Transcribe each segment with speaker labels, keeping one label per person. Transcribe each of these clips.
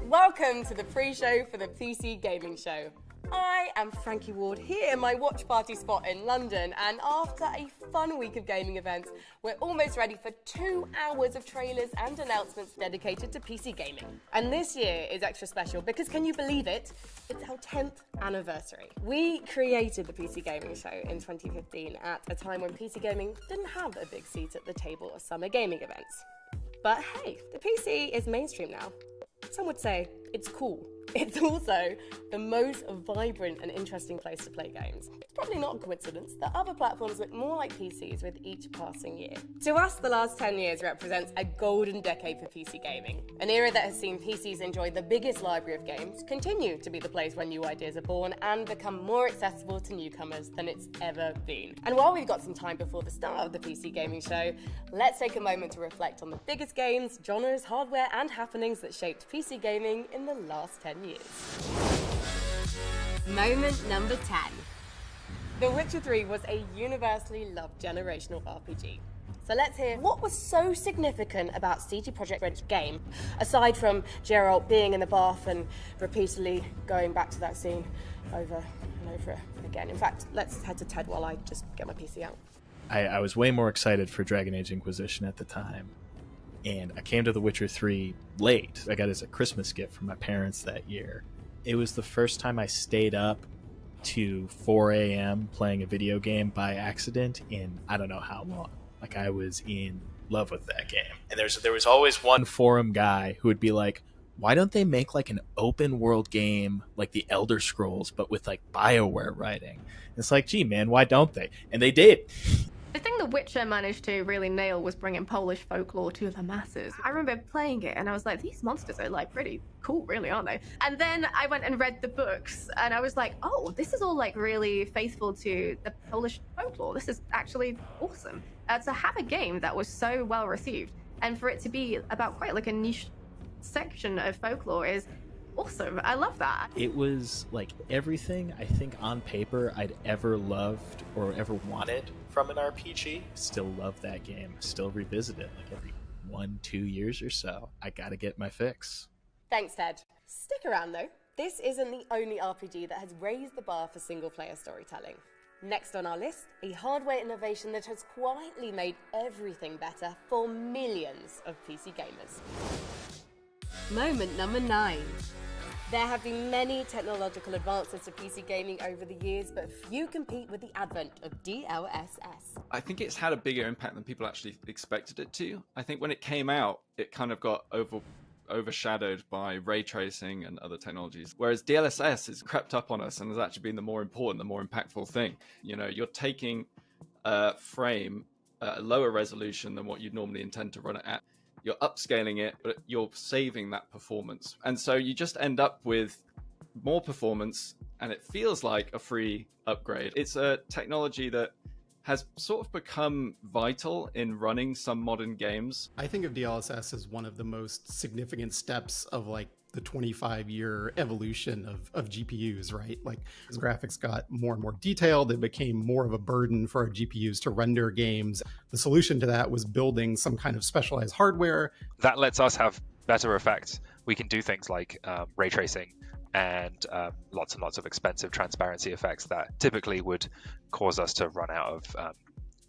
Speaker 1: Welcome to the pre-show for the PC Gaming Show. I am Frankie Ward here in my watch party spot in London, and after a fun week of gaming events, we're almost ready for 2 hours of trailers and announcements dedicated to PC gaming. And this year is extra special because, can you believe it? It's our 10th anniversary. We created the PC Gaming Show in 2015 at a time when PC gaming didn't have a big seat at the table of summer gaming events. But hey, the PC is mainstream now. Some would say it's cool. It's also the most vibrant and interesting place to play games. It's probably not a coincidence that other platforms look more like PCs with each passing year. To us, the last 10 years represents a golden decade for PC gaming, an era that has seen PCs enjoy the biggest library of games, continue to be the place where new ideas are born, and become more accessible to newcomers than it's ever been. And while we've got some time before the start of the PC Gaming Show, let's take a moment to reflect on the biggest games, genres, hardware, and happenings that shaped PC gaming in the last 10 years. Moment number 10. The Witcher 3 was a universally loved generational RPG. So let's hear what was so significant about CD Projekt Red's game, aside from Geralt being in the bath and repeatedly going back to that scene over and over again. In fact, let's head to Ted while I just get my PC out.
Speaker 2: I was way more excited for Dragon Age Inquisition at the time. And I came to The Witcher 3 late. I got it as a Christmas gift from my parents that year. It was the first time I stayed up to 4 a.m. playing a video game by accident in I don't know how long. Like, I was in love with that game. And there was always one forum guy who would be like, why don't they make like an open world game like the Elder Scrolls, but with like BioWare writing? And it's like, gee, man, why don't they? And they did.
Speaker 3: The thing The Witcher managed to really nail was bringing Polish folklore to the masses. I remember playing it and I was like, these monsters are like pretty cool, really, aren't they? And then I went and read the books and I was like, oh, this is all like really faithful to the Polish folklore. This is actually awesome. To have a game that was so well received and for it to be about quite like a niche section of folklore is awesome. I love that.
Speaker 2: It was like everything I think on paper I'd ever loved or ever wanted from an RPG. Still love that game. Still revisit it like every 1-2 years or so. I gotta get my fix.
Speaker 1: Thanks, Ted. Stick around though. This isn't the only RPG that has raised the bar for single-player storytelling. Next on our list, a hardware innovation that has quietly made everything better for millions of PC gamers. Moment number 9. There have been many technological advances to PC gaming over the years, but few compete with the advent of DLSS.
Speaker 4: I think it's had a bigger impact than people actually expected it to. I think when it came out, it kind of got overshadowed by ray tracing and other technologies, whereas DLSS has crept up on us and has actually been the more important, the more impactful thing. You know, you're taking a frame at a lower resolution than what you'd normally intend to run it at. You're upscaling it, but you're saving that performance. And so you just end up with more performance, and it feels like a free upgrade. It's a technology that has sort of become vital in running some modern games.
Speaker 5: I think of DLSS as one of the most significant steps of like the 25-year evolution of GPUs, right? Like, as graphics got more and more detailed, it became more of a burden for our GPUs to render games. The solution to that was building some kind of specialized hardware.
Speaker 6: That lets us have better effects. We can do things like ray tracing and lots and lots of expensive transparency effects that typically would cause us to run out of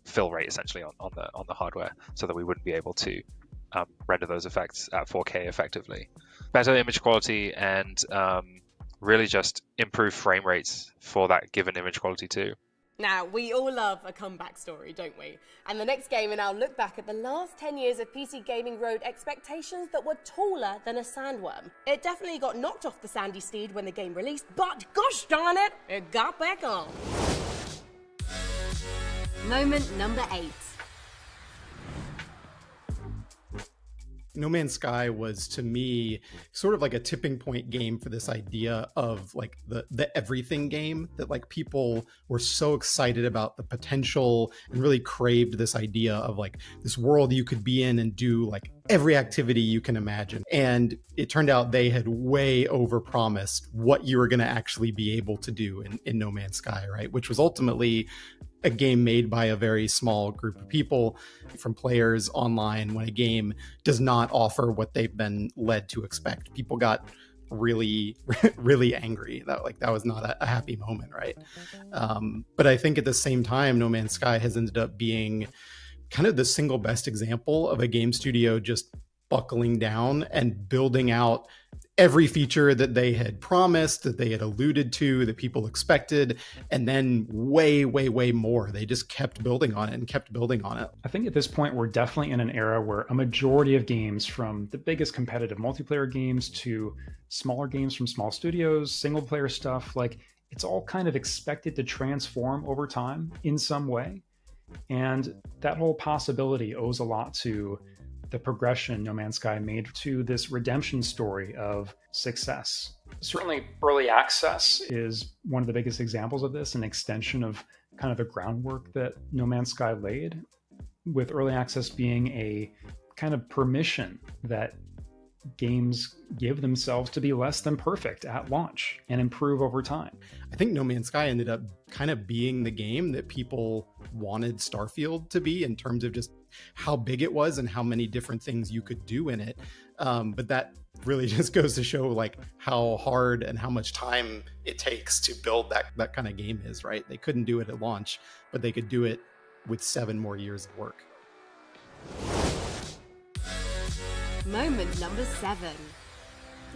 Speaker 6: fill rate, essentially, on the hardware, so that we wouldn't be able to render those effects at 4K effectively. Better image quality and really just improve frame rates for that given image quality too.
Speaker 1: Now, we all love a comeback story, don't we? And the next game in our look back at the last 10 years of PC gaming rode expectations that were taller than a sandworm. It definitely got knocked off the sandy steed when the game released, but gosh darn it, it got back on. Moment number 8.
Speaker 5: No Man's Sky was, to me, sort of like a tipping point game for this idea of like the everything game, that like people were so excited about the potential and really craved this idea of like this world you could be in and do like every activity you can imagine. And it turned out they had way overpromised what you were going to actually be able to do in No Man's Sky, right? Which was ultimately a game made by a very small group of people, from players online, when a game does not offer what they've been led to expect. People got really, really angry. That was not a happy moment, right? But I think at the same time, No Man's Sky has ended up being kind of the single best example of a game studio just buckling down and building out every feature that they had promised, that they had alluded to, that people expected, and then way, way, way more. They just kept building on it and kept building on it.
Speaker 7: I think at this point, we're definitely in an era where a majority of games, from the biggest competitive multiplayer games to smaller games from small studios, single player stuff, like it's all kind of expected to transform over time in some way. And that whole possibility owes a lot to the progression No Man's Sky made to this redemption story of success. Certainly, early access is one of the biggest examples of this, an extension of kind of the groundwork that No Man's Sky laid, with early access being a kind of permission that games give themselves to be less than perfect at launch and improve over time.
Speaker 5: I think No Man's Sky ended up kind of being the game that people wanted Starfield to be, in terms of just how big it was and how many different things you could do in it. But that really just goes to show like how hard and how much time it takes to build that kind of game is, right? They couldn't do it at launch, but they could do it with 7 more years of work.
Speaker 1: Moment number 7.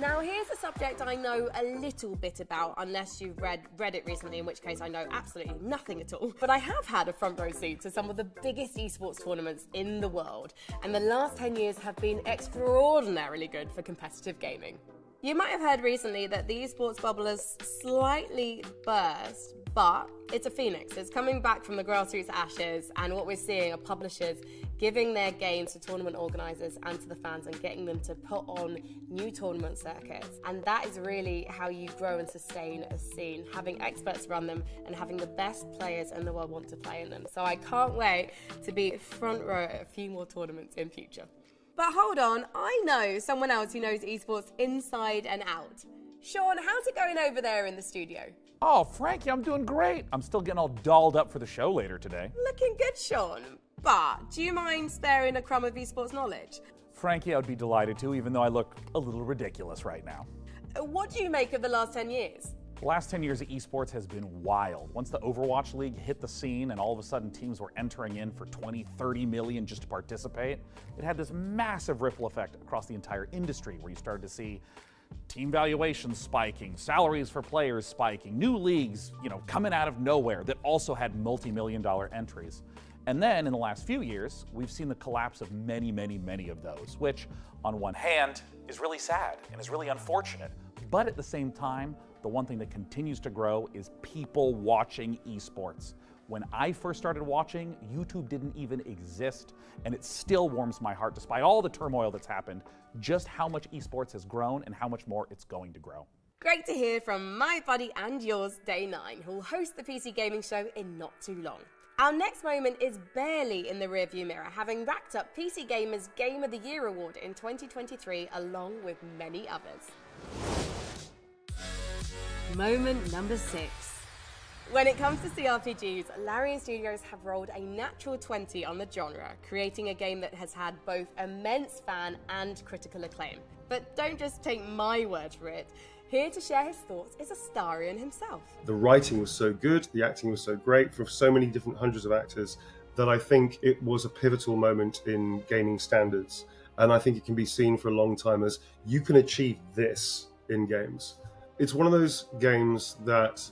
Speaker 1: Now, here's a subject I know a little bit about, unless you've read it recently, in which case I know absolutely nothing at all. But I have had a front row seat to some of the biggest esports tournaments in the world, and the last 10 years have been extraordinarily good for competitive gaming. You might have heard recently that the esports bubble has slightly burst, but it's a phoenix. It's coming back from the grassroots ashes, and what we're seeing are publishers giving their games to tournament organisers and to the fans and getting them to put on new tournament circuits. And that is really how you grow and sustain a scene, having experts run them and having the best players in the world want to play in them. So I can't wait to be front row at a few more tournaments in future. But hold on, I know someone else who knows esports inside and out. Sean, how's it going over there in the studio?
Speaker 8: Oh, Frankie, I'm doing great. I'm still getting all dolled up for the show later today.
Speaker 1: Looking good, Sean. But do you mind sparing a crumb of esports knowledge?
Speaker 8: Frankie, I would be delighted to, even though I look a little ridiculous right now.
Speaker 1: What do you make of the last 10 years?
Speaker 8: The last 10 years of esports has been wild. Once the Overwatch League hit the scene and all of a sudden teams were entering in for 20, 30 million just to participate, it had this massive ripple effect across the entire industry, where you started to see team valuations spiking, salaries for players spiking, new leagues, coming out of nowhere that also had multi-million-dollar entries. And then in the last few years, we've seen the collapse of many, many, many of those, which on one hand is really sad and is really unfortunate. But at the same time, the one thing that continues to grow is people watching esports. When I first started watching, YouTube didn't even exist, and it still warms my heart, despite all the turmoil that's happened, just how much esports has grown and how much more it's going to grow.
Speaker 1: Great to hear from my buddy and yours, Day 9, who'll host the PC Gaming Show in not too long. Our next moment is barely in the rearview mirror, having racked up PC Gamer's Game of the Year award in 2023, along with many others. Moment number 6. When it comes to CRPGs, Larian Studios have rolled a natural 20 on the genre, creating a game that has had both immense fan and critical acclaim. But don't just take my word for it. Here to share his thoughts is Astarion himself.
Speaker 9: The writing was so good, the acting was so great for so many different hundreds of actors that I think it was a pivotal moment in gaming standards. And I think it can be seen for a long time as you can achieve this in games. It's one of those games that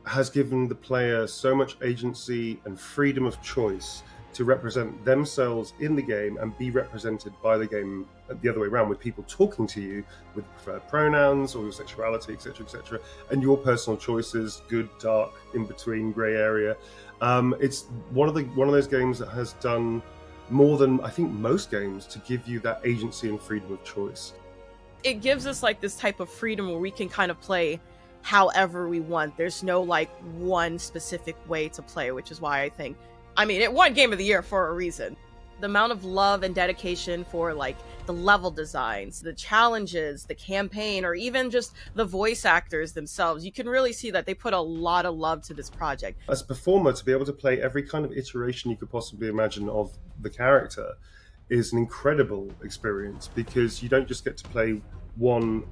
Speaker 9: has given the player so much agency and freedom of choice to represent themselves in the game and be represented by the game the other way around, with people talking to you with preferred pronouns or your sexuality, etc., and your personal choices, good, dark, in between, grey area. It's one of those games that has done more than I think most games to give you that agency and freedom of choice.
Speaker 10: It gives us like this type of freedom where we can kind of play however we want. There's no like one specific way to play, which is why it won Game of the Year for a reason. The amount of love and dedication for like the level designs, the challenges, the campaign, or even just the voice actors themselves, you can really see that they put a lot of love to this project.
Speaker 9: As a performer, to be able to play every kind of iteration you could possibly imagine of the character is an incredible experience, because you don't just get to play one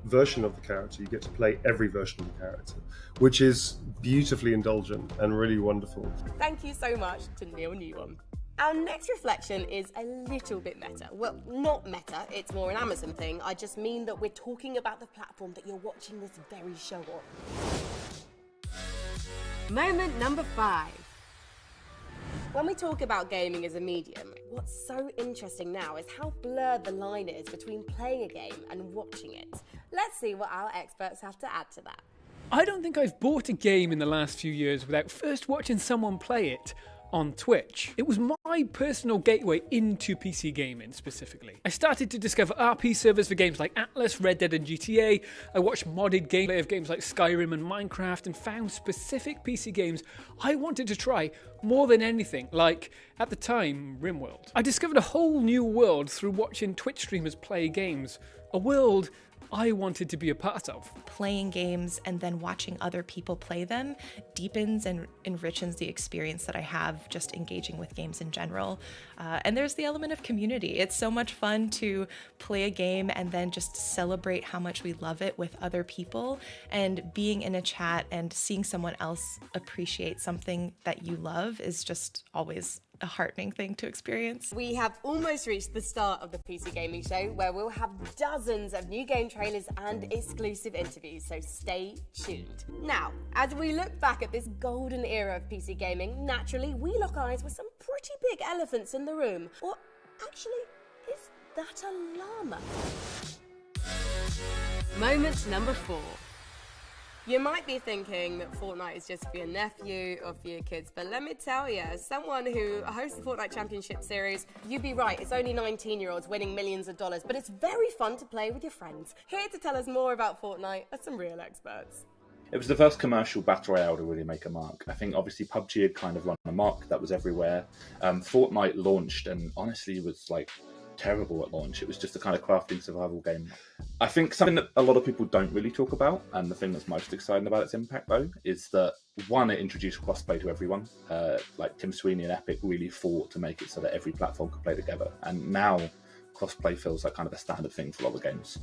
Speaker 9: version of the character, you get to play every version of the character, which is beautifully indulgent and really wonderful.
Speaker 1: Thank you so much to Neil Newham. Our next reflection is a little bit meta. Well, not meta, it's more an Amazon thing. I just mean that we're talking about the platform that you're watching this very show on. Moment number 5. When we talk about gaming as a medium, what's so interesting now is how blurred the line is between playing a game and watching it. Let's see what our experts have to add to that.
Speaker 11: I don't think I've bought a game in the last few years without first watching someone play it on Twitch. It was my personal gateway into PC gaming specifically. I started to discover RP servers for games like Atlas, Red Dead and GTA. I watched modded gameplay of games like Skyrim and Minecraft and found specific PC games I wanted to try more than anything, like, at the time, RimWorld. I discovered a whole new world through watching Twitch streamers play games, a world I wanted to be a part of.
Speaker 12: Playing games and then watching other people play them deepens and enriches the experience that I have just engaging with games in general. And there's the element of community. It's so much fun to play a game and then just celebrate how much we love it with other people, and being in a chat and seeing someone else appreciate something that you love is just always a heartening thing to experience.
Speaker 1: We have almost reached the start of the PC Gaming Show, where we'll have dozens of new game trailers and exclusive interviews, so stay tuned. Now, as we look back at this golden era of PC gaming, naturally we lock eyes with some pretty big elephants in the room. Or actually, is that a llama? Moment number 4. You might be thinking that Fortnite is just for your nephew or for your kids, but let me tell you, as someone who hosts the Fortnite Championship Series, you'd be right, it's only 19-year-olds winning millions of dollars, but it's very fun to play with your friends. Here to tell us more about Fortnite are some real experts.
Speaker 13: It was the first commercial battle royale to really make a mark. I think obviously PUBG had kind of run a mark that was everywhere. Fortnite launched and honestly was like terrible at launch. It was just a kind of crafting survival game. I think something that a lot of people don't really talk about, and the thing that's most exciting about its impact though, is that one, it introduced crossplay to everyone. Like Tim Sweeney and Epic really fought to make it so that every platform could play together, and now crossplay feels like kind of a standard thing for a lot of games.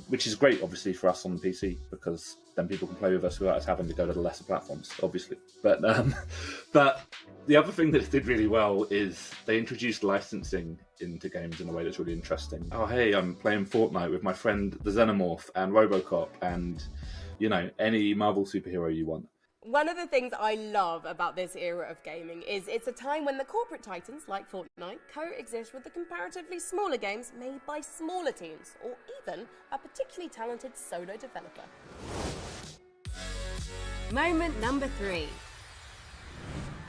Speaker 13: Which is great, obviously, for us on the PC, because then people can play with us without us having to go to the lesser platforms, obviously. But the other thing that it did really well is they introduced licensing into games in a way that's really interesting. Oh, hey, I'm playing Fortnite with my friend the Xenomorph and Robocop and, you know, any Marvel superhero you want.
Speaker 1: One of the things I love about this era of gaming is it's a time when the corporate titans, like Fortnite, coexist with the comparatively smaller games made by smaller teams, or even a particularly talented solo developer. Moment number 3.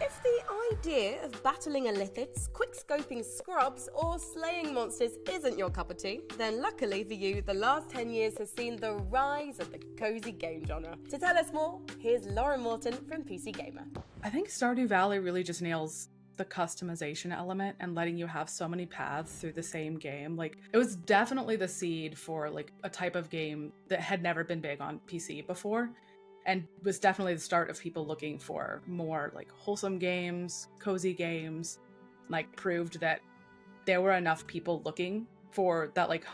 Speaker 1: If the idea of battling illithids, quick-scoping scrubs, or slaying monsters isn't your cup of tea, then luckily for you, the last 10 years has seen the rise of the cozy game genre. To tell us more, here's Lauren Morton from PC Gamer.
Speaker 14: I think Stardew Valley really just nails the customization element and letting you have so many paths through the same game. Like, it was definitely the seed for like a type of game that had never been big on PC before, and was definitely the start of people looking for more like wholesome games, cozy games. Like, proved that there were enough people looking for that like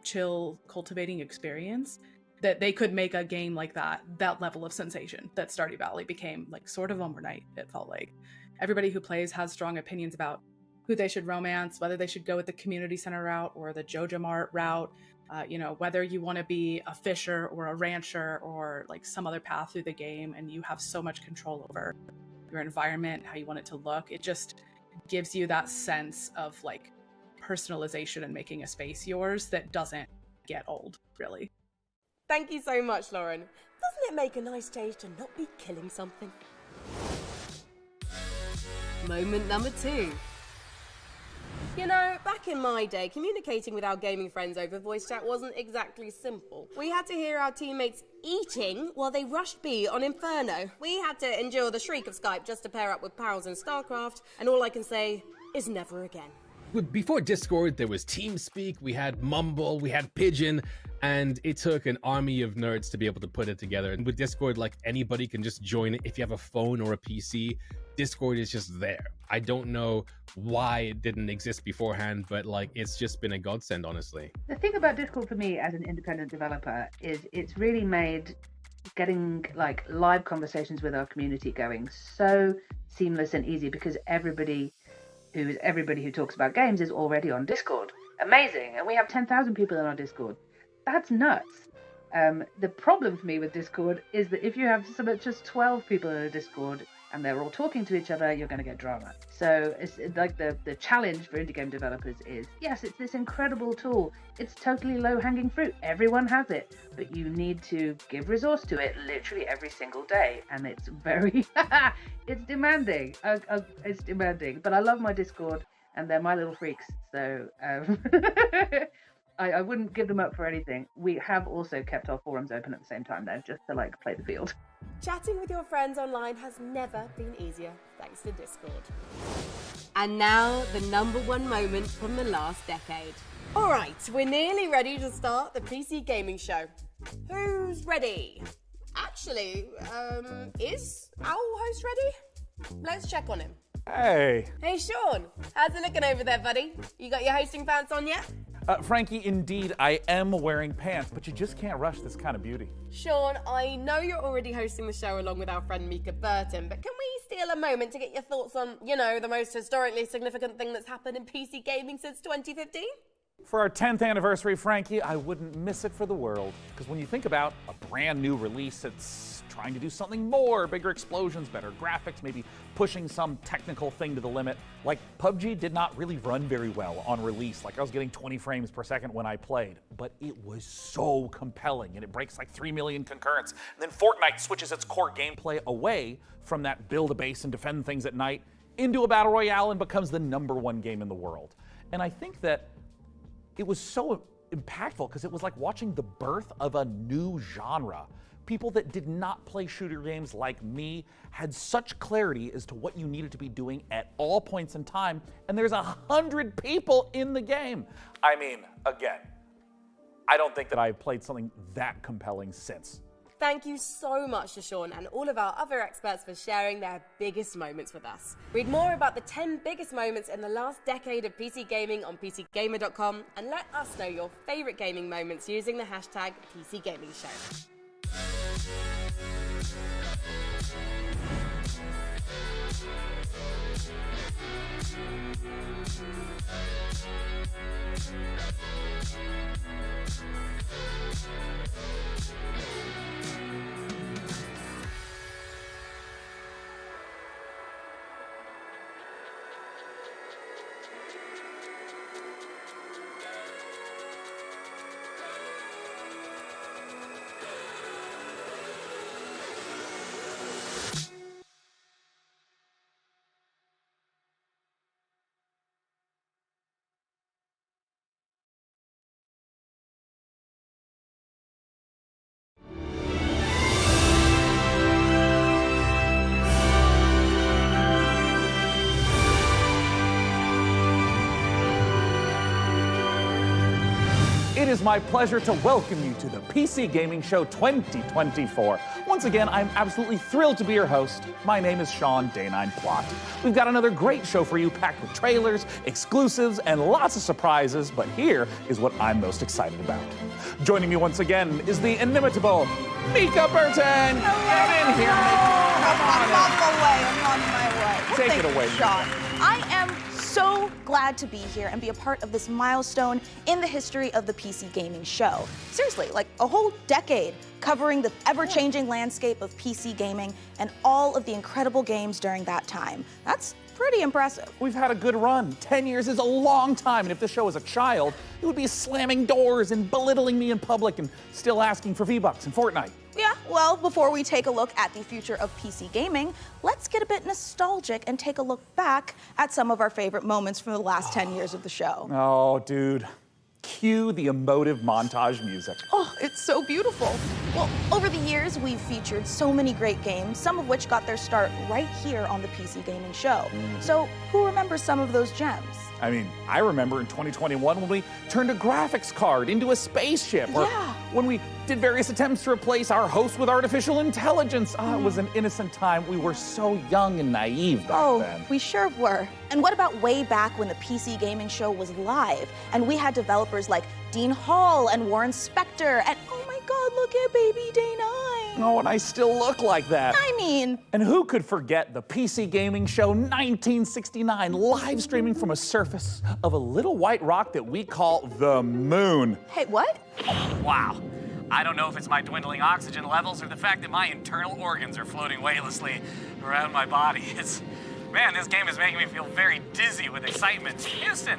Speaker 14: chill cultivating experience that they could make a game like that level of sensation that Stardew Valley became like sort of overnight. It felt like everybody who plays has strong opinions about who they should romance, whether they should go with the community center route or the Joja Mart route. Whether you want to be a fisher or a rancher or like some other path through the game, and you have so much control over your environment, how you want it to look. It just gives you that sense of like personalization and making a space yours that doesn't get old, really.
Speaker 1: Thank you so much, Lauren. Doesn't it make a nice change to not be killing something? Moment number 2. Back in my day, communicating with our gaming friends over voice chat wasn't exactly simple. We had to hear our teammates eating while they rushed B on Inferno. We had to endure the shriek of Skype just to pair up with pals in StarCraft, and all I can say is never again.
Speaker 15: Before Discord, there was TeamSpeak, we had Mumble, we had Pigeon, and it took an army of nerds to be able to put it together. And with Discord, like, anybody can just join it. If you have a phone or a PC, Discord is just there. I don't know why it didn't exist beforehand, but like, it's just been a godsend, honestly.
Speaker 16: The thing about Discord for me as an independent developer is it's really made getting like live conversations with our community going so seamless and easy, because everybody who talks about games is already on Discord. Amazing. And we have 10,000 people in our Discord. That's nuts. The problem for me with Discord is that if you have just 12 people in a Discord and they're all talking to each other, you're going to get drama. So it's like the challenge for indie game developers is, yes, it's this incredible tool. It's totally low-hanging fruit. Everyone has it. But you need to give resource to it literally every single day. And it's very... it's demanding. It's demanding. But I love my Discord, and they're my little freaks. So I wouldn't give them up for anything. We have also kept our forums open at the same time, though, just to like play the field.
Speaker 1: Chatting with your friends online has never been easier thanks to Discord. And now, the number 1 moment from the last decade. All right, we're nearly ready to start the PC Gaming Show. Who's ready? Actually, is our host ready? Let's check on him.
Speaker 8: Hey.
Speaker 1: Hey, Sean. How's it looking over there, buddy? You got your hosting pants on yet?
Speaker 8: Frankie, indeed, I am wearing pants, but you just can't rush this kind of beauty.
Speaker 1: Sean, I know you're already hosting the show along with our friend Mika Burton, but can we steal a moment to get your thoughts on, the most historically significant thing that's happened in PC gaming since 2015?
Speaker 8: For our 10th anniversary, Frankie, I wouldn't miss it for the world. Because when you think about a brand new release, it's trying to do something more, bigger explosions, better graphics, maybe pushing some technical thing to the limit. Like, PUBG did not really run very well on release. Like, I was getting 20 frames per second when I played, but it was so compelling, and it breaks like 3 million concurrents. And then Fortnite switches its core gameplay away from that build a base and defend things at night into a battle royale and becomes the #1 game in the world. And I think that it was so impactful because it was like watching the birth of a new genre. People that did not play shooter games like me had such clarity as to what you needed to be doing at all points in time, and there's 100 people in the game. I mean, again, I don't think that I've played something that compelling since.
Speaker 1: Thank you so much to Sean and all of our other experts for sharing their biggest moments with us. Read more about the 10 biggest moments in the last decade of PC gaming on PCGamer.com, and let us know your favorite gaming moments using the hashtag PCGamingShow.
Speaker 8: It is my pleasure to welcome you to the PC Gaming Show 2024. Once again, I'm absolutely thrilled to be your host. My name is Sean Day9 Plot. We've got another great show for you, packed with trailers, exclusives, and lots of surprises, but here is what I'm most excited about. Joining me once again is the inimitable Mika Burton. Get in here, Mika.
Speaker 17: I'm on my way.
Speaker 8: Take it away,
Speaker 17: Sean. I am so glad to be here and be a part of this milestone in the history of the PC gaming show. Seriously, like a whole decade covering the ever-changing landscape of PC gaming and all of the incredible games during that time. That's pretty impressive.
Speaker 8: We've had a good run. 10 years is a long time, and if this show was a child, it would be slamming doors and belittling me in public and still asking for V-Bucks in Fortnite.
Speaker 17: Yeah, well, before we take a look at the future of PC gaming, let's get a bit nostalgic and take a look back at some of our favorite moments from the last 10 years of the show.
Speaker 8: Oh, dude. Cue the emotive montage music.
Speaker 17: Oh, it's so beautiful. Well, over the years, we've featured so many great games, some of which got their start right here on the PC Gaming Show. So, who remembers some of those gems?
Speaker 8: I mean, I remember in 2021 when we turned a graphics card into a spaceship, or when we did various attempts to replace our host with artificial intelligence. It was an innocent time. We were so young and naive back then.
Speaker 17: We sure were. And what about way back when the PC Gaming Show was live, and we had developers like Dean Hall and Warren Spector, and oh my God, look at baby Day 9.
Speaker 8: Oh, and I still look like that.
Speaker 17: I mean...
Speaker 8: And who could forget the PC Gaming Show 1969 live streaming from a surface of a little white rock that we call the moon?
Speaker 17: Hey, what?
Speaker 18: Wow. I don't know if it's my dwindling oxygen levels or the fact that my internal organs are floating weightlessly around my body. Man, this game is making me feel very dizzy with excitement. Houston,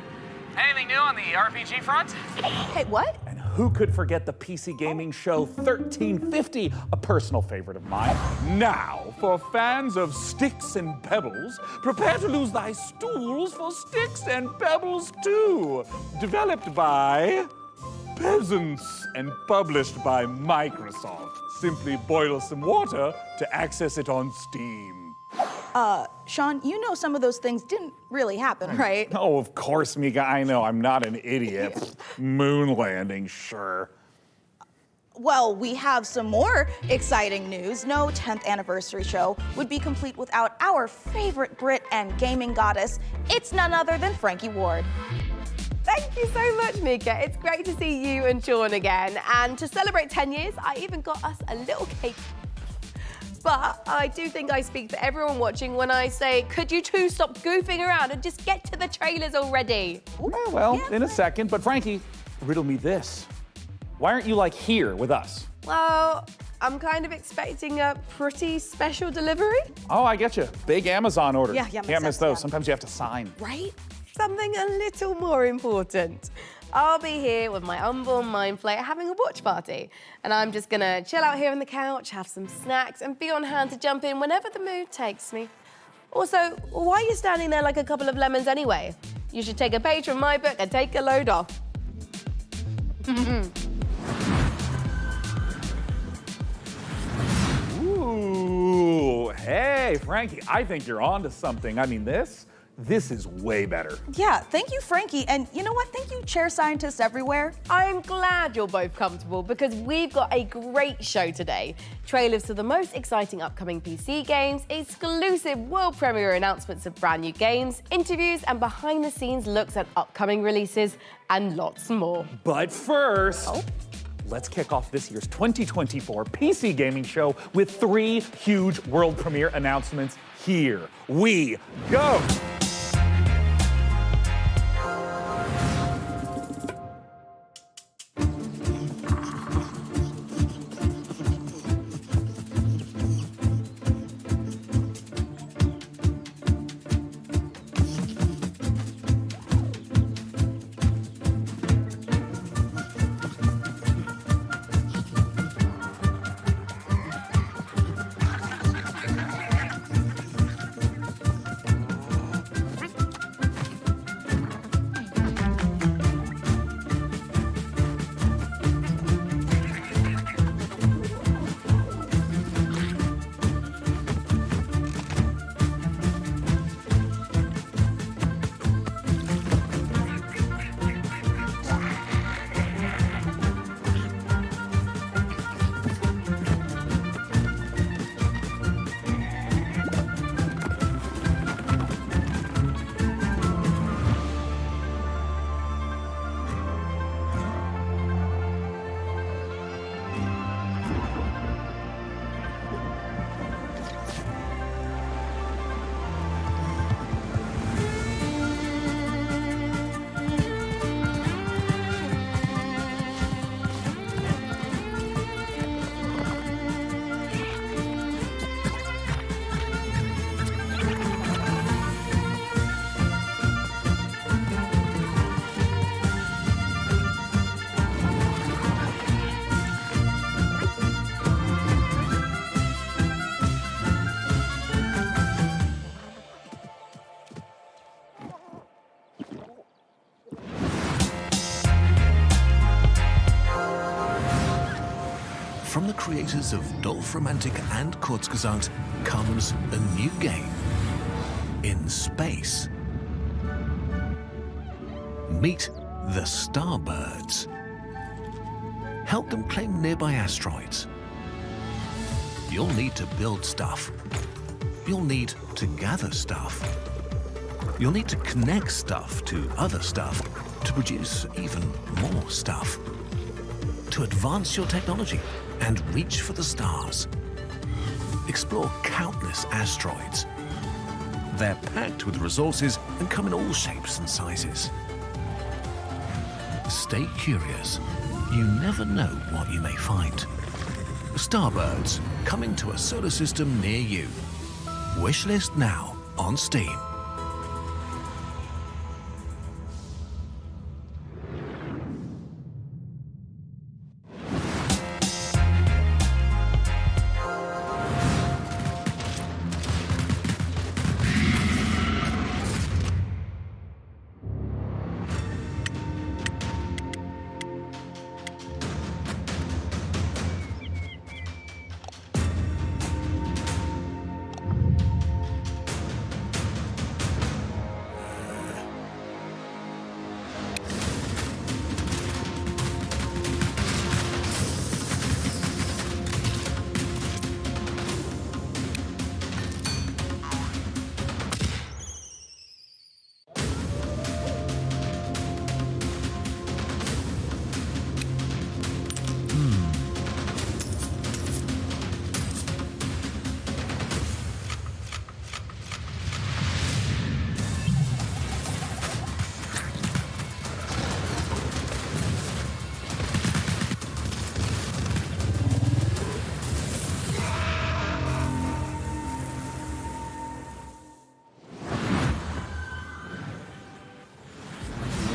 Speaker 18: anything new on the RPG front?
Speaker 17: Hey, what?
Speaker 8: And who could forget the PC Gaming Show 1350, a personal favorite of mine? Now, for fans of sticks and pebbles, prepare to lose thy stools for sticks and pebbles too. Developed by peasants and published by Microsoft. Simply boil some water to access it on Steam.
Speaker 17: Sean, you know some of those things didn't really happen, right?
Speaker 8: Oh, of course, Mika, I know. I'm not an idiot. Moon landing, sure.
Speaker 17: Well, we have some more exciting news. No 10th anniversary show would be complete without our favorite Brit and gaming goddess. It's none other than Frankie Ward.
Speaker 1: Thank you so much, Mika. It's great to see you and Sean again. And to celebrate 10 years, I even got us a little cake. But I do think I speak for everyone watching when I say, could you two stop goofing around and just get to the trailers already?
Speaker 8: In a second. But Frankie, riddle me this. Why aren't you, like, here with us?
Speaker 1: Well, I'm kind of expecting a pretty special delivery.
Speaker 8: Oh, I get you. Big Amazon order.
Speaker 1: Yeah,
Speaker 8: Can't miss those. Sometimes you have to sign.
Speaker 1: Right? Something a little more important. I'll be here with my unborn mind flayer having a watch party. And I'm just gonna chill out here on the couch, have some snacks, and be on hand to jump in whenever the mood takes me. Also, why are you standing there like a couple of lemons anyway? You should take a page from my book and take a load off.
Speaker 8: Ooh, hey, Frankie, I think you're onto something. I mean, this is way better.
Speaker 17: Yeah, thank you, Frankie. And you know what? Thank you, chair scientists everywhere.
Speaker 1: I'm glad you're both comfortable because we've got a great show today. Trailers to the most exciting upcoming PC games, exclusive world premiere announcements of brand new games, interviews and behind the scenes looks at upcoming releases and lots more.
Speaker 8: But first, let's kick off this year's 2024 PC Gaming Show with 3 huge world premiere announcements. Here we go.
Speaker 19: the creators of Dorfromantik and Kurzgesagt comes a new game in space. Meet the Starbirds. Help them claim nearby asteroids. You'll need to build stuff. You'll need to gather stuff. You'll need to connect stuff to other stuff to produce even more stuff. To advance your technology and reach for the stars. Explore countless asteroids. They're packed with resources and come in all shapes and sizes. Stay curious. You never know what you may find. Starbirds, coming to a solar system near you. Wishlist now on Steam.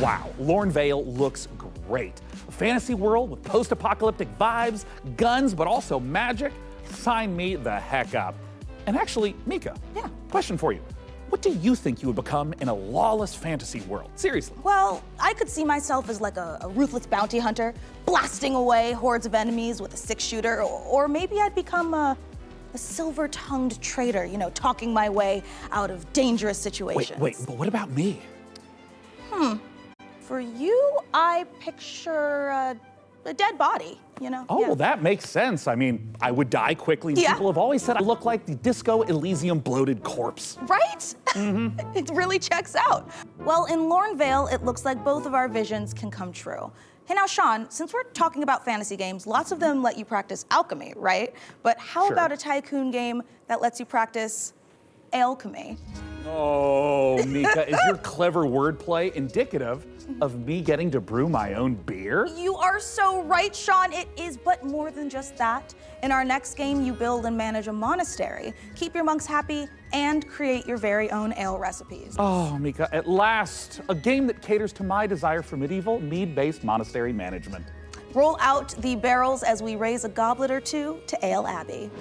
Speaker 8: Wow, Lornvale looks great. A fantasy world with post-apocalyptic vibes, guns, but also magic. Sign me the heck up. And actually, Mika, question for you. What do you think you would become in a lawless fantasy world? Seriously.
Speaker 17: Well, I could see myself as like a ruthless bounty hunter, blasting away hordes of enemies with a six-shooter, or maybe I'd become a silver-tongued traitor, you know, talking my way out of dangerous situations.
Speaker 8: Wait, but what about me?
Speaker 17: For you, I picture a dead body, you know?
Speaker 8: Oh, well, that makes sense. I mean, I would die quickly.
Speaker 17: Yeah.
Speaker 8: People have always said I look like the Disco Elysium bloated corpse.
Speaker 17: Right? It really checks out. Well, in Lornvale, it looks like both of our visions can come true. Hey, now, Sean, since we're talking about fantasy games, lots of them let you practice alchemy, right? But how about a Tycoon game that lets you practice alchemy?
Speaker 8: Oh, Mika, is your clever wordplay indicative of me getting to brew my own beer?
Speaker 17: You are so right, Sean. It is, but more than just that. In our next game, you build and manage a monastery, keep your monks happy, and create your very own ale recipes.
Speaker 8: Oh, Mika, at last, a game that caters to my desire for medieval, mead-based monastery management.
Speaker 17: Roll out the barrels as we raise a goblet or two to Ale Abbey.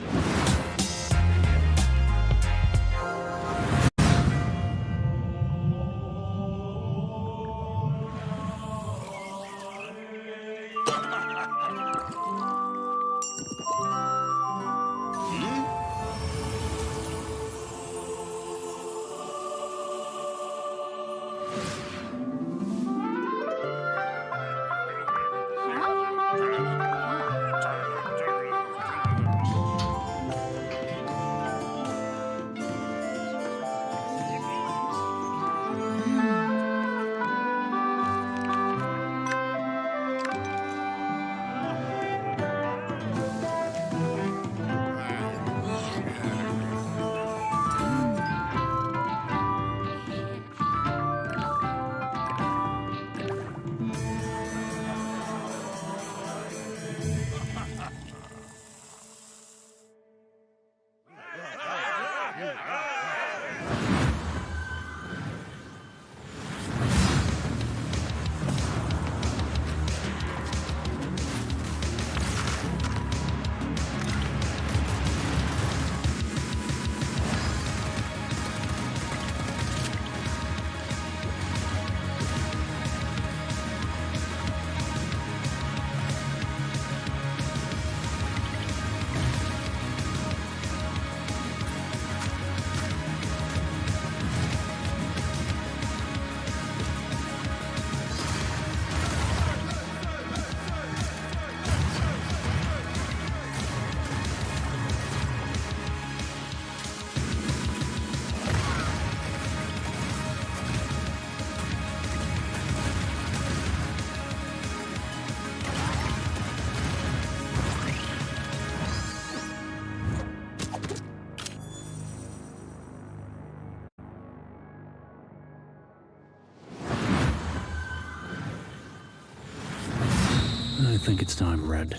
Speaker 20: think it's time, Red?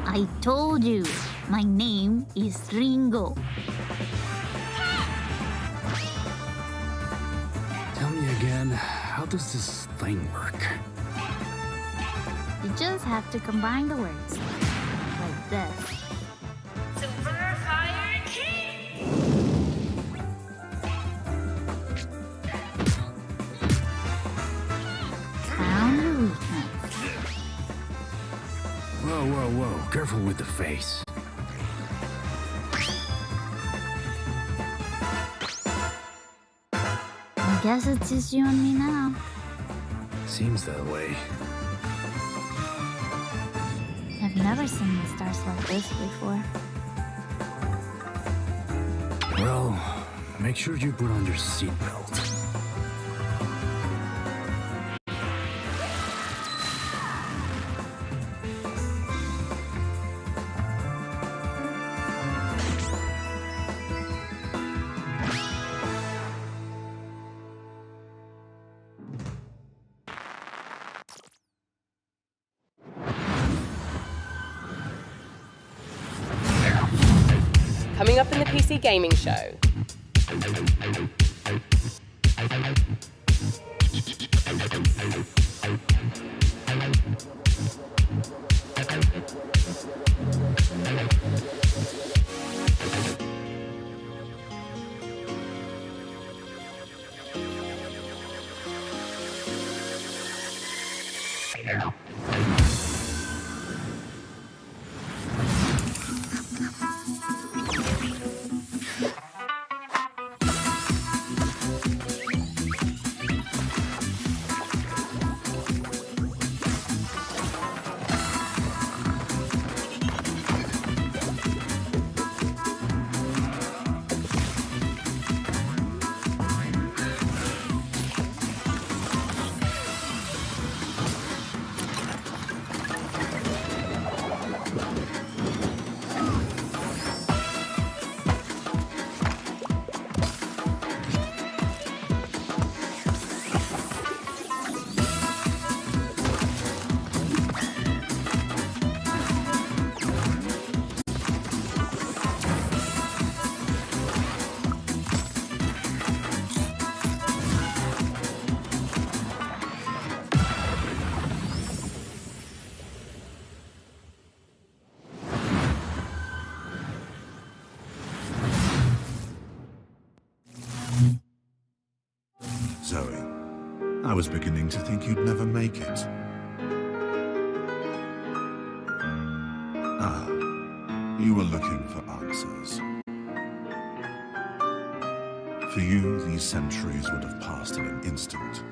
Speaker 21: I told you, my name is Ringo.
Speaker 20: Tell me again, how does this thing work?
Speaker 21: You just have to combine the words. Like this.
Speaker 22: Super Fire King!
Speaker 21: Found the weakness.
Speaker 20: Whoa, whoa, whoa. Careful with the face.
Speaker 21: I guess it's just you and me now.
Speaker 20: Seems that way.
Speaker 21: I've never seen the stars like this before.
Speaker 20: Well, make sure you put on your seatbelt.
Speaker 1: Coming up in the PC Gaming Show.
Speaker 23: Zoe, I was beginning to think you'd never make it. Ah, you were looking for answers. For you, these centuries would have passed in an instant.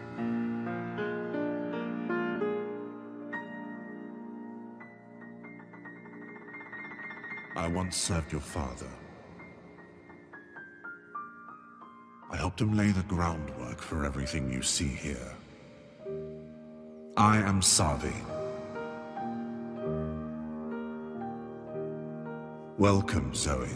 Speaker 23: I once served your father. I helped him lay the groundwork for everything you see here. I am Savi. Welcome, Zoe.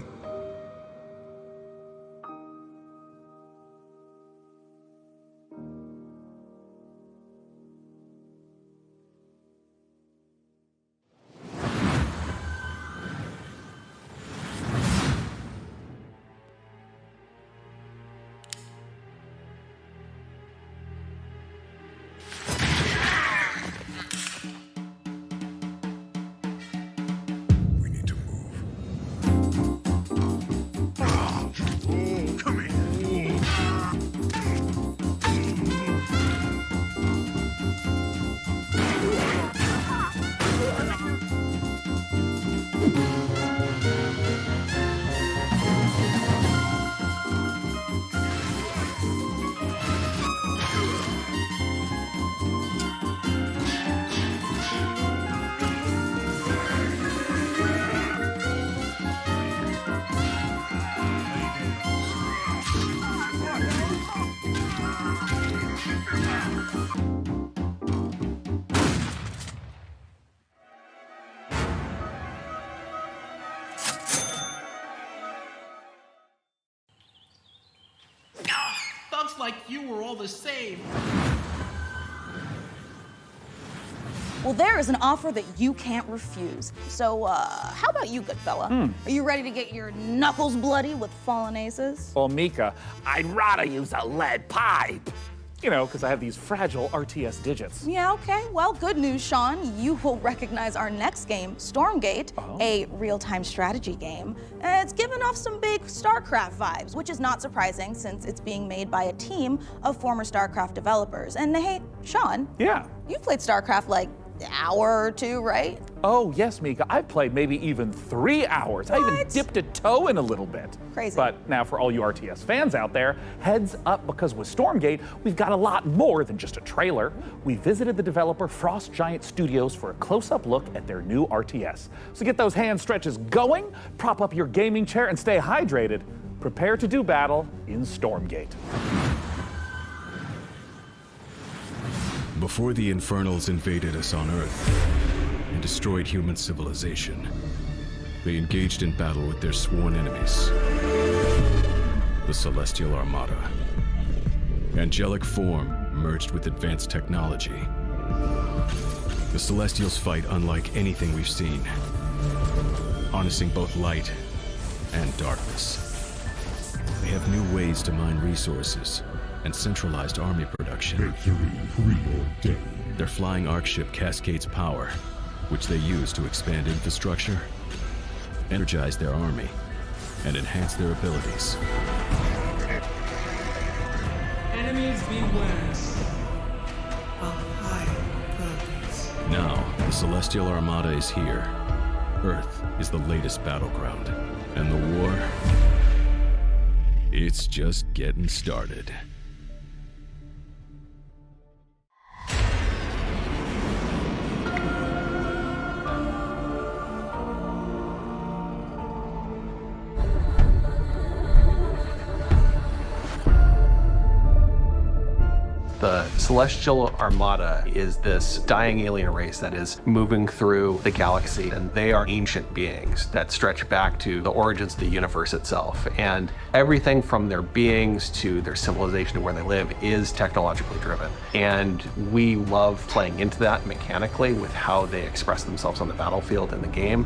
Speaker 24: Thugs like you were all the same.
Speaker 17: Well, there is an offer that you can't refuse. So, how about you, good fella? Are you ready to get your knuckles bloody with fallen aces?
Speaker 8: Well, Mika, I'd rather use a lead pipe. You know, because I have these fragile RTS digits.
Speaker 17: Yeah, okay. Well, good news, Sean. You will recognize our next game, Stormgate, a real-time strategy game. It's given off some big StarCraft vibes, which is not surprising since it's being made by a team of former StarCraft developers. And hey, Sean.
Speaker 8: Yeah.
Speaker 17: You've played StarCraft like an hour or two, right?
Speaker 8: Oh, yes, Mika. I've played maybe even 3 hours. I even dipped a toe in a little bit.
Speaker 17: Crazy.
Speaker 8: But now for all you RTS fans out there, heads up, because with Stormgate, we've got a lot more than just a trailer. We visited the developer Frost Giant Studios for a close-up look at their new RTS. So get those hand stretches going, prop up your gaming chair, and stay hydrated. Prepare to do battle in Stormgate.
Speaker 2: Before the Infernals invaded us on Earth and destroyed human civilization, they engaged in battle with their sworn enemies, the Celestial Armada. Angelic form merged with advanced technology. The Celestials fight unlike anything we've seen, harnessing both light and darkness. They have new ways to mine resources and centralized army production. Their flying arc ship cascades power, which they use to expand infrastructure, energize their army, and enhance their abilities.
Speaker 11: Enemies beware.
Speaker 2: Now, the Celestial Armada is here. Earth is the latest battleground, and the war, it's just getting started.
Speaker 3: The Celestial Armada is this dying alien race that is moving through the galaxy, and they are ancient beings that stretch back to the origins of the universe itself. And everything from their beings to their civilization to where they live is technologically driven. And we love playing into that mechanically with how they express themselves on the battlefield in the game.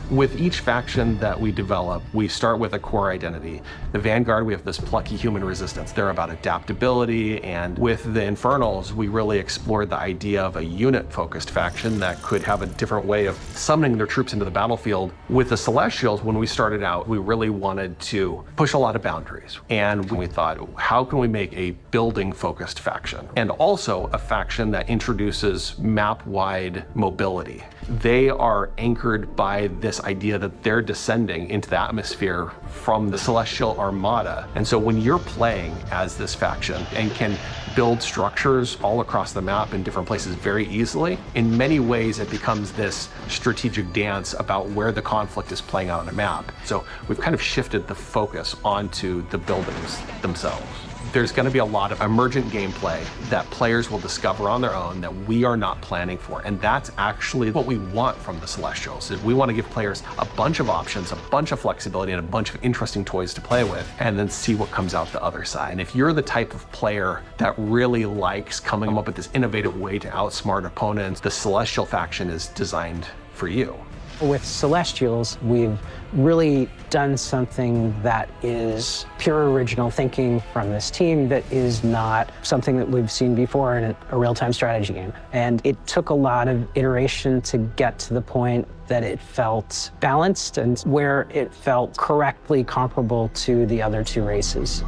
Speaker 3: With each faction that we develop, we start with a core identity. The Vanguard, we have this plucky human resistance. They're about adaptability, and with the Infernals, we really explored the idea of a unit-focused faction that could have a different way of summoning their troops into the battlefield. With the Celestials, when we started out, we really wanted to push a lot of boundaries. And we thought, how can we make a building-focused faction? And also a faction that introduces map-wide mobility. They are anchored by this idea that they're descending into the atmosphere from the Celestial Armada. And so when you're playing as this faction and can build structures all across the map in different places very easily, in many ways it becomes this strategic dance about where the conflict is playing out on a map. So we've kind of shifted the focus onto the buildings themselves. There's going to be a lot of emergent gameplay that players will discover on their own that we are not planning for. And that's actually what we want from the Celestials, is we want to give players a bunch of options, a bunch of flexibility, and a bunch of interesting toys to play with, and then see what comes out the other side. And if you're the type of player that really likes coming up with this innovative way to outsmart opponents, the Celestial faction is designed for you.
Speaker 4: With Celestials, we've really done something that is pure original thinking from this team that is not something that we've seen before in a real-time strategy game. And it took a lot of iteration to get to the point that it felt balanced and where it felt correctly comparable to the other two races.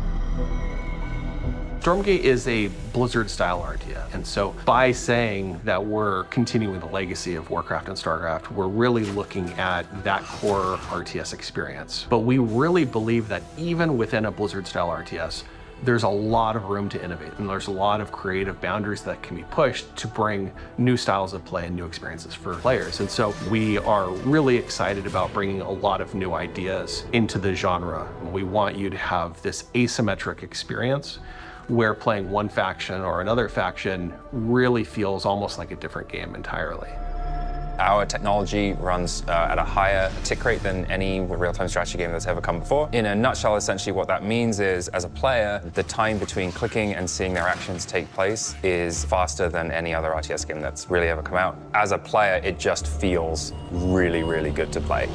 Speaker 3: Stormgate is a Blizzard-style RTS, and so by saying that we're continuing the legacy of Warcraft and StarCraft, we're really looking at that core RTS experience. But we really believe that even within a Blizzard-style RTS, there's a lot of room to innovate, and there's a lot of creative boundaries that can be pushed to bring new styles of play and new experiences for players. And so we are really excited about bringing a lot of new ideas into the genre. We want you to have this asymmetric experience where playing one faction or another faction really feels almost like a different game entirely.
Speaker 5: Our technology runs at a higher tick rate than any real-time strategy game that's ever come before. In a nutshell, essentially what that means is, as a player, the time between clicking and seeing their actions take place is faster than any other RTS game that's really ever come out. As a player, it just feels really, really good to play.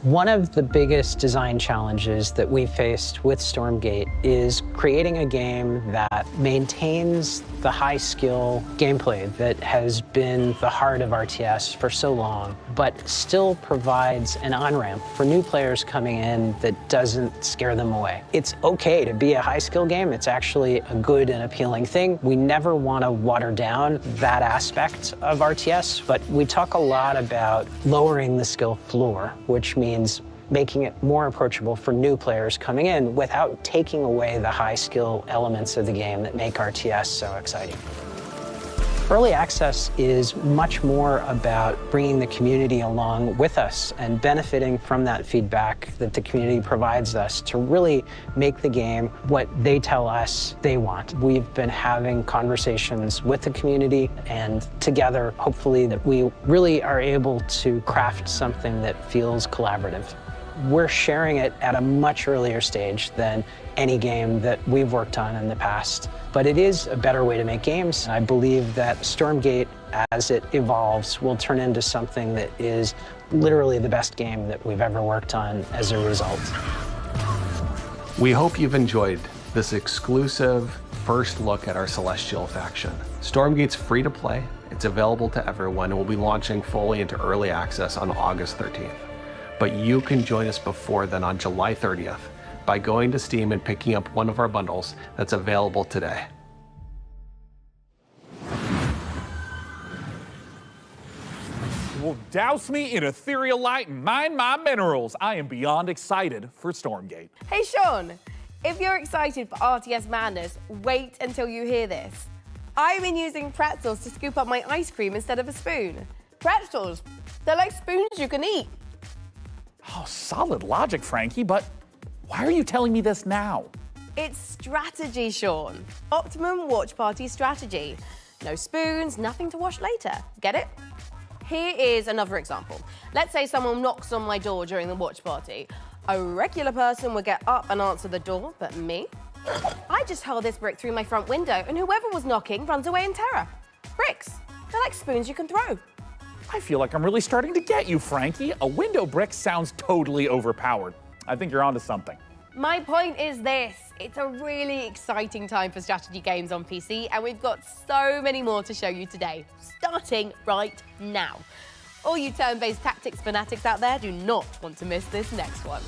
Speaker 4: One of the biggest design challenges that we faced with Stormgate is creating a game that maintains the high-skill gameplay that has been the heart of RTS for so long, but still provides an on-ramp for new players coming in that doesn't scare them away. It's okay to be a high-skill game. It's actually a good and appealing thing. We never want to water down that aspect of RTS, but we talk a lot about lowering the skill floor, which means making it more approachable for new players coming in without taking away the high skill elements of the game that make RTS so exciting. Early access is much more about bringing the community along with us and benefiting from that feedback that the community provides us to really make the game what they tell us they want. We've been having conversations with the community, and together, hopefully, that we really are able to craft something that feels collaborative. We're sharing it at a much earlier stage than any game that we've worked on in the past. But it is a better way to make games. I believe that Stormgate, as it evolves, will turn into something that is literally the best game that we've ever worked on as a result.
Speaker 3: We hope you've enjoyed this exclusive first look at our Celestial faction. Stormgate's free to play. It's available to everyone and will be launching fully into early access on August 13th. But you can join us before then on July 30th by going to Steam and picking up one of our bundles that's available today.
Speaker 8: Well, douse me in ethereal light and mine my minerals. I am beyond excited for Stormgate.
Speaker 1: Hey Sean, if you're excited for RTS madness, wait until you hear this. I've been using pretzels to scoop up my ice cream instead of a spoon. Pretzels, they're like spoons you can eat.
Speaker 8: Oh, solid logic, Frankie, but why are you telling me this now?
Speaker 1: It's strategy, Sean. Optimum watch party strategy. No spoons, nothing to wash later. Get it? Here is another example. Let's say someone knocks on my door during the watch party. A regular person would get up and answer the door, but me? I just hurl this brick through my front window and whoever was knocking runs away in terror. Bricks, they're like spoons you can throw.
Speaker 8: I feel like I'm really starting to get you, Frankie. A window brick sounds totally overpowered. I think you're onto something.
Speaker 1: My point is this. It's a really exciting time for strategy games on PC, and we've got so many more to show you today, starting right now. All you turn-based tactics fanatics out there do not want to miss this next one.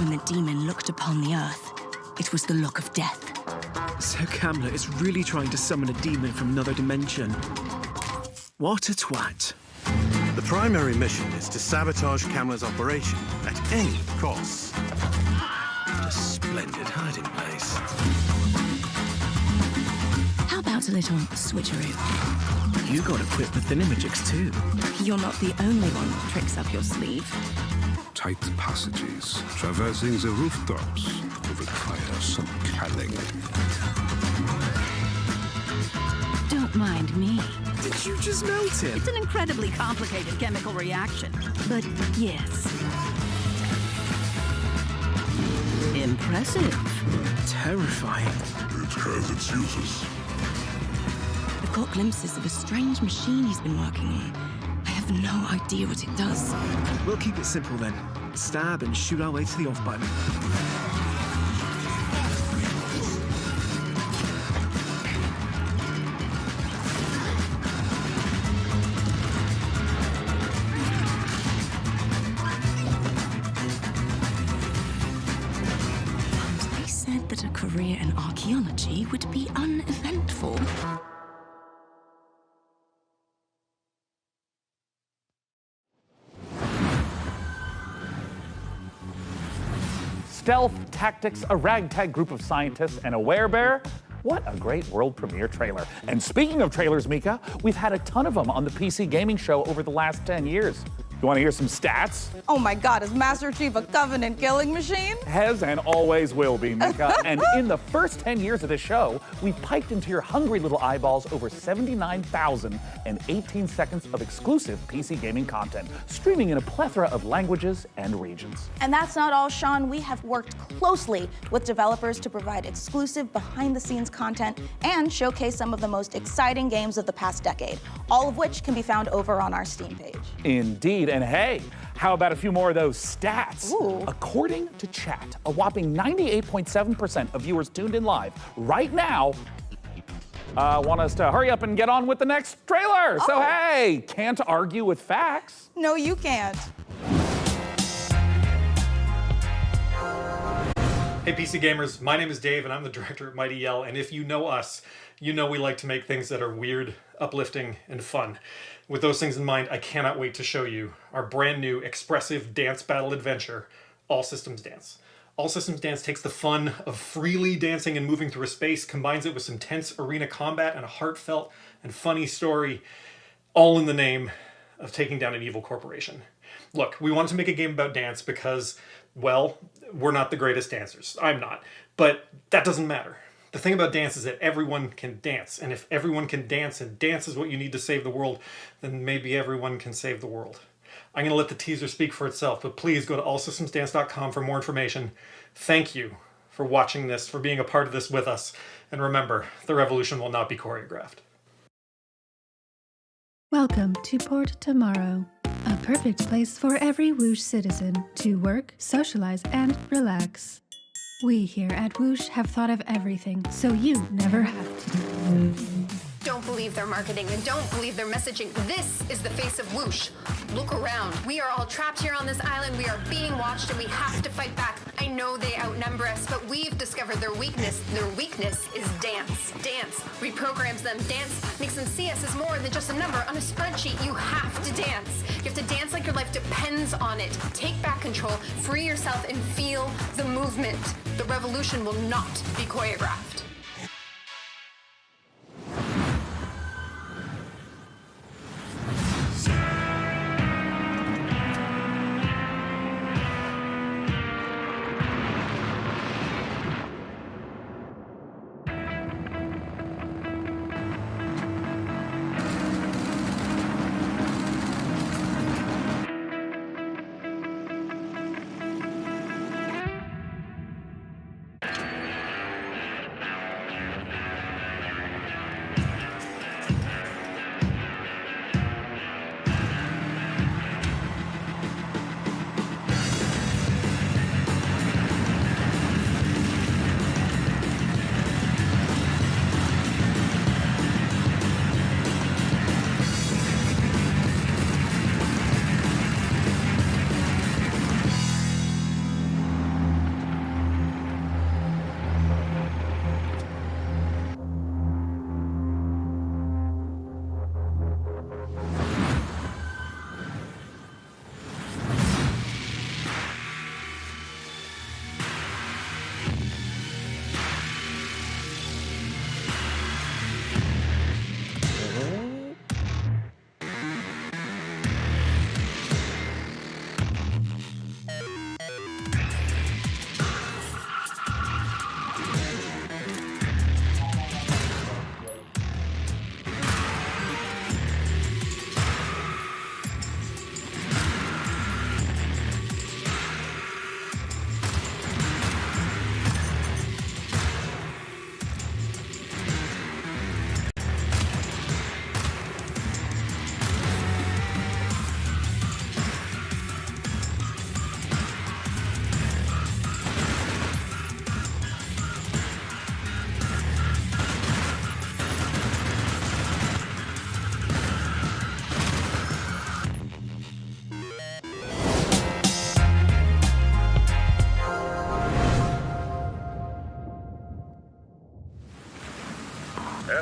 Speaker 6: when the demon looked upon the earth, it was the look of death.
Speaker 7: So Camlet is really trying to summon a demon from another dimension. What a twat.
Speaker 10: The primary mission is to sabotage Camlet's operation at any cost.
Speaker 7: What a splendid hiding place.
Speaker 6: How about a little switcheroo?
Speaker 7: You got equipped with thingamajig's too.
Speaker 6: You're not the only one with tricks up your sleeve.
Speaker 23: Tight passages, traversing the rooftops, will require some cunning.
Speaker 6: Don't mind me.
Speaker 7: Did you just melt it?
Speaker 6: It's an incredibly complicated chemical reaction. But yes. Impressive.
Speaker 7: Terrifying.
Speaker 23: It has its uses.
Speaker 6: I've got glimpses of a strange machine he's been working on. I have no idea what it does.
Speaker 7: We'll keep it simple then. Stab and shoot our way to the off button.
Speaker 6: They said that a career in archaeology would be uneventful.
Speaker 8: Stealth, tactics, a ragtag group of scientists, and a werebear. What a great world premiere trailer. And speaking of trailers, Mika, we've had a ton of them on the PC gaming show over the last 10 years. You want to hear some stats?
Speaker 17: Oh my God, is Master Chief a Covenant killing machine?
Speaker 8: Has and always will be, Mika. And in the first 10 years of this show, we've piped into your hungry little eyeballs over 79,018 seconds of exclusive PC gaming content, streaming in a plethora of languages and regions.
Speaker 17: And that's not all, Sean. We have worked closely with developers to provide exclusive behind-the-scenes content and showcase some of the most exciting games of the past decade, all of which can be found over on our Steam page.
Speaker 8: Indeed. And hey, how about a few more of those stats?
Speaker 17: Ooh.
Speaker 8: According to chat, a whopping 98.7% of viewers tuned in live right now want us to hurry up and get on with the next trailer.
Speaker 17: Oh.
Speaker 8: So hey, can't argue with facts.
Speaker 17: No, you can't.
Speaker 24: Hey PC gamers, my name is Dave and I'm the director at Mighty Yell, and if you know us, you know we like to make things that are weird, uplifting, and fun. With those things in mind, I cannot wait to show you our brand new expressive dance battle adventure, All Systems Dance. All Systems Dance takes the fun of freely dancing and moving through a space, combines it with some tense arena combat and a heartfelt and funny story, all in the name of taking down an evil corporation. Look, we wanted to make a game about dance because, well, we're not the greatest dancers. I'm not. But that doesn't matter. The thing about dance is that everyone can dance. And if everyone can dance and dance is what you need to save the world, then maybe everyone can save the world. I'm going to let the teaser speak for itself, but please go to allsystemsdance.com for more information. Thank you for watching this, for being a part of this with us. And remember, the revolution will not be choreographed.
Speaker 25: Welcome to Port Tomorrow, a perfect place for every Whoosh citizen to work, socialize, and relax. We here at Whoosh have thought of everything, so you never have to.
Speaker 26: Don't believe their marketing and don't believe their messaging. This is the face of Whoosh. Look around. We are all trapped here on this island. We are being watched and we have to fight back. I know they outnumber us, but we've discovered their weakness. Their weakness is dance. Dance reprograms them. Dance makes them see us as more than just a number on a spreadsheet. You have to dance. You have to dance like your life depends on it. Take back control, free yourself, and feel the movement. The revolution will not be choreographed.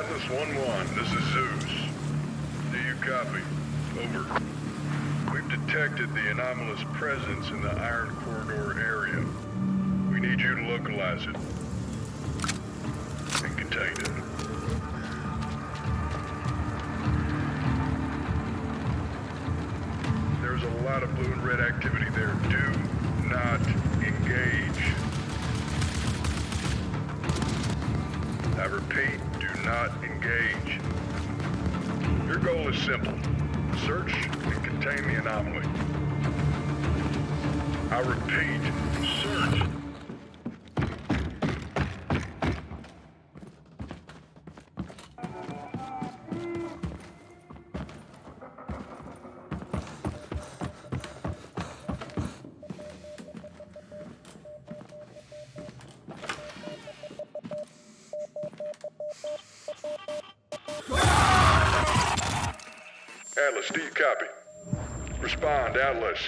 Speaker 9: Atlas 1-1, this is Zeus. Do you copy? Over. We've detected the anomalous presence in the Iron Corridor area. We need you to localize it and contain it. There's a lot of blue and red activity there. Do not engage. I repeat, do not engage. Your goal is simple. Search and contain the anomaly. I repeat, search. Atlas, do you copy? Respond, Atlas.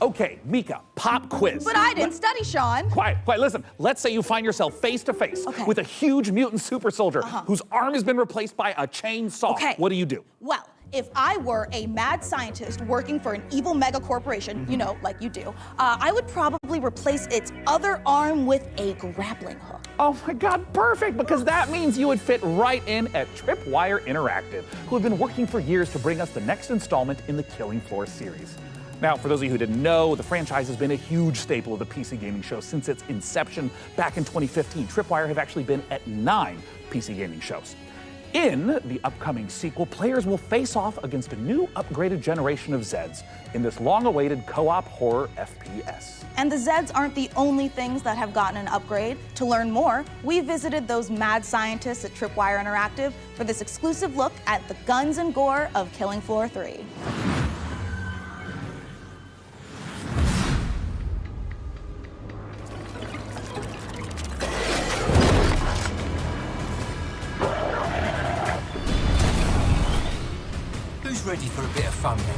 Speaker 8: Okay, Mika, pop quiz.
Speaker 17: But I didn't study, Sean.
Speaker 8: Quiet. Listen, let's say you find yourself face to face with a huge mutant super soldier whose arm has been replaced by a chainsaw.
Speaker 17: Okay.
Speaker 8: What do you do?
Speaker 17: Well, if I were a mad scientist working for an evil mega corporation, you know, like you do, I would probably replace its other arm with a grappling hook.
Speaker 8: Oh my God, perfect, because that means you would fit right in at Tripwire Interactive, who have been working for years to bring us the next installment in the Killing Floor series. Now, for those of you who didn't know, the franchise has been a huge staple of the PC gaming show since its inception back in 2015. Tripwire have actually been at 9 PC gaming shows. In the upcoming sequel, players will face off against a new upgraded generation of Zeds in this long-awaited co-op horror FPS.
Speaker 17: And the Zeds aren't the only things that have gotten an upgrade. To learn more, we visited those mad scientists at Tripwire Interactive for this exclusive look at the guns and gore of Killing Floor 3.
Speaker 12: Who's ready for a bit of fun then?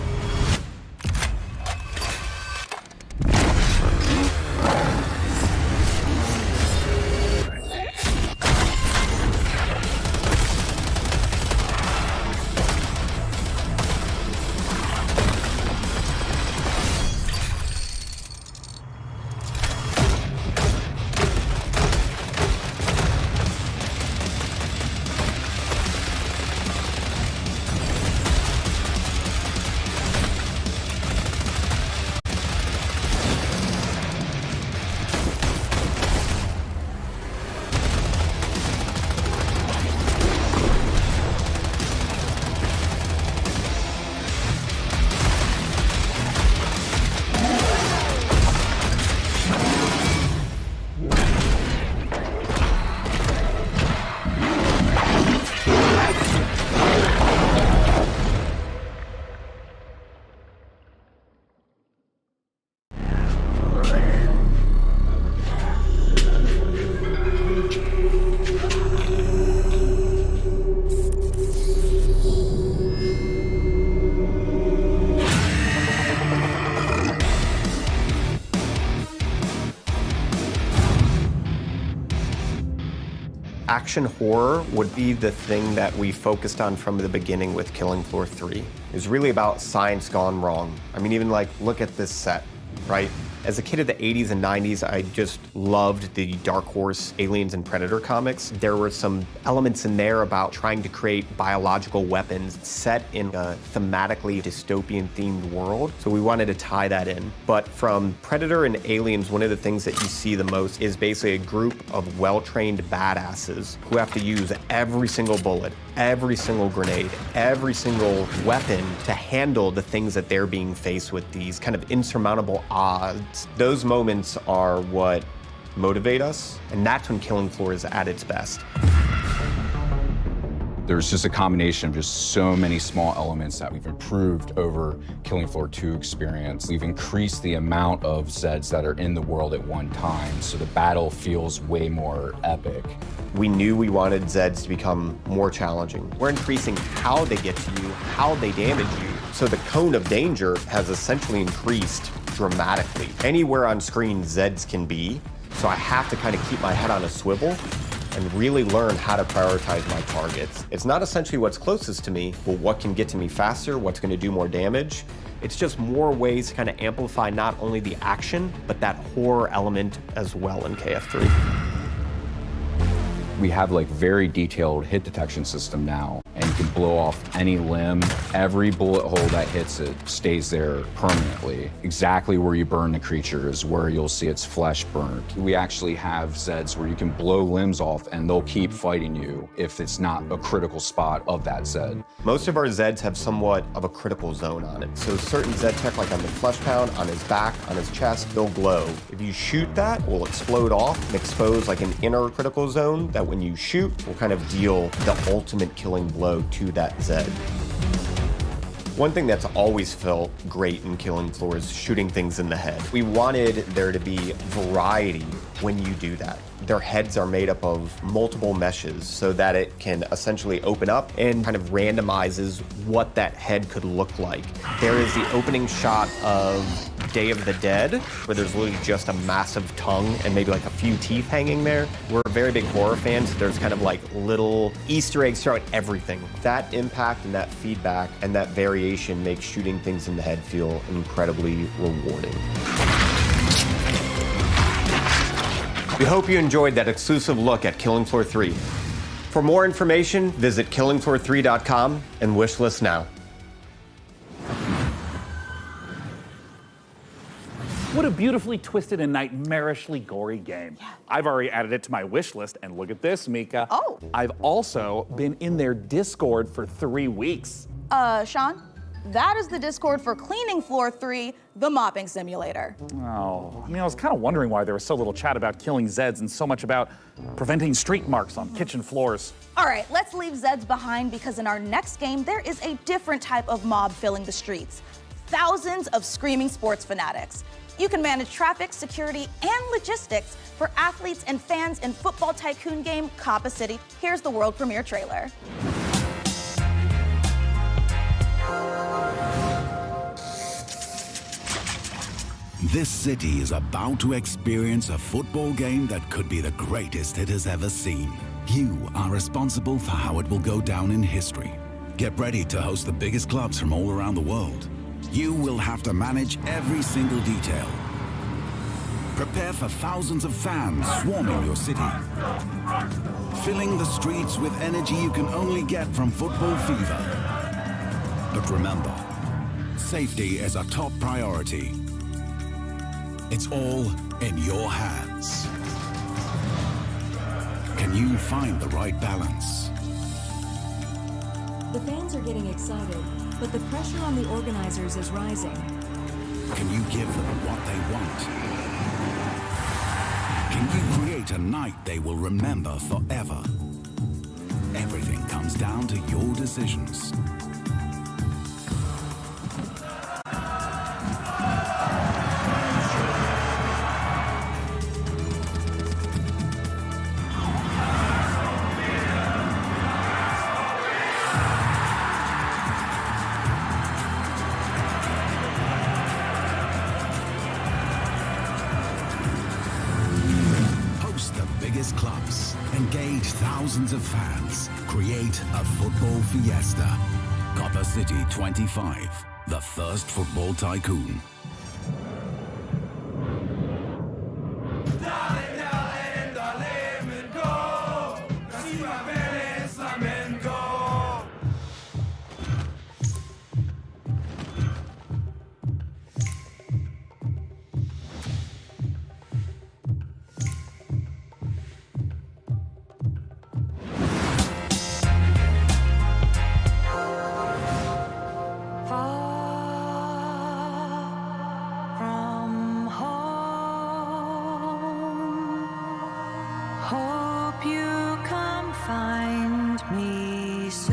Speaker 13: Action horror would be the thing that we focused on from the beginning with Killing Floor 3. It was really about science gone wrong. I mean, even like, look at this set, right? As a kid of the 80s and 90s, I just loved the Dark Horse Aliens and Predator comics. There were some elements in there about trying to create biological weapons set in a thematically dystopian themed world. So we wanted to tie that in. But from Predator and Aliens, one of the things that you see the most is basically a group of well-trained badasses who have to use every single bullet, every single grenade, every single weapon to handle the things that they're being faced with, these kind of insurmountable odds. Those moments are what motivate us, and that's when Killing Floor is at its best.
Speaker 14: There's just a combination of just so many small elements that we've improved over Killing Floor 2 experience. We've increased the amount of Zeds that are in the world at one time, so the battle feels way more epic.
Speaker 13: We knew we wanted Zeds to become more challenging. We're increasing how they get to you, how they damage you, so the cone of danger has essentially increased dramatically. Anywhere on screen Zeds can be, so I have to kind of keep my head on a swivel and really learn how to prioritize my targets. It's not essentially what's closest to me, but what can get to me faster, what's gonna do more damage. It's just more ways to kind of amplify not only the action, but that horror element as well in KF3.
Speaker 14: We have like very detailed hit detection system now, and you can blow off any limb. Every bullet hole that hits it stays there permanently. Exactly where you burn the creature is where you'll see its flesh burnt. We actually have Zeds where you can blow limbs off and they'll keep fighting you if it's not a critical spot of that Zed.
Speaker 13: Most of our Zeds have somewhat of a critical zone on it. So certain Zed tech, like on the flesh pound, on his back, on his chest, they'll glow. If you shoot that, it will explode off and expose like an inner critical zone that when you shoot will kind of deal the ultimate killing blow to that Zed. One thing that's always felt great in Killing Floor is shooting things in the head. We wanted there to be variety when you do that. Their heads are made up of multiple meshes so that it can essentially open up and kind of randomizes what that head could look like. There is the opening shot of Day of the Dead, where there's literally just a massive tongue and maybe like a few teeth hanging there. We're very big horror fans, so there's kind of like little Easter eggs throughout everything. That impact and that feedback and that variation makes shooting things in the head feel incredibly rewarding. We hope you enjoyed that exclusive look at Killing Floor 3. For more information, visit killingfloor3.com and wishlist now.
Speaker 8: What a beautifully twisted and nightmarishly gory game. Yeah. I've already added it to my wish list, and look at this, Mika.
Speaker 17: Oh.
Speaker 8: I've also been in their Discord for 3 weeks.
Speaker 17: Sean, that is the Discord for Cleaning Floor 3, the mopping simulator.
Speaker 8: Oh, I mean, I was kind of wondering why there was so little chat about killing Zeds and so much about preventing streak marks on kitchen floors.
Speaker 17: All right, let's leave Zeds behind because in our next game, there is a different type of mob filling the streets. Thousands of screaming sports fanatics. You can manage traffic, security, and logistics for athletes and fans in football tycoon game Coppa City. Here's the world premiere trailer.
Speaker 20: This city is about to experience a football game that could be the greatest it has ever seen. You are responsible for how it will go down in history. Get ready to host the biggest clubs from all around the world. You will have to manage every single detail. Prepare for thousands of fans swarming your city, filling the streets with energy you can only get from football fever. But remember, safety is a top priority. It's all in your hands. Can you find the right balance?
Speaker 15: The fans are getting excited, but the pressure on the organizers is rising.
Speaker 20: Can you give them what they want? Can you create a night they will remember forever? Everything comes down to your decisions. Clubs, engage thousands of fans, create a football fiesta. Coppa City 25, the first football tycoon.
Speaker 15: Hope you come find me soon.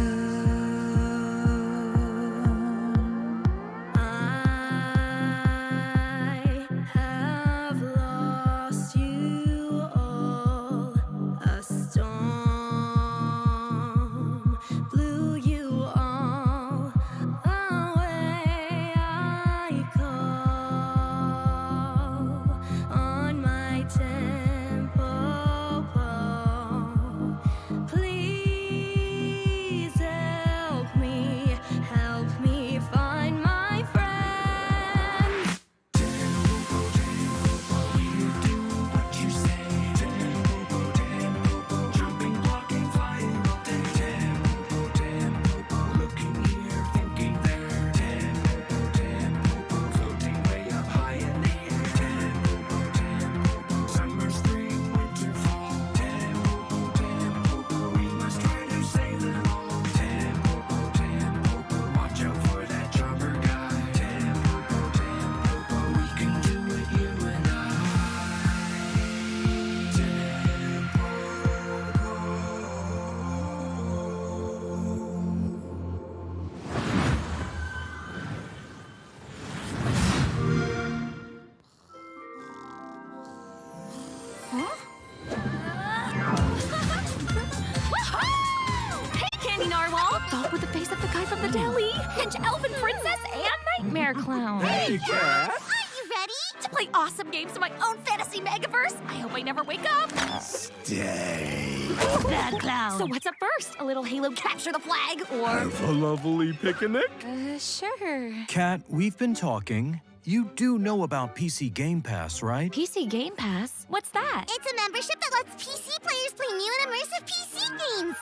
Speaker 11: Huh? Hey, Candy Narwhal! Dog with the face of the guy from the deli. Pinch Elfin Princess and Nightmare Clown.
Speaker 7: Hey, Cat!
Speaker 11: Are you ready to play awesome games in my own fantasy megaverse? I hope I never wake up.
Speaker 10: Stay.
Speaker 11: Bad Clown. So what's up first? A little Halo capture the flag, or...
Speaker 10: Have a lovely picnic.
Speaker 11: Sure.
Speaker 16: Kat, we've been talking. You do know about PC Game Pass, right?
Speaker 11: PC Game Pass? What's that?
Speaker 18: It's a membership that lets PC players play new and immersive PC games.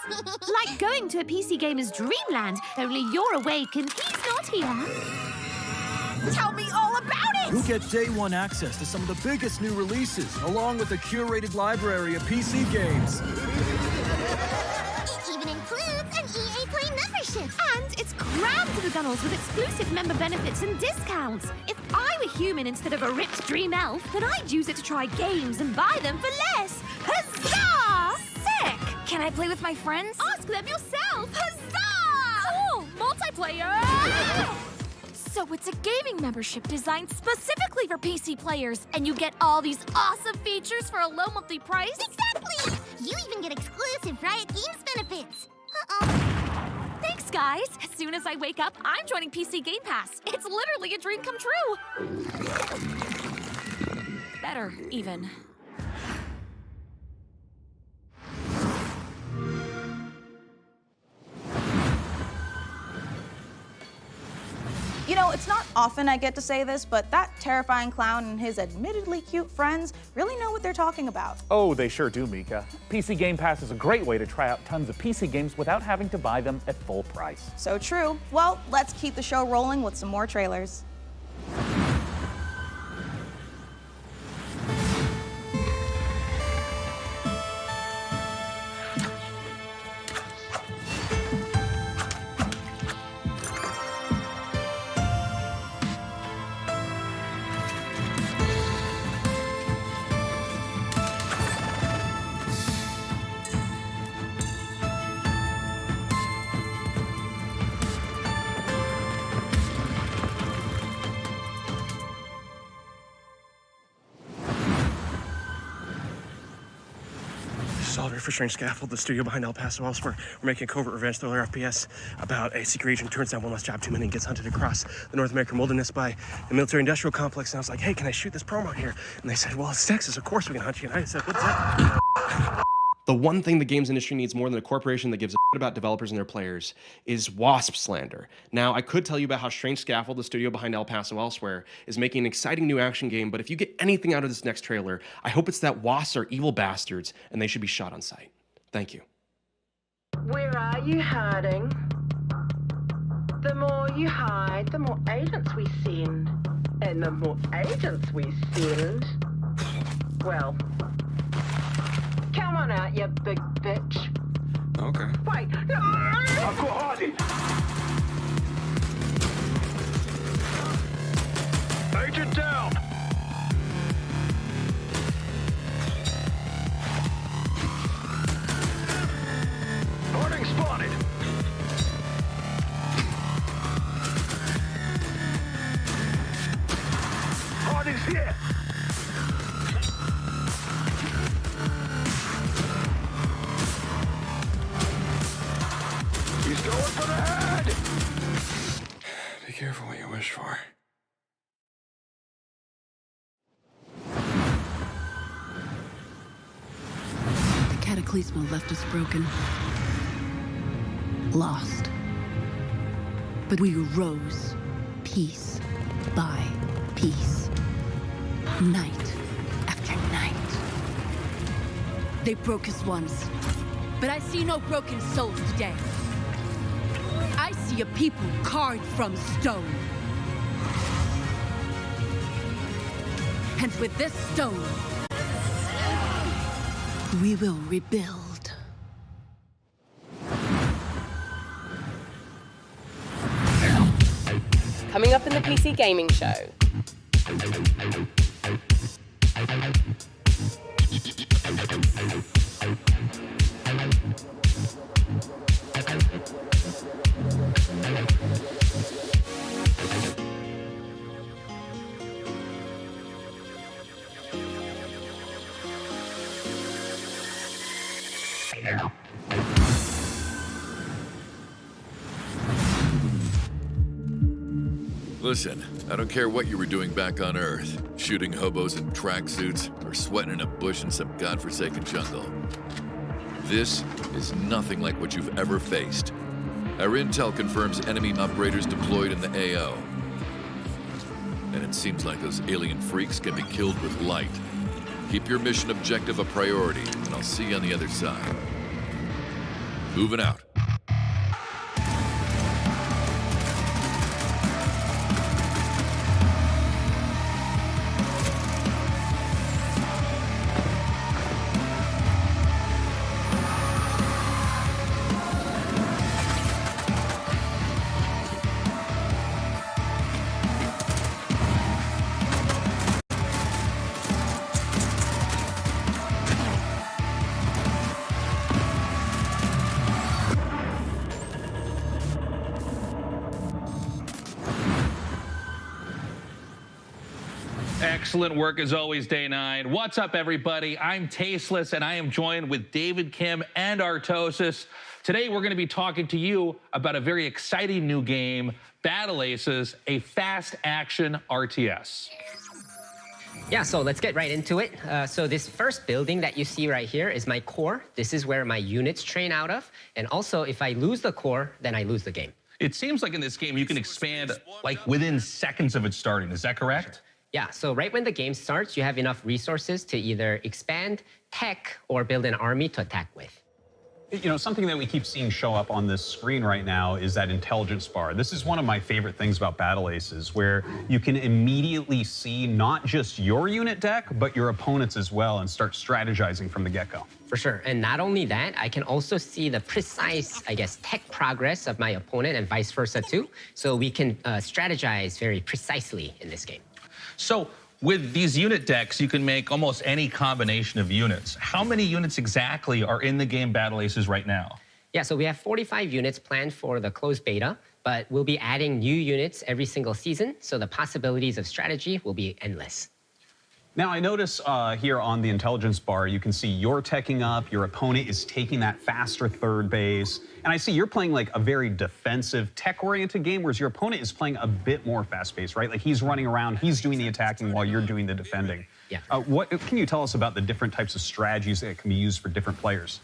Speaker 11: Like going to a PC gamer's dreamland, only you're awake and he's not here. Tell me all about it!
Speaker 16: You'll get day one access to some of the biggest new releases, along with a curated library of PC games.
Speaker 18: It even includes an EA Play membership.
Speaker 11: And it's crammed to the gunnels with exclusive member benefits and discounts. If I were human instead of a ripped dream elf, then I'd use it to try games and buy them for less. Huzzah! Sick! Can I play with my friends? Ask them yourself! Huzzah! Cool! Multiplayer! So it's a gaming membership designed specifically for PC players, and you get all these awesome features for a low monthly price?
Speaker 18: Exactly! You even get exclusive Riot Games benefits.
Speaker 11: Thanks, guys. As soon as I wake up, I'm joining PC Game Pass. It's literally a dream come true. Better, even.
Speaker 17: You know, it's not often I get to say this, but that terrifying clown and his admittedly cute friends really know what they're talking about.
Speaker 8: Oh, they sure do, Mika. PC Game Pass is a great way to try out tons of PC games without having to buy them at full price.
Speaker 17: So true. Well, let's keep the show rolling with some more trailers.
Speaker 19: Solver for Strange Scaffold, the studio behind El Paso elsewhere. We're making a covert revenge thriller FPS about a secret agent who turns down one last job too many and gets hunted across the North American wilderness by the military-industrial complex. And I was like, hey, can I shoot this promo here? And they said, well, it's Texas, of course we can hunt you. And I said, what's that?
Speaker 21: The one thing the games industry needs more than a corporation that gives a shit about developers and their players is WASP slander. Now, I could tell you about how Strange Scaffold, the studio behind El Paso elsewhere, is making an exciting new action game, but if you get anything out of this next trailer, I hope it's that WASPs are evil bastards and they should be shot on sight. Thank you.
Speaker 22: Where are you hiding? The more you hide, the more agents we send. And the more agents we send, well, come on out, you big bitch.
Speaker 21: Okay.
Speaker 22: Wait, no!
Speaker 9: I've got Hardy. Agent down. Harding spotted. Harding's here. He's going for the head!
Speaker 21: Be careful what you wish for.
Speaker 6: The Cataclysma left us broken, lost. But we rose, piece by piece, night after night. They broke us once, but I see no broken souls today. I see a people carved from stone. And with this stone, we will rebuild.
Speaker 1: Coming up in the PC Gaming Show.
Speaker 2: Listen, I don't care what you were doing back on Earth, shooting hobos in tracksuits or sweating in a bush in some godforsaken jungle. This is nothing like what you've ever faced. Our intel confirms enemy operators deployed in the AO. And it seems like those alien freaks can be killed with light. Keep your mission objective a priority, and I'll see you on the other side. Moving out.
Speaker 3: Excellent work as always, Day 9. What's up, everybody? I'm Tasteless, and I am joined with David Kim and Artosis. Today, we're going to be talking to you about a very exciting new game, Battle Aces, a fast-action RTS.
Speaker 4: Yeah, so let's get right into it. So this first building that you see right here is my core. This is where my units train out of. And also, if I lose the core, then I lose the game.
Speaker 3: It seems like in this game, you can expand like within seconds of it starting. Is that correct?
Speaker 4: Yeah, so right when the game starts, you have enough resources to either expand, tech, or build an army to attack with.
Speaker 5: You know, something that we keep seeing show up on this screen right now is that intelligence bar. This is one of my favorite things about Battle Aces, where you can immediately see not just your unit deck, but your opponent's as well, and start strategizing from the get-go.
Speaker 4: For sure, and not only that, I can also see the precise, I guess, tech progress of my opponent and vice versa too. So we can strategize very precisely in this game.
Speaker 3: So with these unit decks, you can make almost any combination of units. How many units exactly are in the game Battle Aces right now?
Speaker 4: Yeah, so we have 45 units planned for the closed beta, but we'll be adding new units every single season, so the possibilities of strategy will be endless.
Speaker 5: Now, I notice here on the intelligence bar, you can see you're teching up, your opponent is taking that faster third base, and I see you're playing like a very defensive, tech-oriented game, whereas your opponent is playing a bit more fast-paced, right? Like he's running around, he's doing the attacking while you're doing the defending.
Speaker 4: Yeah.
Speaker 5: What can you tell us about the different types of strategies that can be used for different players?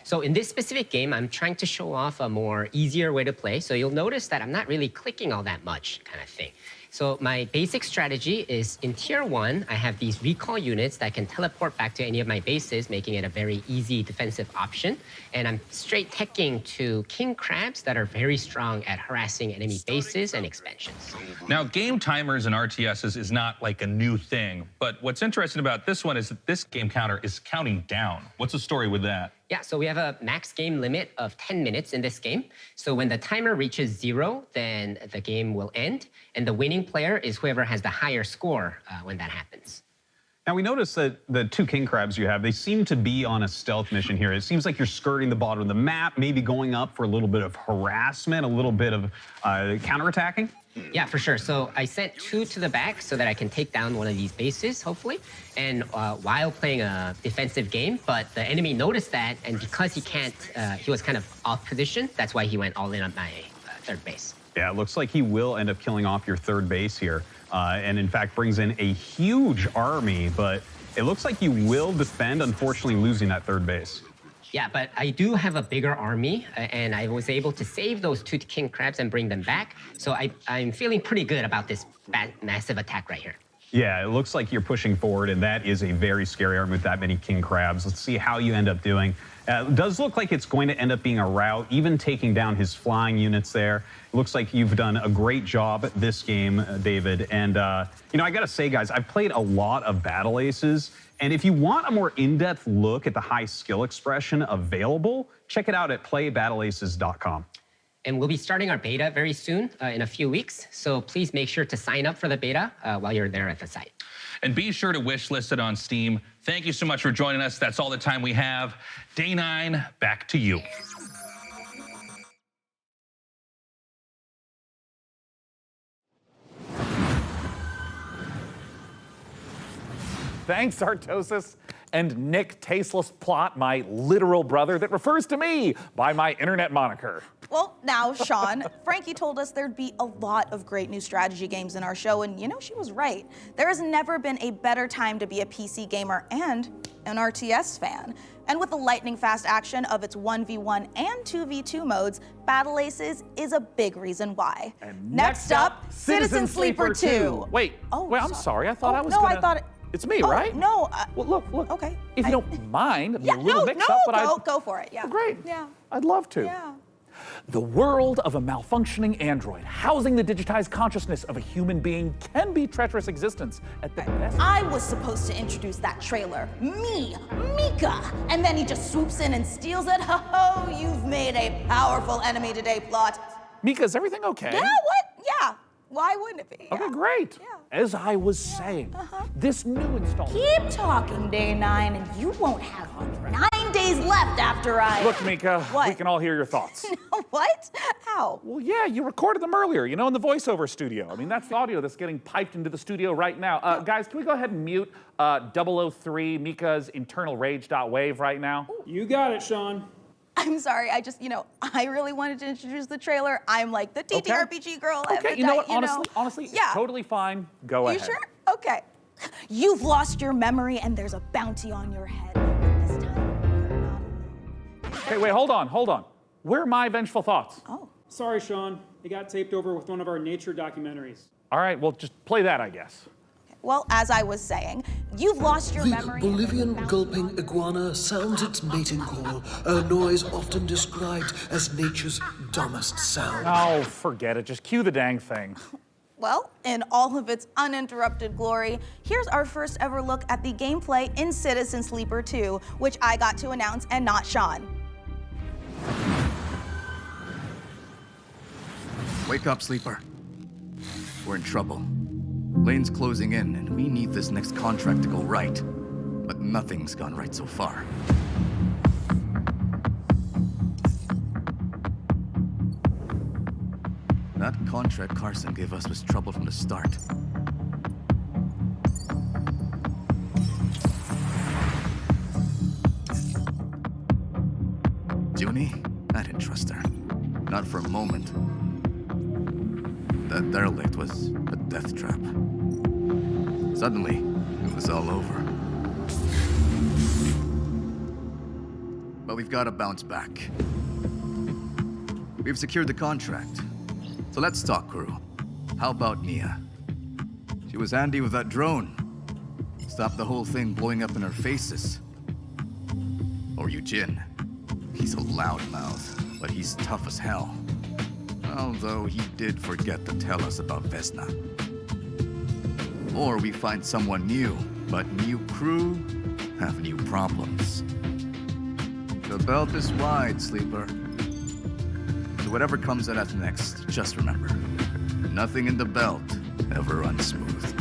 Speaker 4: So in this specific game, I'm trying to show off a more easier way to play, so you'll notice that I'm not really clicking all that much kind of thing. So my basic strategy is in tier 1, I have these recall units that can teleport back to any of my bases, making it a very easy defensive option. And I'm straight teching to king crabs that are very strong at harassing enemy bases and expansions.
Speaker 3: Now, game timers and RTSs is not like a new thing, but what's interesting about this one is that this game counter is counting down. What's the story with that?
Speaker 4: Yeah, so we have a max game limit of 10 minutes in this game. So when the timer reaches 0, then the game will end. And the winning player is whoever has the higher score when that happens.
Speaker 5: Now, we noticed that the 2 king crabs you have, they seem to be on a stealth mission here. It seems like you're skirting the bottom of the map, maybe going up for a little bit of harassment, a little bit of counterattacking.
Speaker 4: Yeah, for sure. So I sent 2 to the back so that I can take down one of these bases, hopefully, and while playing a defensive game. But the enemy noticed that, and because he was kind of off position, that's why he went all in on my third base.
Speaker 5: Yeah, it looks like he will end up killing off your third base here, and in fact brings in a huge army, but it looks like you will defend, unfortunately losing that third base.
Speaker 4: Yeah, but I do have a bigger army, and I was able to save those 2 king crabs and bring them back. So I'm feeling pretty good about this massive attack right here.
Speaker 5: Yeah, it looks like you're pushing forward, and that is a very scary army with that many king crabs. Let's see how you end up doing. It does look like it's going to end up being a rout, even taking down his flying units there. It looks like you've done a great job this game, David. And, you know, I got to say, guys, I've played a lot of Battle Aces. And if you want a more in-depth look at the high skill expression available, check it out at playbattleaces.com.
Speaker 4: And we'll be starting our beta very soon, in a few weeks. So please make sure to sign up for the beta while you're there at the site.
Speaker 3: And be sure to wish list it on Steam. Thank you so much for joining us. That's all the time we have. Day 9, back to you.
Speaker 8: Thanks, Artosis. And Nick Tasteless Plot, my literal brother that refers to me by my internet moniker.
Speaker 17: Well, now, Sean, Frankie told us there'd be a lot of great new strategy games in our show, and she was right. There has never been a better time to be a PC gamer and an RTS fan. And with the lightning-fast action of its 1v1 and 2v2 modes, Battle Aces is a big reason why.
Speaker 8: And
Speaker 17: next up, Citizen Sleeper 2.
Speaker 8: Wait, I'm sorry. I thought I was
Speaker 17: no,
Speaker 8: gonna...
Speaker 17: I thought it...
Speaker 8: It's me, right?
Speaker 17: No.
Speaker 8: Well, look.
Speaker 17: Okay.
Speaker 8: If you don't mind,
Speaker 17: Yeah,
Speaker 8: a little
Speaker 17: no,
Speaker 8: mix-up, but
Speaker 17: go for it. Yeah.
Speaker 8: Oh, great.
Speaker 17: Yeah.
Speaker 8: I'd love to.
Speaker 17: Yeah.
Speaker 8: The world of a malfunctioning android housing the digitized consciousness of a human being can be treacherous existence at the best.
Speaker 17: I was supposed to introduce that trailer. Me, Mika. And then he just swoops in and steals it. Ho, you've made a powerful enemy today, Plot.
Speaker 8: Mika, is everything okay?
Speaker 17: Yeah, what? Yeah. Why wouldn't it be?
Speaker 8: Okay, great. As I was saying, this new installment...
Speaker 17: Keep talking, Day 9, and you won't have 9 days left after I...
Speaker 8: Look, Mika,
Speaker 17: What?
Speaker 8: we can all hear your thoughts.
Speaker 17: What? How?
Speaker 8: Well, yeah, you recorded them earlier, in the voiceover studio. I mean, that's the audio that's getting piped into the studio right now. Guys, can we go ahead and mute 003 Mika's internal rage.wave right now?
Speaker 12: You got it, Sean.
Speaker 17: I'm sorry, I just, I really wanted to introduce the trailer. I'm like the TTRPG girl.
Speaker 8: Okay, you know what? Honestly,
Speaker 17: yeah.
Speaker 8: it's totally fine. Go ahead.
Speaker 17: You sure? Okay. You've lost your memory and there's a bounty on your head. This time, you're not alone.
Speaker 8: Okay, wait, hold on. Where are my vengeful thoughts?
Speaker 17: Oh.
Speaker 12: Sorry, Sean. They got taped over with one of our nature documentaries.
Speaker 8: All right, well, just play that, I guess.
Speaker 17: Well, as I was saying, you've lost your memory.
Speaker 14: The Bolivian gulping iguana sounds its mating call, a noise often described as nature's dumbest sound.
Speaker 8: Oh, forget it. Just cue the dang thing.
Speaker 17: Well, in all of its uninterrupted glory, here's our first ever look at the gameplay in Citizen Sleeper 2, which I got to announce and not Sean.
Speaker 23: Wake up, Sleeper. We're in trouble. Lane's closing in, and we need this next contract to go right. But nothing's gone right so far. That contract Carson gave us was trouble from the start. Junie? I didn't trust her. Not for a moment. That derelict was a death trap. Suddenly, it was all over. But we've got to bounce back. We've secured the contract. So let's talk, crew. How about Nia? She was handy with that drone. Stopped the whole thing blowing up in our faces. Or Eugene. He's a loudmouth, but he's tough as hell. Although he did forget to tell us about Vesna. Or we find someone new, but new crew have new problems. The belt is wide, Sleeper. So whatever comes at us next, just remember, nothing in the belt ever runs smooth.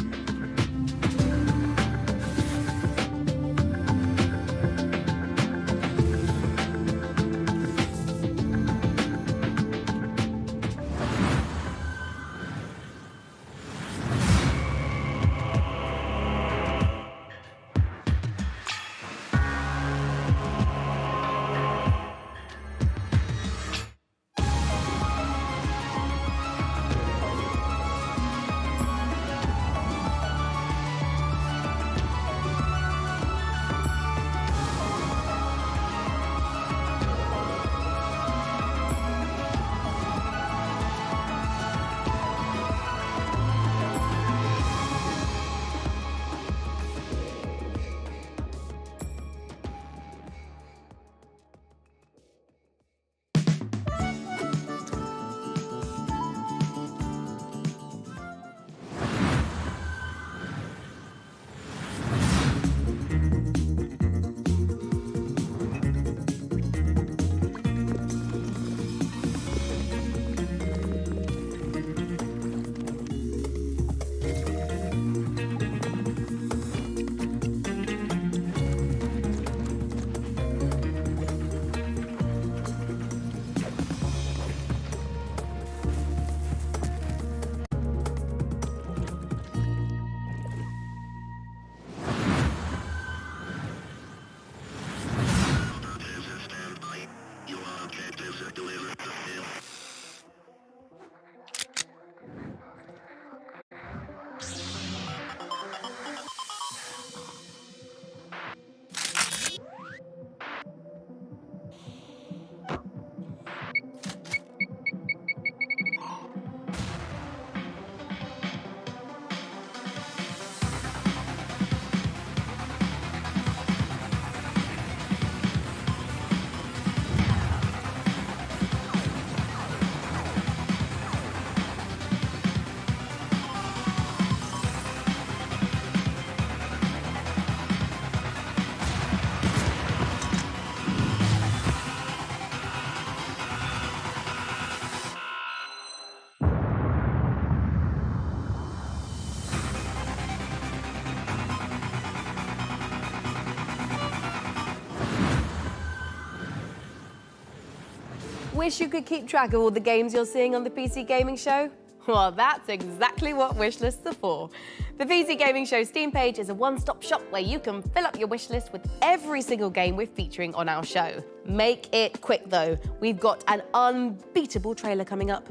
Speaker 1: Wish you could keep track of all the games you're seeing on the PC Gaming Show? Well, that's exactly what wishlists are for. The PC Gaming Show Steam page is a one-stop shop where you can fill up your wishlist with every single game we're featuring on our show. Make it quick though. We've got an unbeatable trailer coming up.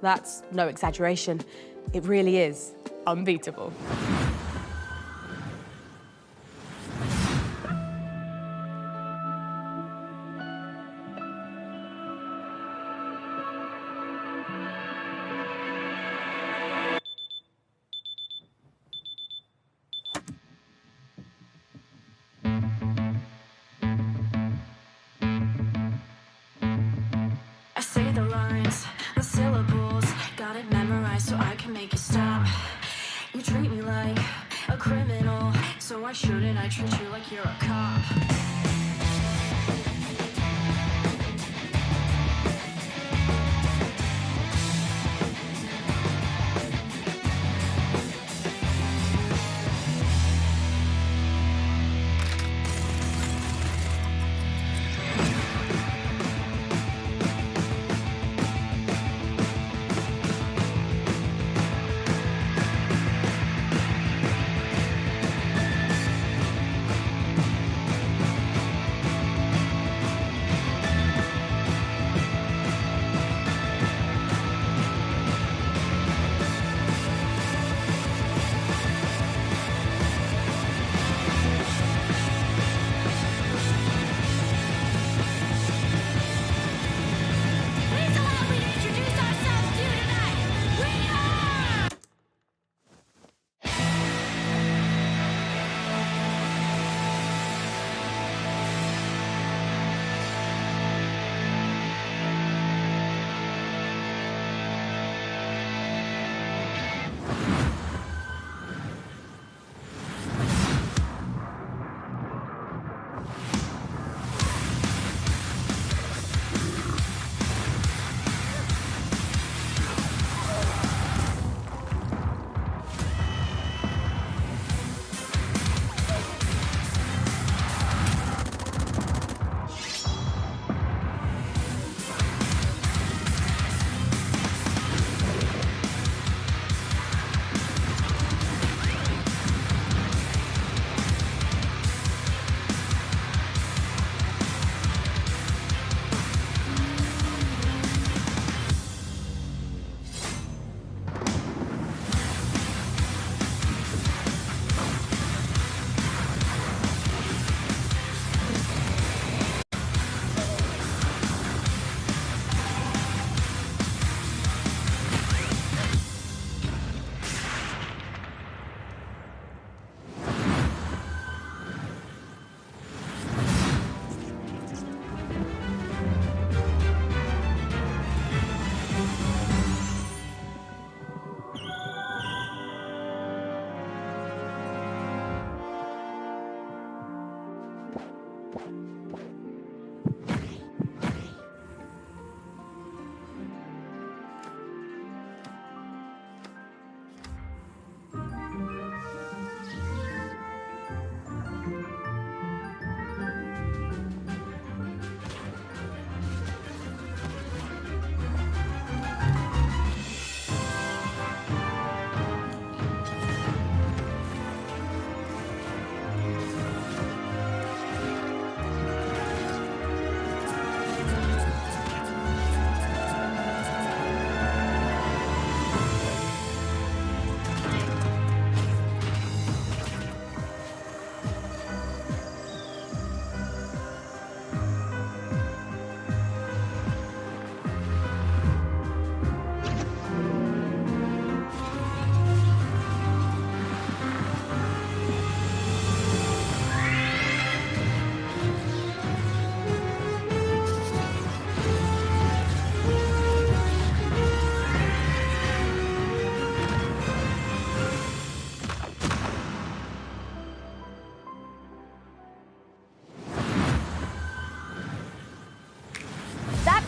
Speaker 1: That's no exaggeration. It really is unbeatable.
Speaker 13: I say the lines, the syllables, got it memorized so I can make you stop. You treat me like a criminal, so why shouldn't I treat you like you're a cop?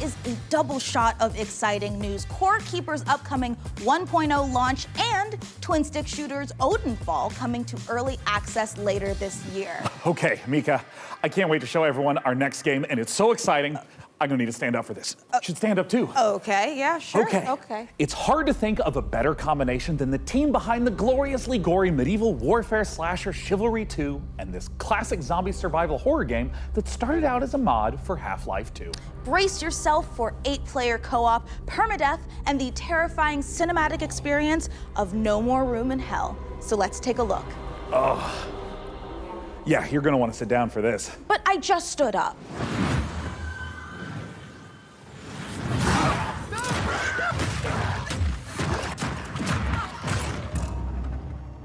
Speaker 17: is a double shot of exciting news. Core Keeper's upcoming 1.0 launch and twin stick shooters Odenfall coming to early access later this year.
Speaker 8: Okay, Mika, I can't wait to show everyone our next game, and it's so exciting. I'm gonna need to stand up for this. Should stand up too.
Speaker 17: Okay, yeah, sure.
Speaker 8: Okay. It's hard to think of a better combination than the team behind the gloriously gory medieval warfare slasher Chivalry 2 and this classic zombie survival horror game that started out as a mod for Half-Life 2.
Speaker 17: Brace yourself for 8-player co-op, permadeath, and the terrifying cinematic experience of No More Room in Hell. So let's take a look.
Speaker 8: Oh. Yeah, you're gonna want to sit down for this.
Speaker 17: But I just stood up.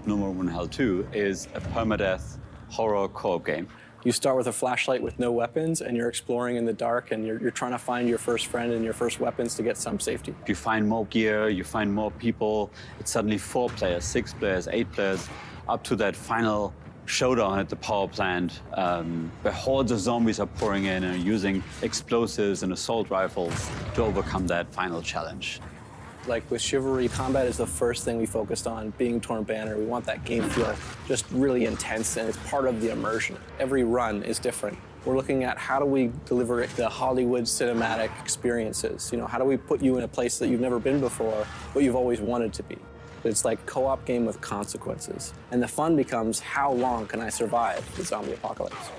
Speaker 7: No More Room in Hell 2 is a permadeath horror co-op game.
Speaker 15: You start with a flashlight with no weapons, and you're exploring in the dark, and you're trying to find your first friend and your first weapons to get some safety.
Speaker 7: You find more gear, you find more people. It's suddenly 4 players, 6 players, 8 players, up to that final showdown at the power plant, where hordes of zombies are pouring in and are using explosives and assault rifles to overcome that final challenge.
Speaker 15: Like with Chivalry, combat is the first thing we focused on, being Torn Banner. We want that game feel just really intense, and it's part of the immersion. Every run is different. We're looking at how do we deliver the Hollywood cinematic experiences? You know, how do we put you in a place that you've never been before, but you've always wanted to be? It's like a co-op game with consequences. And the fun becomes, how long can I survive the zombie apocalypse?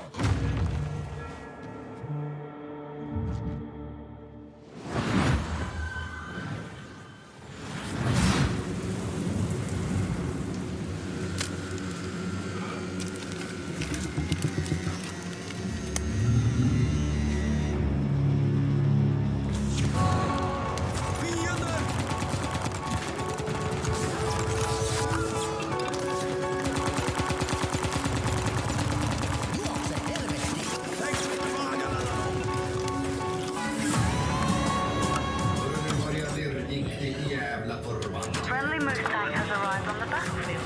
Speaker 13: Friendly Mustang has arrived on the battlefield.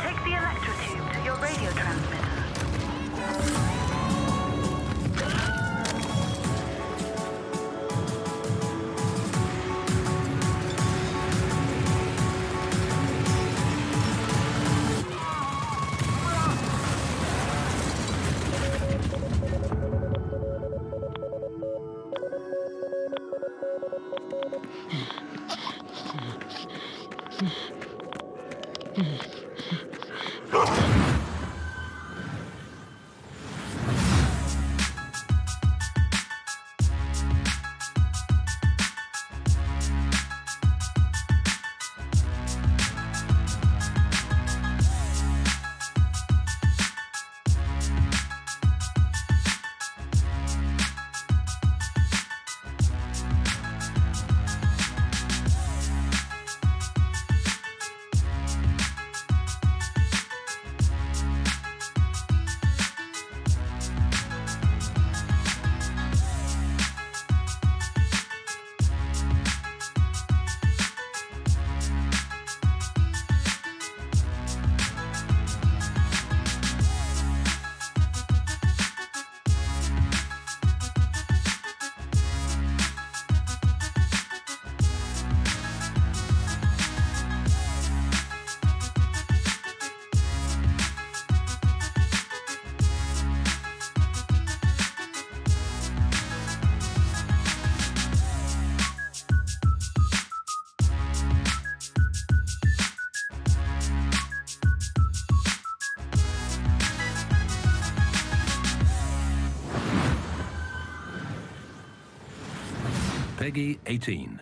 Speaker 13: Take the electrotube to your radio transmitter.
Speaker 20: Peggy 18.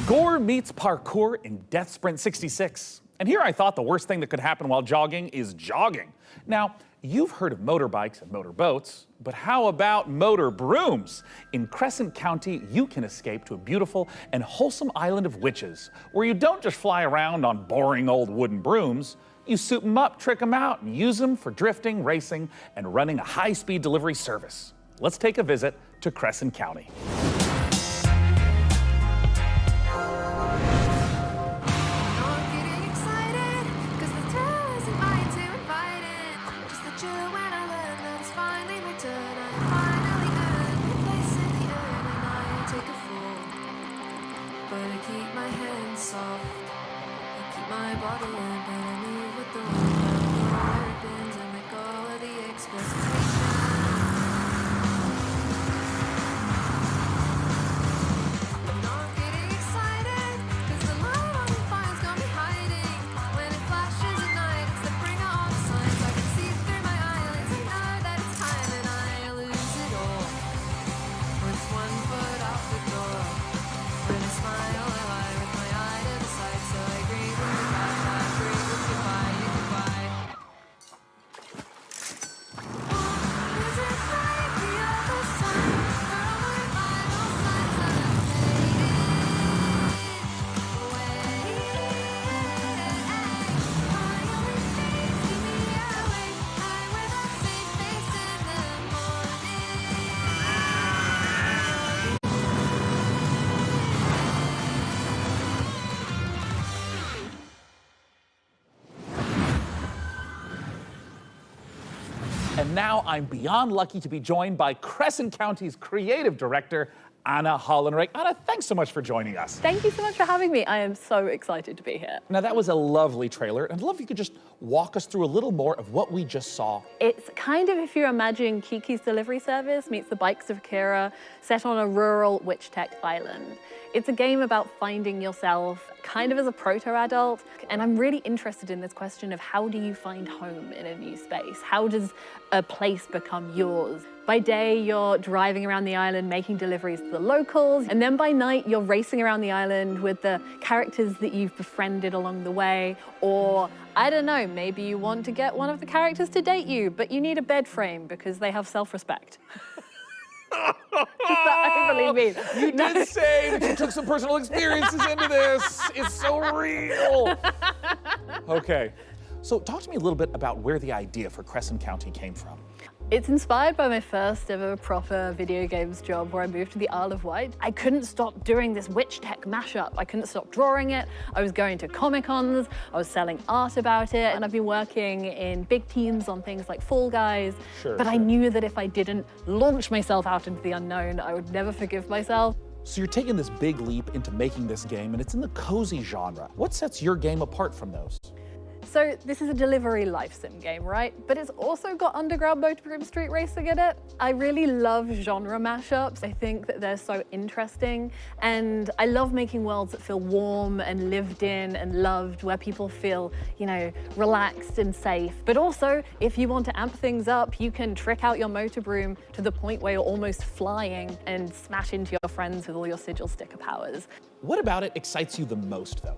Speaker 8: Gore meets parkour in Death Sprint 66. And here I thought the worst thing that could happen while jogging is jogging. Now, you've heard of motorbikes and motorboats, but how about motor brooms? In Crescent County, you can escape to a beautiful and wholesome island of witches, where you don't just fly around on boring old wooden brooms. You soup them up, trick them out, and use them for drifting, racing, and running a high-speed delivery service. Let's take a visit to Crescent County. And now I'm beyond lucky to be joined by Crescent County's creative director, Anna Hollenreich. Anna, thanks so much for joining us.
Speaker 10: Thank you so much for having me. I am so excited to be here.
Speaker 8: Now, that was a lovely trailer, and I'd love if you could just walk us through a little more of what we just saw.
Speaker 10: It's kind of if you imagine Kiki's Delivery Service meets the Bikes of Akira, set on a rural witch tech island. It's a game about finding yourself kind of as a proto-adult, and I'm really interested in this question of how do you find home in a new space? How does a place become yours? By day, you're driving around the island, making deliveries to the locals, and then by night, you're racing around the island with the characters that you've befriended along the way, or, I don't know, maybe you want to get one of the characters to date you, but you need a bed frame because they have self-respect. Is that overly mean?
Speaker 8: You did say that you took some personal experiences into this. It's so real. Okay, so talk to me a little bit about where the idea for Crescent County came from.
Speaker 10: It's inspired by my first ever proper video games job where I moved to the Isle of Wight. I couldn't stop doing this witch tech mashup. I couldn't stop drawing it. I was going to Comic-Cons, I was selling art about it, and I've been working in big teams on things like Fall Guys. But I knew that if I didn't launch myself out into the unknown, I would never forgive myself.
Speaker 8: So you're taking this big leap into making this game, and it's in the cozy genre. What sets your game apart from those?
Speaker 10: So this is a delivery life sim game, right? But it's also got underground motorhome street racing in it. I really love genre mashups. I think that they're so interesting. And I love making worlds that feel warm and lived in and loved, where people feel, you know, relaxed and safe. But also, if you want to amp things up, you can trick out your motor broom to the point where you're almost flying and smash into your friends with all your sigil sticker powers.
Speaker 8: What about it excites you the most, though?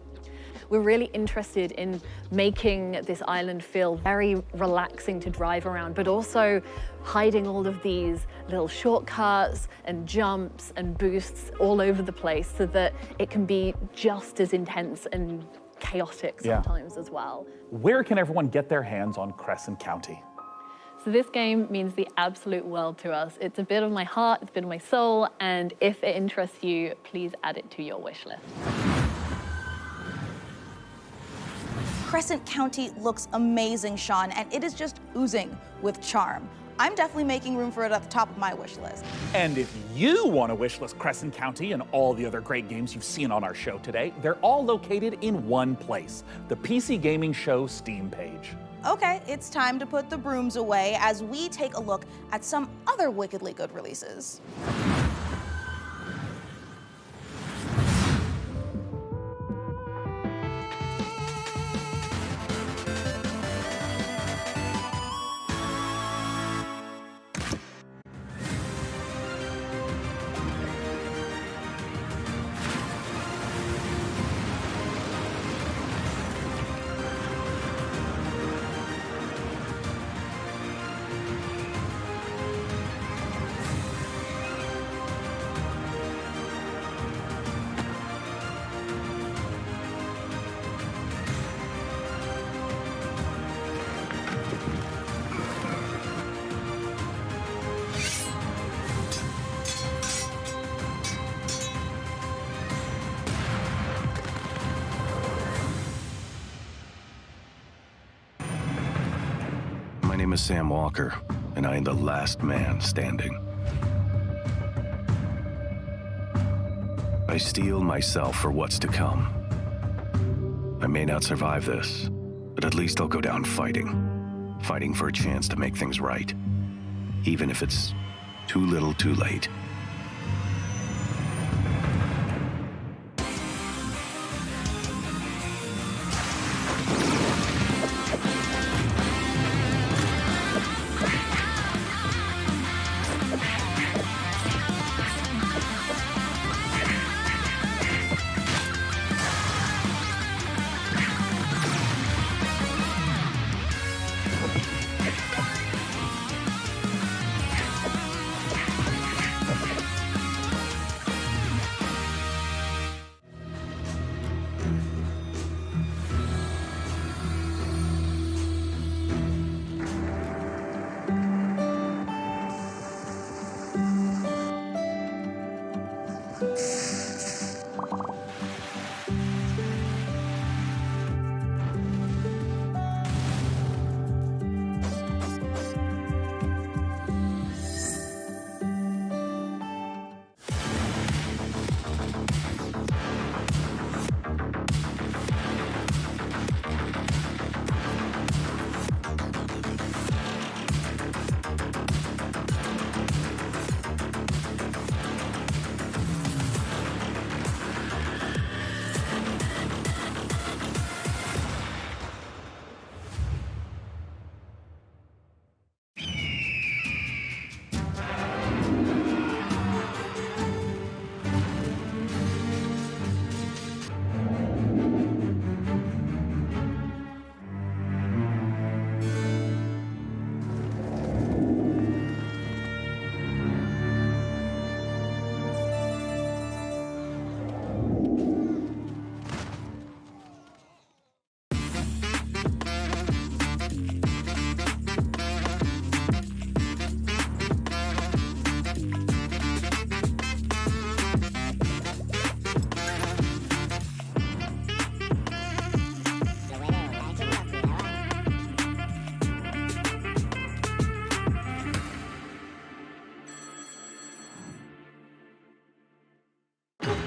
Speaker 10: We're really interested in making this island feel very relaxing to drive around, but also hiding all of these little shortcuts and jumps and boosts all over the place so that it can be just as intense and chaotic sometimes as well.
Speaker 8: Where can everyone get their hands on Crescent County?
Speaker 10: So this game means the absolute world to us. It's a bit of my heart, it's a bit of my soul, and if it interests you, please add it to your wish list.
Speaker 17: Crescent County looks amazing, Sean, and it is just oozing with charm. I'm definitely making room for it at the top of my wish list.
Speaker 8: And if you want to wishlist Crescent County and all the other great games you've seen on our show today, they're all located in one place, the PC Gaming Show Steam page.
Speaker 17: Okay, it's time to put the brooms away as we take a look at some other wickedly good releases.
Speaker 16: name is Sam Walker, and I am the last man standing. I steel myself for what's to come. I may not survive this, but at least I'll go down fighting. Fighting for a chance to make things right. Even if it's too little too late.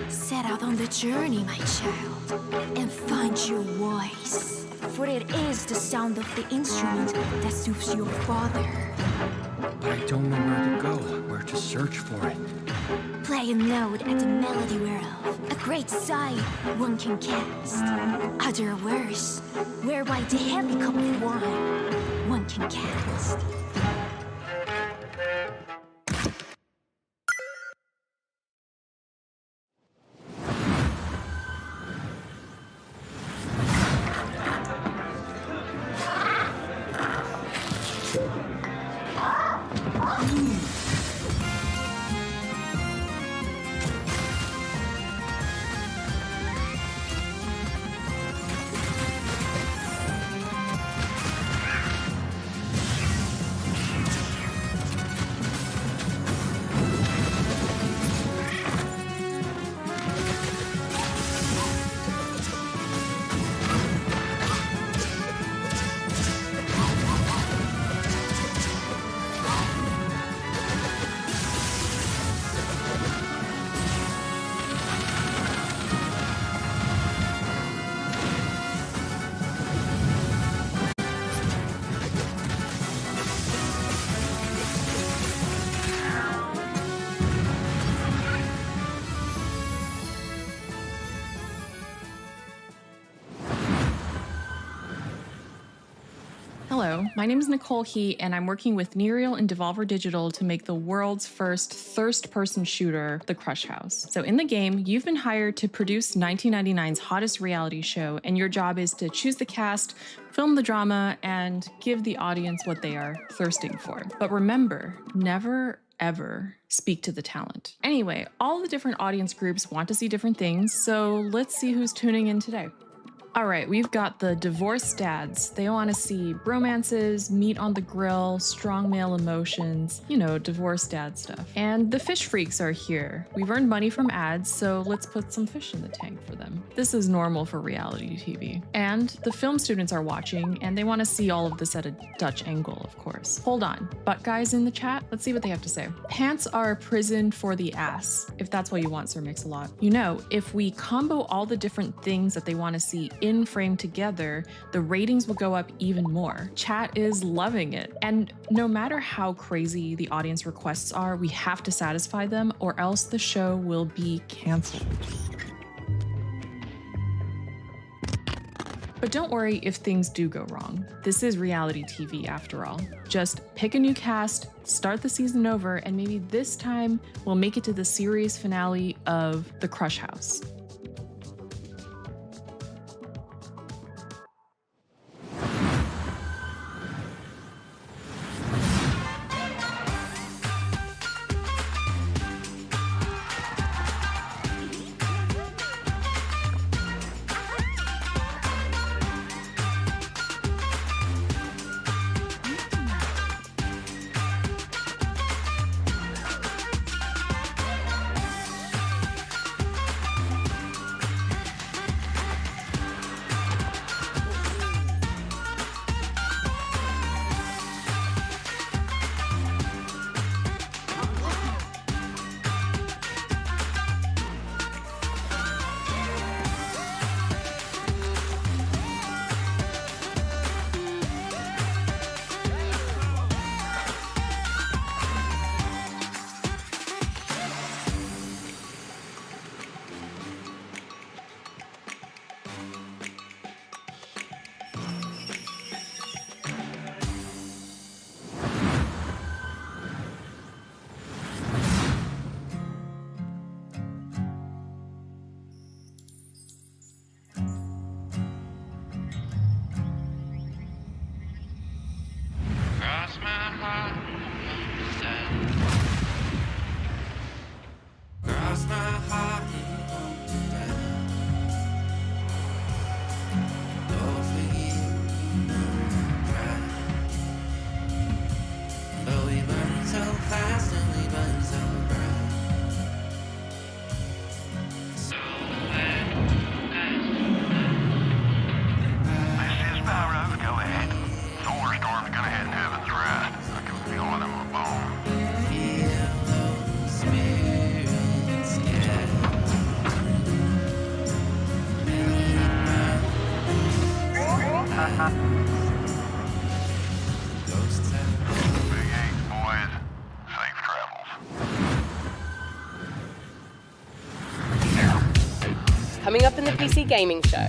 Speaker 11: Set out on the journey, my child, and find your voice. For it is the sound of the instrument that soothes your father.
Speaker 18: I don't know where to go, where to search for it.
Speaker 11: Play a note at the melody whereof a great sigh one can cast. Other worse, whereby the heavy cup of wine one can cast.
Speaker 20: Hello, my name is Nicole He, and I'm working with Nereal and Devolver Digital to make the world's first first-person shooter, The Crush House. So in the game, you've been hired to produce 1999's hottest reality show, and your job is to choose the cast, film the drama, and give the audience what they are thirsting for. But remember, never ever speak to the talent. Anyway, all the different audience groups want to see different things, so let's see who's tuning in today. All right, we've got the divorced dads. They want to see bromances, meat on the grill, strong male emotions, you know, divorced dad stuff. And the fish freaks are here. We've earned money from ads, so let's put some fish in the tank for them. This is normal for reality TV. And the film students are watching, and they want to see all of this at a Dutch angle, of course. Hold on, butt guys in the chat? Let's see what they have to say. Pants are a prison for the ass, if that's what you want, Sir Mix-a-Lot. You know, if we combo all the different things that they want to see in frame together, the ratings will go up even more. Chat is loving it. And no matter how crazy the audience requests are, we have to satisfy them or else the show will be canceled. But don't worry if things do go wrong. This is reality TV after all. Just pick a new cast, start the season over, and maybe this time we'll make it to the series finale of The Crush House.
Speaker 1: Coming up in the PC Gaming Show.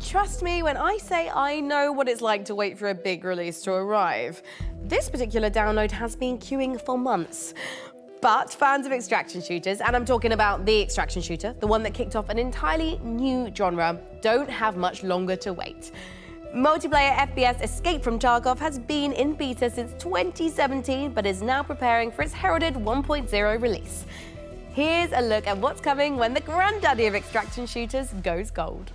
Speaker 1: Trust me when I say I know what it's like to wait for a big release to arrive. This particular download has been queuing for months. But fans of extraction shooters, and I'm talking about the extraction shooter, the one that kicked off an entirely new genre, don't have much longer to wait. Multiplayer FPS Escape from Tarkov has been in beta since 2017, but is now preparing for its heralded 1.0 release. Here's a look at what's coming when the granddaddy of extraction shooters goes gold.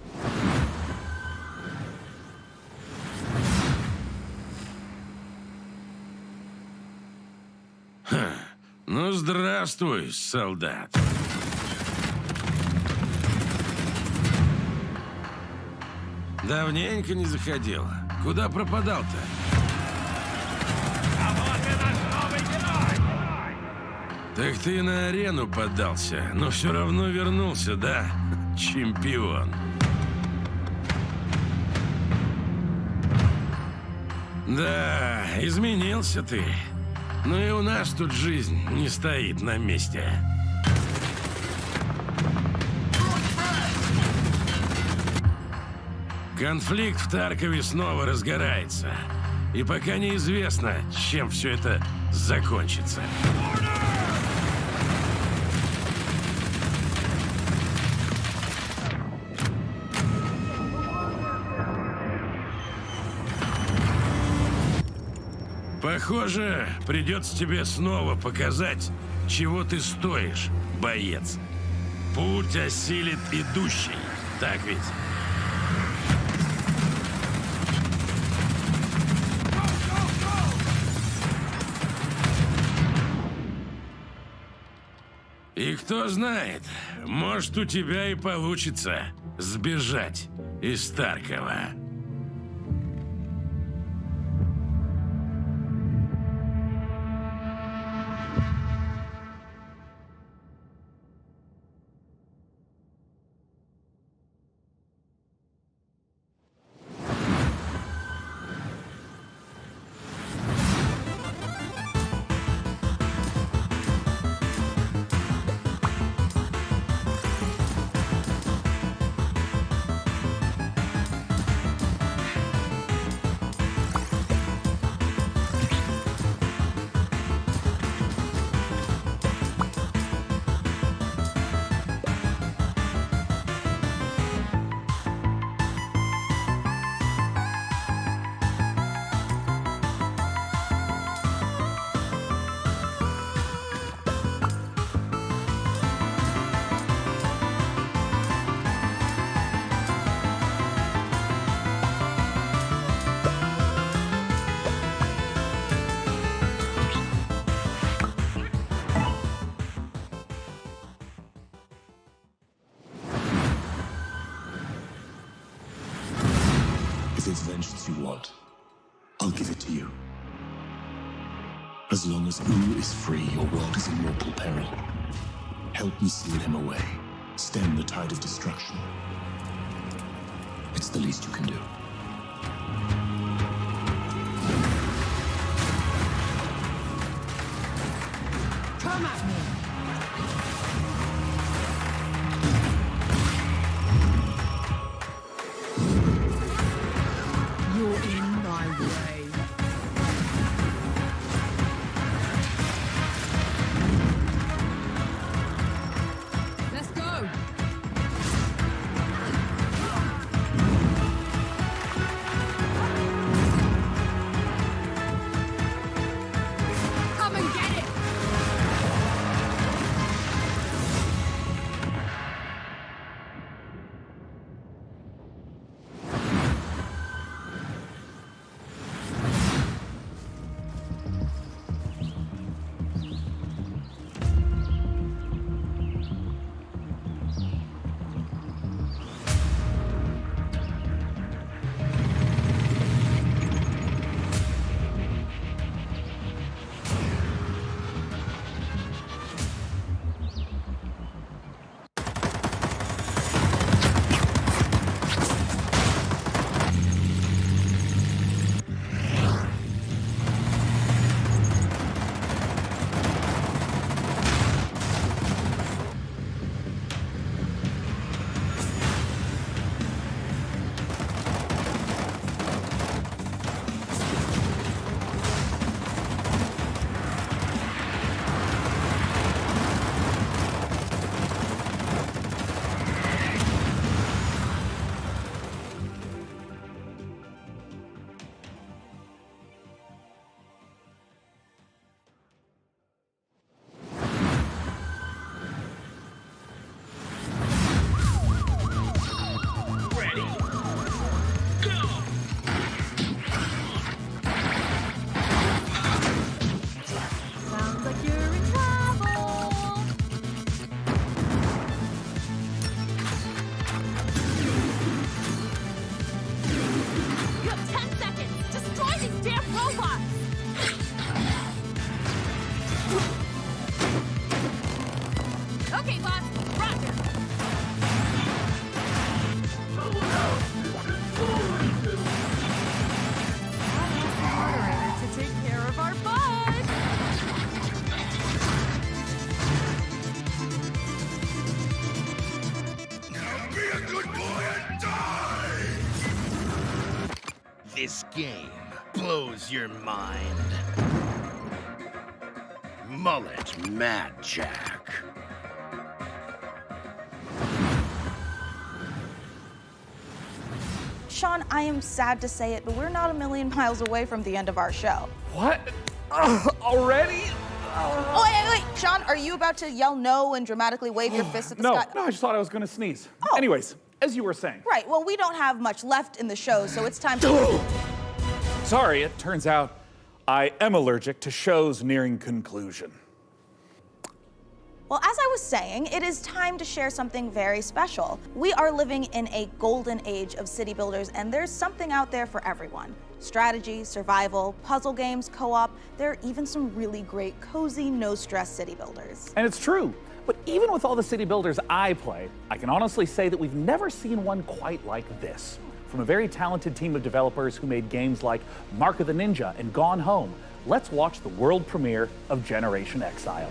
Speaker 9: Ну, здравствуй, солдат. Давненько не заходил. Куда пропадал-то? А вот и наш новый герой! Так ты на арену поддался, но все равно вернулся, да? Чемпион. Да, изменился ты. Но и у нас тут жизнь не стоит на месте. Конфликт в Таркове снова разгорается. И пока неизвестно, чем все это закончится. Похоже, придется тебе снова показать, чего ты стоишь, боец. Путь осилит идущий, так ведь? И кто знает, может, у тебя и получится сбежать из Таркова.
Speaker 19: If it's vengeance you want, I'll give it to you. As long as U is free, your world is in mortal peril. Help me seal him away. Stem the tide of destruction. It's the least you can do.
Speaker 13: Come at me!
Speaker 6: You're in my way.
Speaker 13: Let's go! Come and get it!
Speaker 11: Sounds like you're in trouble. You have 10 seconds. Destroy these damn robots. Okay, boss. Roger. Moderator to take care of our bud.
Speaker 9: Be a good boy and die!
Speaker 21: This game
Speaker 2: blows your mind. Mullet Mad Jack.
Speaker 17: Sean, I am sad to say it, but we're not a million miles away from the end of our show.
Speaker 8: What? Already?
Speaker 17: Oh, wait. Sean, are you about to yell no and dramatically wave your fist at the sky?
Speaker 8: No, I just thought I was gonna sneeze. Anyways, as you were saying.
Speaker 17: Right, well, we don't have much left in the show, so it's time to...
Speaker 8: Sorry, it turns out I am allergic to shows nearing conclusion.
Speaker 17: Well, as I was saying, it is time to share something very special. We are living in a golden age of city builders, and there's something out there for everyone. Strategy, survival, puzzle games, co-op, there are even some really great, cozy, no-stress city builders.
Speaker 8: And it's true, but even with all the city builders I play, I can honestly say that we've never seen one quite like this. From a very talented team of developers who made games like Mark of the Ninja and Gone Home, let's watch the world premiere of Generation Exile.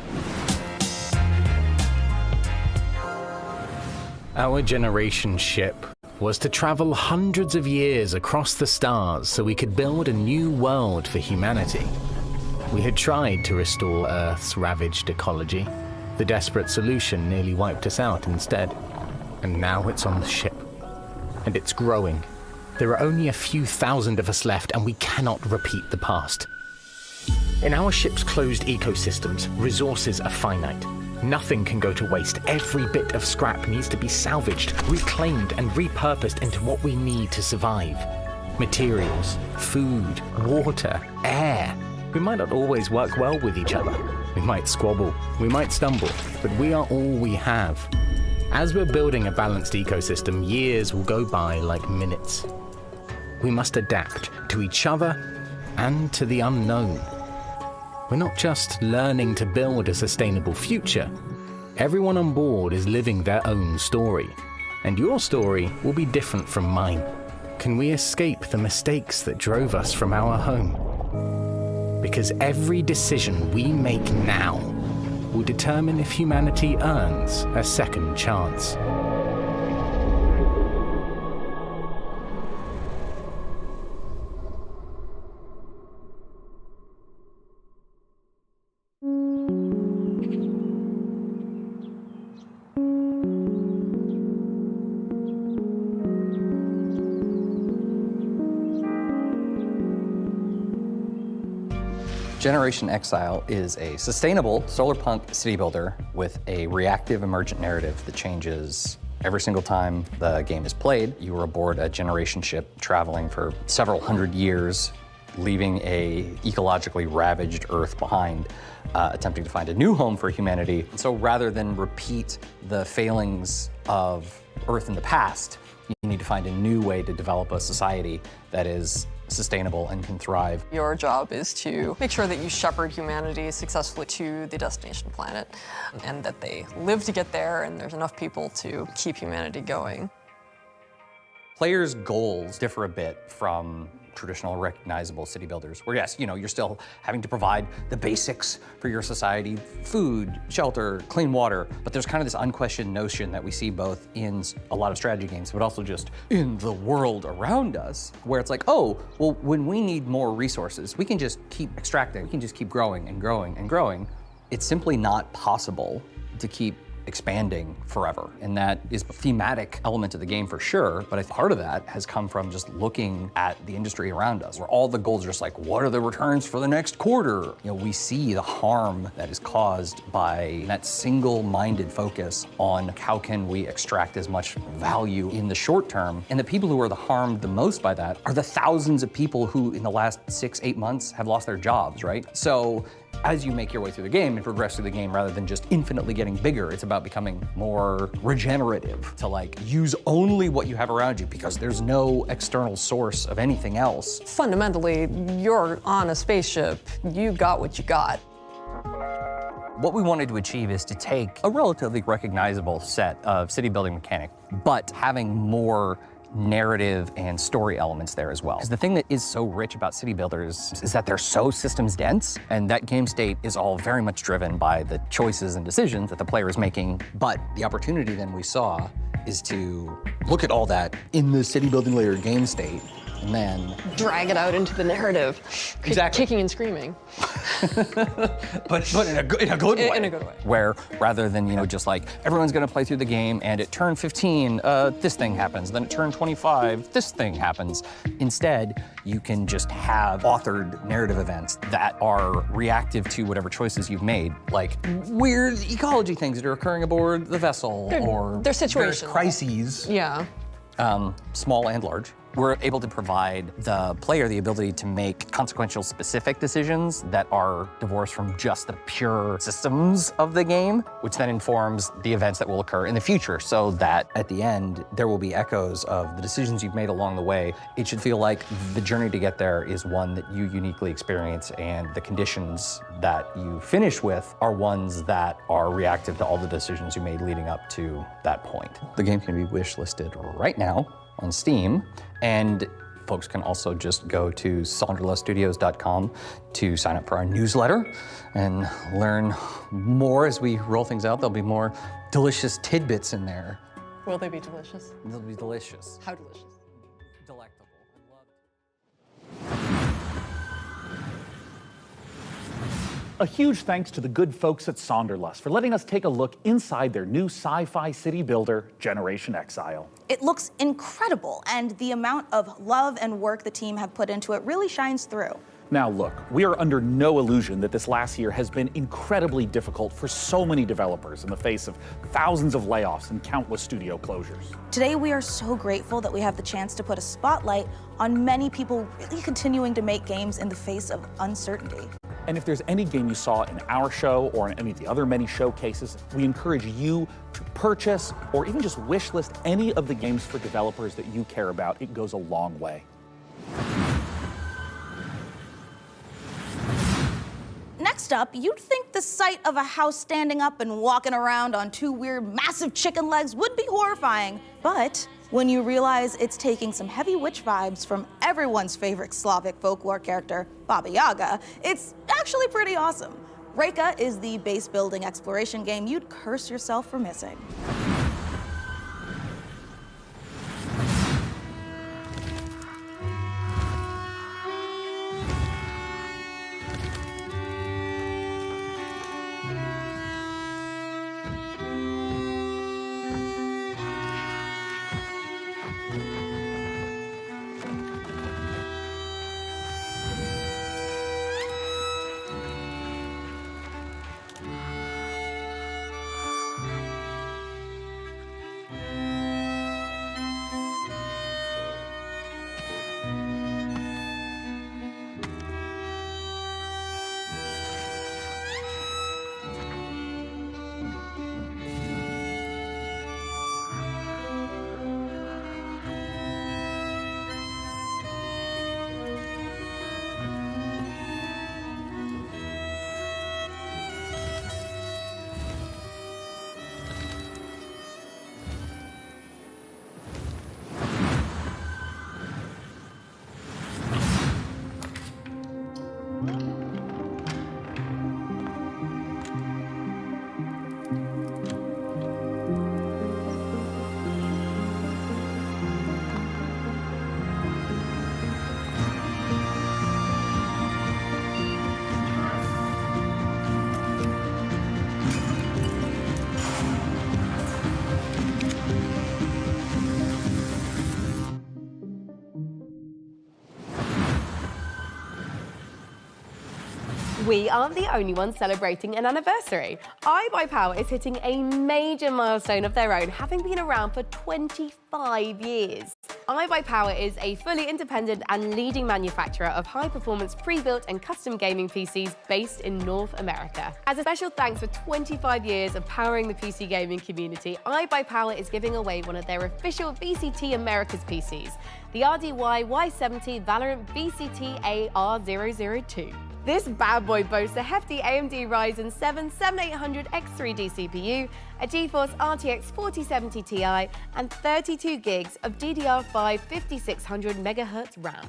Speaker 21: Our generation ship was to travel hundreds of years across the stars so we could build a new world for humanity. We had tried to restore Earth's ravaged ecology. The desperate solution nearly wiped us out instead. And now it's on the ship. And it's growing. There are only a few thousand of us left, and we cannot repeat the past. In our ship's closed ecosystems, resources are finite. Nothing can go to waste. Every bit of scrap needs to be salvaged, reclaimed, and repurposed into what we need to survive. Materials, food, water, air. We might not always work well with each other. We might squabble, we might stumble, but we are all we have. As we're building a balanced ecosystem, years will go by like minutes. We must adapt to each other and to the unknown. We're not just learning to build a sustainable future. Everyone on board is living their own story. And your story will be different from mine. Can we escape the mistakes that drove us from our home? Because every decision we make now will determine if humanity earns a second chance.
Speaker 22: Generation Exile is a sustainable solarpunk city builder with a reactive emergent narrative that changes every single time the game is played. You are aboard a generation ship traveling for several hundred years, leaving a ecologically ravaged Earth behind, attempting to find a new home for humanity. So rather than repeat the failings of Earth in the past, you need to find a new way to develop a society that is sustainable and can thrive.
Speaker 24: Your job is to make sure that you shepherd humanity successfully to the destination planet and that they live to get there and there's enough people to keep humanity going.
Speaker 22: Players' goals differ a bit from traditional recognizable city builders, where yes, you're still having to provide the basics for your society, food, shelter, clean water, but there's kind of this unquestioned notion that we see both in a lot of strategy games, but also just in the world around us, where it's like, oh, well, when we need more resources, we can just keep extracting, we can just keep growing and growing and growing. It's simply not possible to keep expanding forever. And that is a thematic element of the game for sure, but I think part of that has come from just looking at the industry around us, where all the goals are just like, what are the returns for the next quarter? We see the harm that is caused by that single-minded focus on how can we extract as much value in the short term. And the people who are harmed the most by that are the thousands of people who in the last 6-8 months have lost their jobs, right? So as you make your way through the game and progress through the game, rather than just infinitely getting bigger, it's about becoming more regenerative, to use only what you have around you because there's no external source of anything else.
Speaker 24: Fundamentally, you're on a spaceship. You got what you got.
Speaker 22: What we wanted to achieve is to take a relatively recognizable set of city building mechanic, but having more narrative and story elements there as well. Because the thing that is so rich about city builders is that they're so systems dense, and that game state is all very much driven by the choices and decisions that the player is making. But the opportunity then we saw is to look at all that in the city building layer game state and then
Speaker 24: drag it out into the narrative.
Speaker 22: Exactly.
Speaker 24: Kicking and screaming.
Speaker 22: but in a good way.
Speaker 24: In a good way.
Speaker 22: Where rather than, you know, just like everyone's gonna play through the game and at turn 15, this thing happens, then at turn 25, this thing happens. Instead, you can just have authored narrative events that are reactive to whatever choices you've made, like weird ecology things that are occurring aboard the vessel, or
Speaker 24: they're situational.
Speaker 22: various crises.
Speaker 24: Yeah.
Speaker 22: Small and large. We're able to provide the player the ability to make consequential specific decisions that are divorced from just the pure systems of the game, which then informs the events that will occur in the future, so that at the end, there will be echoes of the decisions you've made along the way. It should feel like the journey to get there is one that you uniquely experience, and the conditions that you finish with are ones that are reactive to all the decisions you made leading up to that point. The game can be wishlisted right now on Steam, and folks can also just go to sonderluststudios.com to sign up for our newsletter and learn more as we roll things out. There'll be more delicious tidbits in there.
Speaker 24: Will they be delicious?
Speaker 22: They'll be delicious.
Speaker 24: How delicious?
Speaker 22: Delectable.
Speaker 8: A huge thanks to the good folks at Sonderlust for letting us take a look inside their new sci-fi city builder, Generation Exile.
Speaker 17: It looks incredible, and the amount of love and work the team have put into it really shines through.
Speaker 8: Now look, we are under no illusion that this last year has been incredibly difficult for so many developers in the face of thousands of layoffs and countless studio closures.
Speaker 17: Today we are so grateful that we have the chance to put a spotlight on many people really continuing to make games in the face of uncertainty.
Speaker 8: And if there's any game you saw in our show or in any of the other many showcases, we encourage you to purchase or even just wishlist any of the games for developers that you care about. It goes a long way.
Speaker 17: Next up, you'd think the sight of a house standing up and walking around on two weird, massive chicken legs would be horrifying. But when you realize it's taking some heavy witch vibes from everyone's favorite Slavic folklore character, Baba Yaga, it's actually pretty awesome. Reka is the base building exploration game you'd curse yourself for missing.
Speaker 1: We aren't the only ones celebrating an anniversary. iBuyPower is hitting a major milestone of their own, having been around for 25 years. iBuyPower is a fully independent and leading manufacturer of high-performance pre-built and custom gaming PCs based in North America. As a special thanks for 25 years of powering the PC gaming community, iBuyPower is giving away one of their official VCT Americas PCs, the RDY Y70 Valorant VCT AR002. This bad boy boasts a hefty AMD Ryzen 7 7800X3D CPU, a GeForce RTX 4070 Ti, and 32 gigs of DDR5 5600 MHz RAM.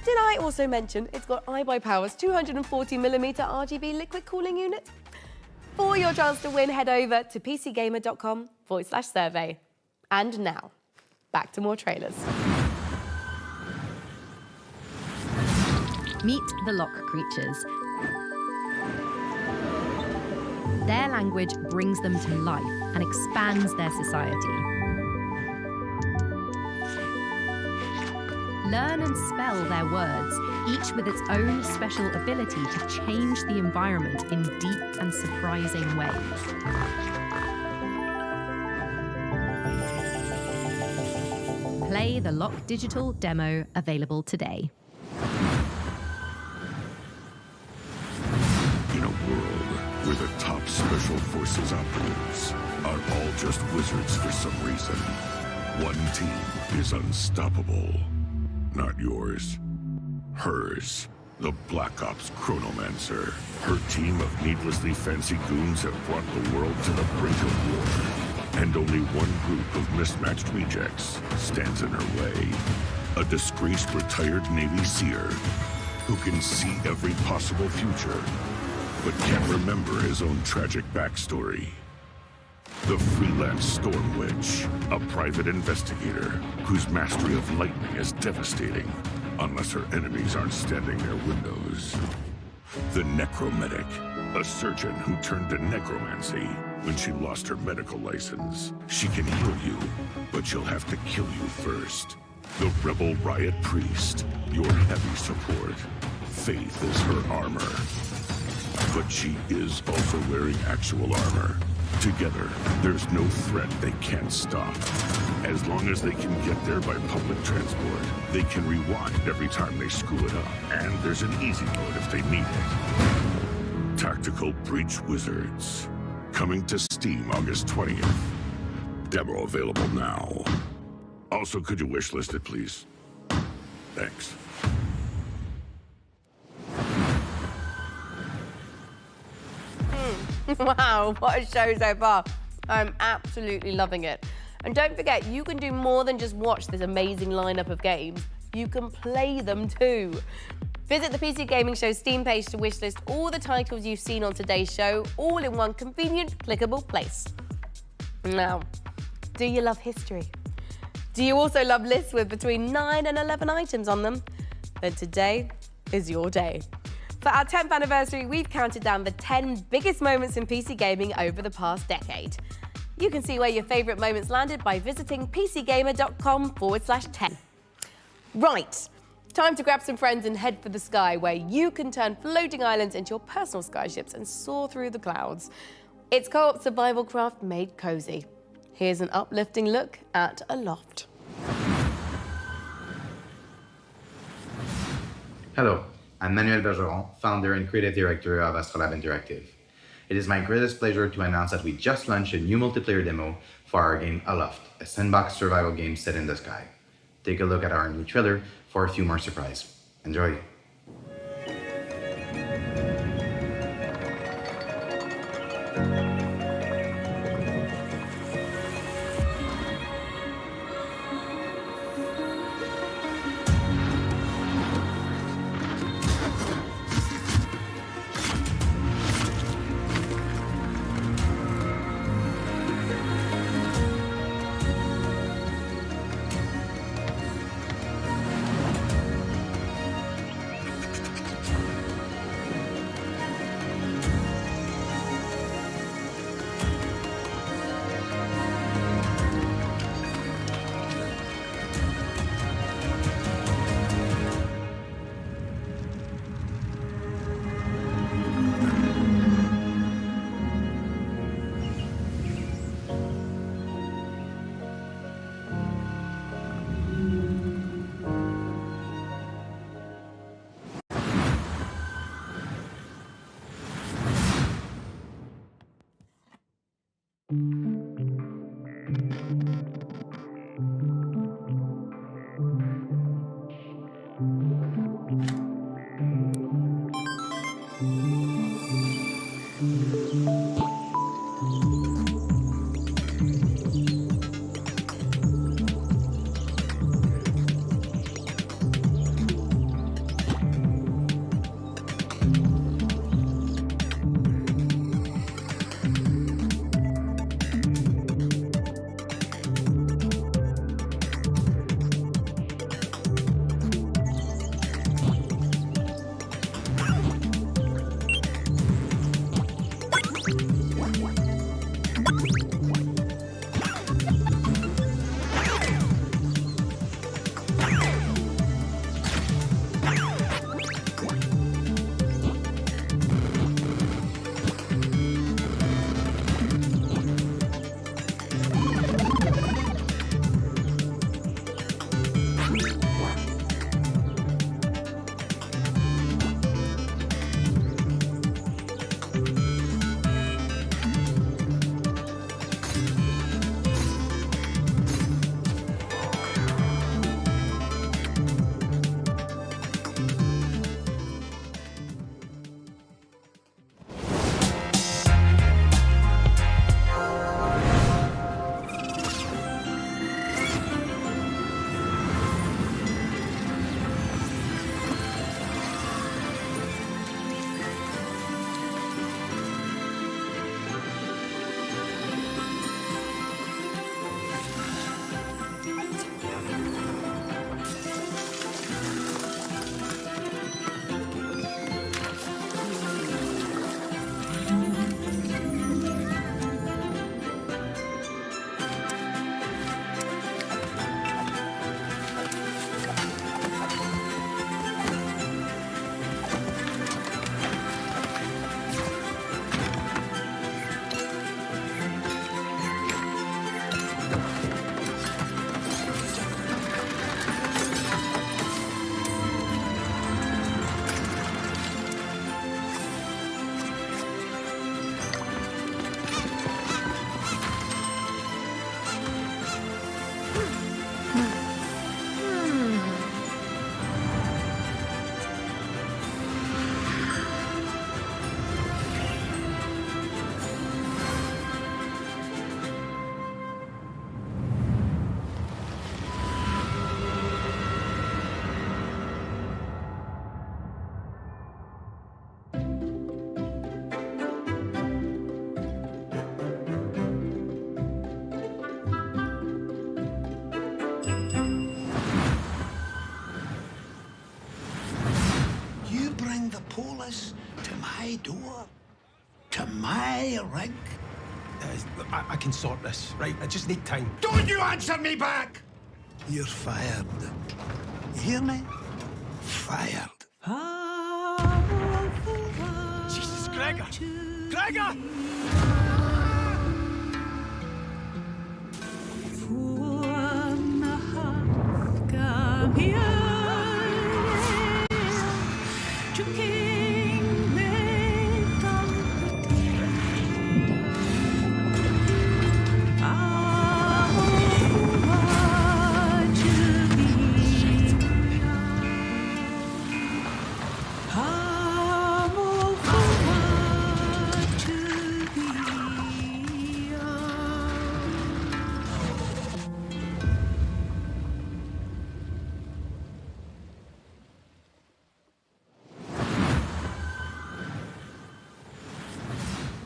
Speaker 1: Did I also mention it's got iBuyPower's 240mm RGB liquid cooling unit? For your chance to win, head over to pcgamer.com/survey. And now, back to more trailers.
Speaker 3: Meet the Lock creatures. Their language brings them to life and expands their society. Learn and spell their words, each with its own special ability to change the environment in deep and surprising ways. Play the Lock digital demo, available today.
Speaker 19: In a world where the top special forces operatives are all just wizards for some reason, one team is unstoppable. Not yours. Hers. The Black Ops Chronomancer. Her team of needlessly fancy goons have brought the world to the brink of war. And only one group of mismatched rejects stands in her way. A disgraced retired Navy seer who can see every possible future, but can't remember his own tragic backstory. The freelance Storm Witch, a private investigator whose mastery of lightning is devastating, unless her enemies aren't standing near windows. The Necromedic, a surgeon who turned to necromancy when she lost her medical license. She can heal you, but she'll have to kill you first. The Rebel Riot Priest, your heavy support. Faith is her armor. But she is also wearing actual armor. Together, there's no threat they can't stop. As long as they can get there by public transport, they can rewind every time they screw it up. And there's an easy mode if they need it. Tactical Breach Wizards. Coming to Steam August 20th. Demo available now. Also, could you wishlist it, please? Thanks.
Speaker 1: Wow, what a show so far. I'm absolutely loving it. And don't forget, you can do more than just watch this amazing lineup of games. You can play them too. Visit the PC Gaming Show Steam page to wishlist all the titles you've seen on today's show, all in one convenient, clickable place. Now, do you love history? Do you also love lists with between 9 and 11 items on them? Then today is your day. For our 10th anniversary, we've counted down the 10 biggest moments in PC gaming over the past decade. You can see where your favourite moments landed by visiting pcgamer.com/10. Right, time to grab some friends and head for the sky, where you can turn floating islands into your personal skyships and soar through the clouds. It's co-op survival craft made cozy. Here's an uplifting look at Aloft.
Speaker 4: Hello, I'm Manuel Bergeron, founder and creative director of Astrolab Interactive. It is my greatest pleasure to announce that we just launched a new multiplayer demo for our game Aloft, a sandbox survival game set in the sky. Take a look at our new trailer for a few more surprises. Enjoy.
Speaker 5: Polis to my door? To my rig?
Speaker 18: I can sort this, right? I just need time.
Speaker 5: Don't you answer me back! You're fired. You hear me? Fired.
Speaker 18: Jesus, Gregor! Gregor!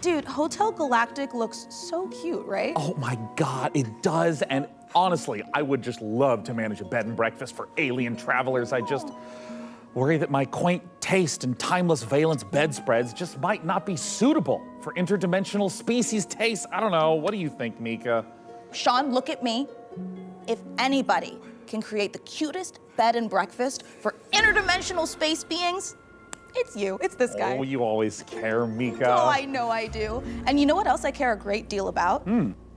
Speaker 17: Dude, Hotel Galactic looks so cute, right?
Speaker 8: Oh my God, it does. And honestly, I would just love to manage a bed and breakfast for alien travelers. I just worry that my quaint taste and timeless valence bedspreads just might not be suitable for interdimensional species tastes. I don't know. What do you think, Mika?
Speaker 17: Sean, look at me. If anybody can create the cutest bed and breakfast for interdimensional space beings, it's you. It's this guy.
Speaker 8: Oh, you always care, Mika.
Speaker 17: Oh, I know I do. And you know what else I care a great deal about?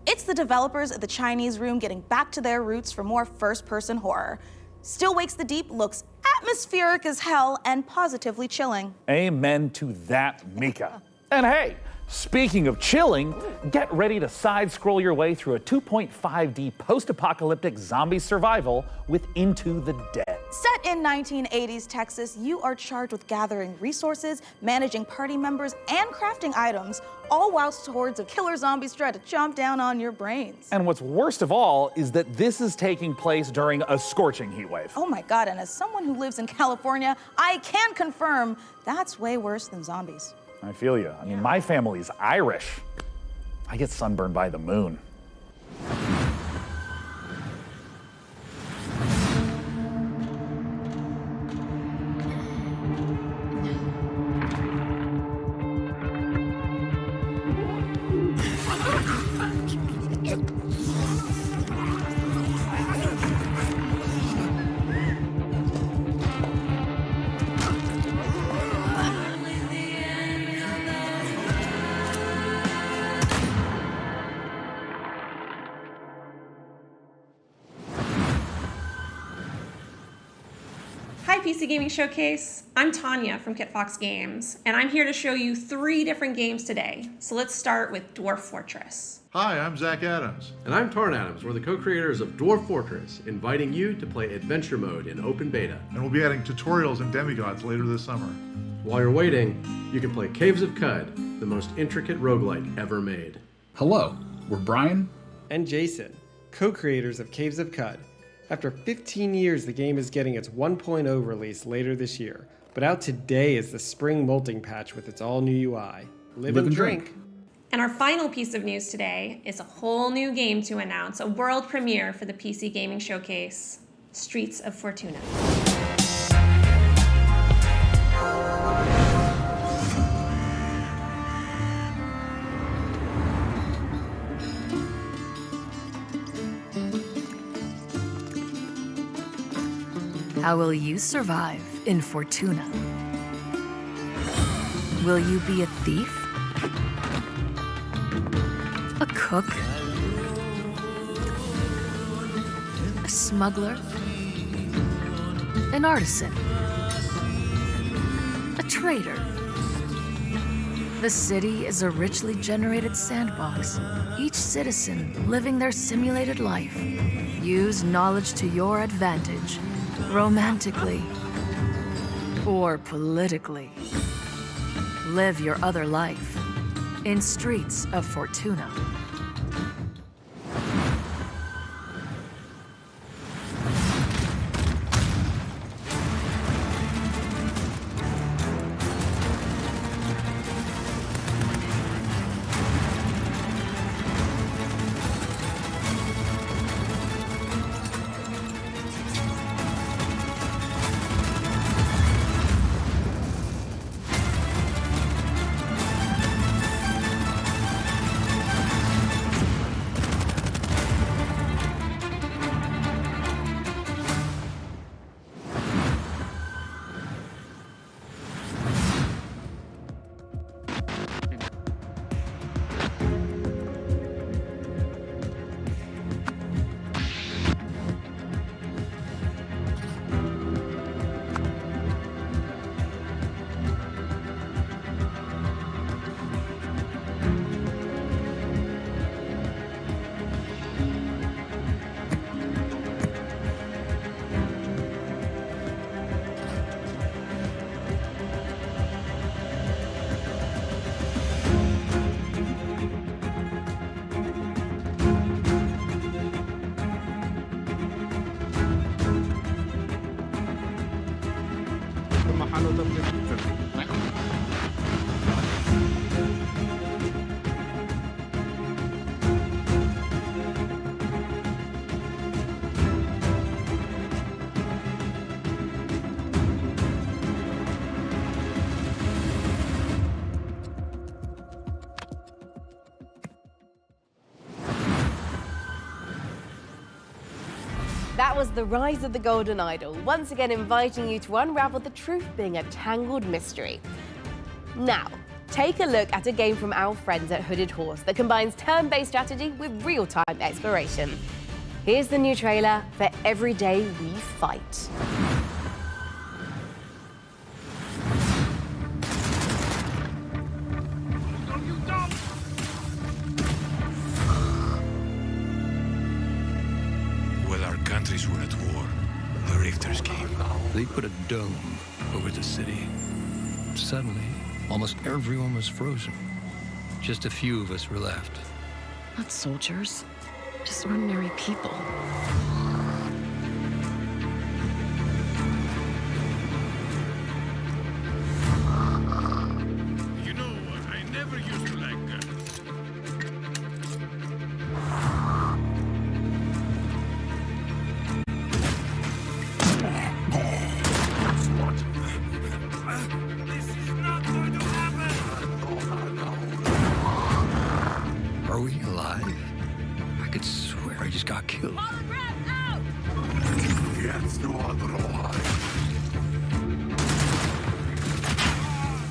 Speaker 17: It's the developers at the Chinese Room getting back to their roots for more first-person horror. Still Wakes the Deep looks atmospheric as hell and positively chilling.
Speaker 8: Amen to that, Mika. And hey, speaking of chilling, get ready to side-scroll your way through a 2.5D post-apocalyptic zombie survival with Into the Dead.
Speaker 17: Set in 1980s Texas, you are charged with gathering resources, managing party members, and crafting items, all whilst hordes of killer zombies try to chomp down on your brains.
Speaker 8: And what's worst of all is that this is taking place during a scorching heat wave.
Speaker 17: Oh my God, and as someone who lives in California, I can confirm that's way worse than zombies.
Speaker 8: I feel you. I mean, my family's Irish. I get sunburned by the moon.
Speaker 12: Hi PC Gaming Showcase, I'm Tanya from KitFox Games, and I'm here to show you 3 different games today. So let's start with Dwarf Fortress.
Speaker 14: Hi, I'm Zach Adams.
Speaker 23: And I'm Tarn Adams. We're the co-creators of Dwarf Fortress, inviting you to play Adventure Mode in open beta.
Speaker 14: And we'll be adding tutorials and demigods later this summer.
Speaker 23: While you're waiting, you can play Caves of Cud, the most intricate roguelike ever made.
Speaker 25: Hello, we're Brian
Speaker 26: and Jason, co-creators of Caves of Cud. After 15 years, the game is getting its 1.0 release later this year, but out today is the spring molting patch with its all-new UI. Live and drink.
Speaker 12: And our final piece of news today is a whole new game to announce, a world premiere for the PC Gaming Showcase, Streets of Fortuna.
Speaker 6: How will you survive in Fortuna? Will you be a thief? A cook? A smuggler? An artisan? A trader? The city is a richly generated sandbox, each citizen living their simulated life. Use knowledge to your advantage. Romantically or politically. Live your other life in Streets of Fortuna.
Speaker 1: That was The Rise of the Golden Idol, once again inviting you to unravel the truth being a tangled mystery. Now, take a look at a game from our friends at Hooded Horse that combines turn-based strategy with real-time exploration. Here's the new trailer for Every Day We Fight.
Speaker 5: Countries were at war. The Rifters came. They put a dome over the city. Suddenly, almost everyone was frozen. Just a few of us were left.
Speaker 6: Not soldiers, just ordinary people.
Speaker 5: You know, I never used to like guns. Are we alive? I could swear I just got killed.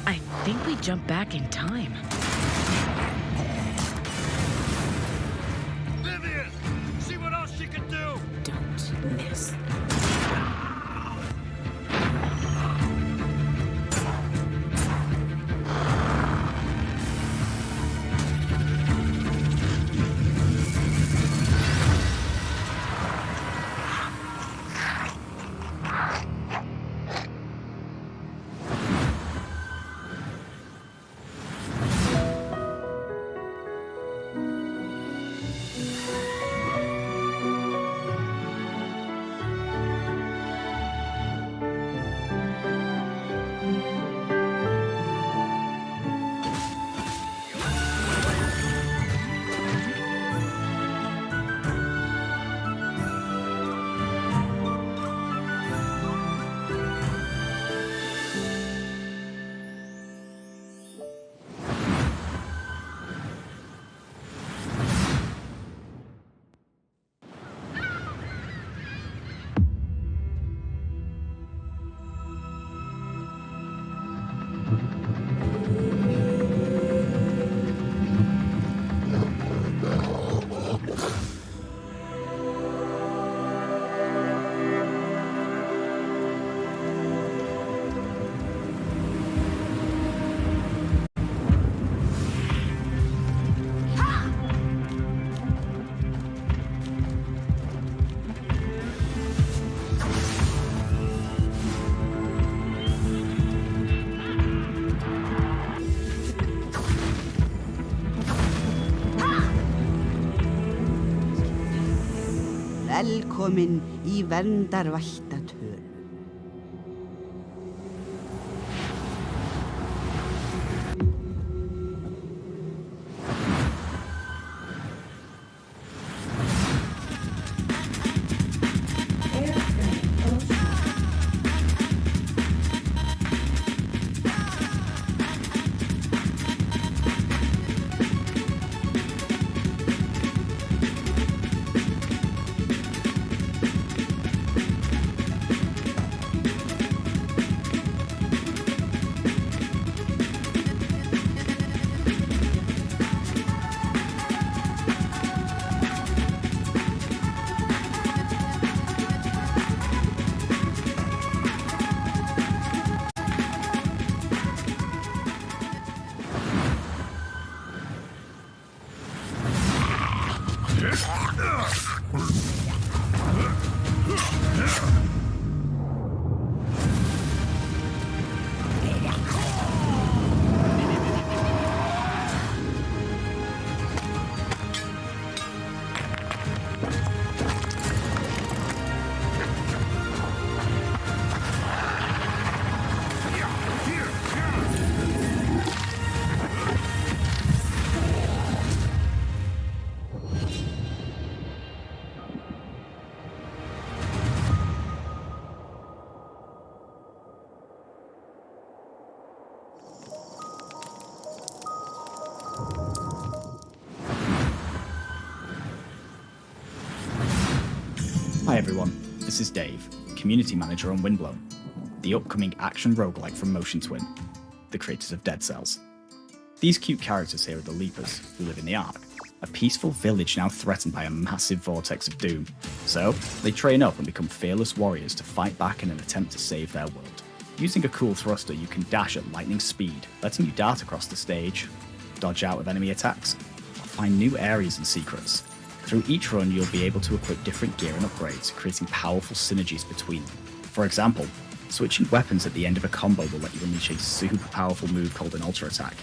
Speaker 6: I think we jumped back in time.
Speaker 5: Vivian! See what else she can do!
Speaker 6: Don't miss.
Speaker 7: Velkomin í verndarvættatölu.
Speaker 10: everyone, this is Dave, Community Manager on Windblown, the upcoming action roguelike from Motion Twin, the creators of Dead Cells. These cute characters here are the Leapers, who live in the Ark, a peaceful village now threatened by a massive vortex of doom. So, they train up and become fearless warriors to fight back in an attempt to save their world. Using a cool thruster, you can dash at lightning speed, letting you dart across the stage, dodge out of enemy attacks, or find new areas and secrets. Through each run, you'll be able to equip different gear and upgrades, creating powerful synergies between them. For example, switching weapons at the end of a combo will let you unleash a super powerful move called an ultra attack,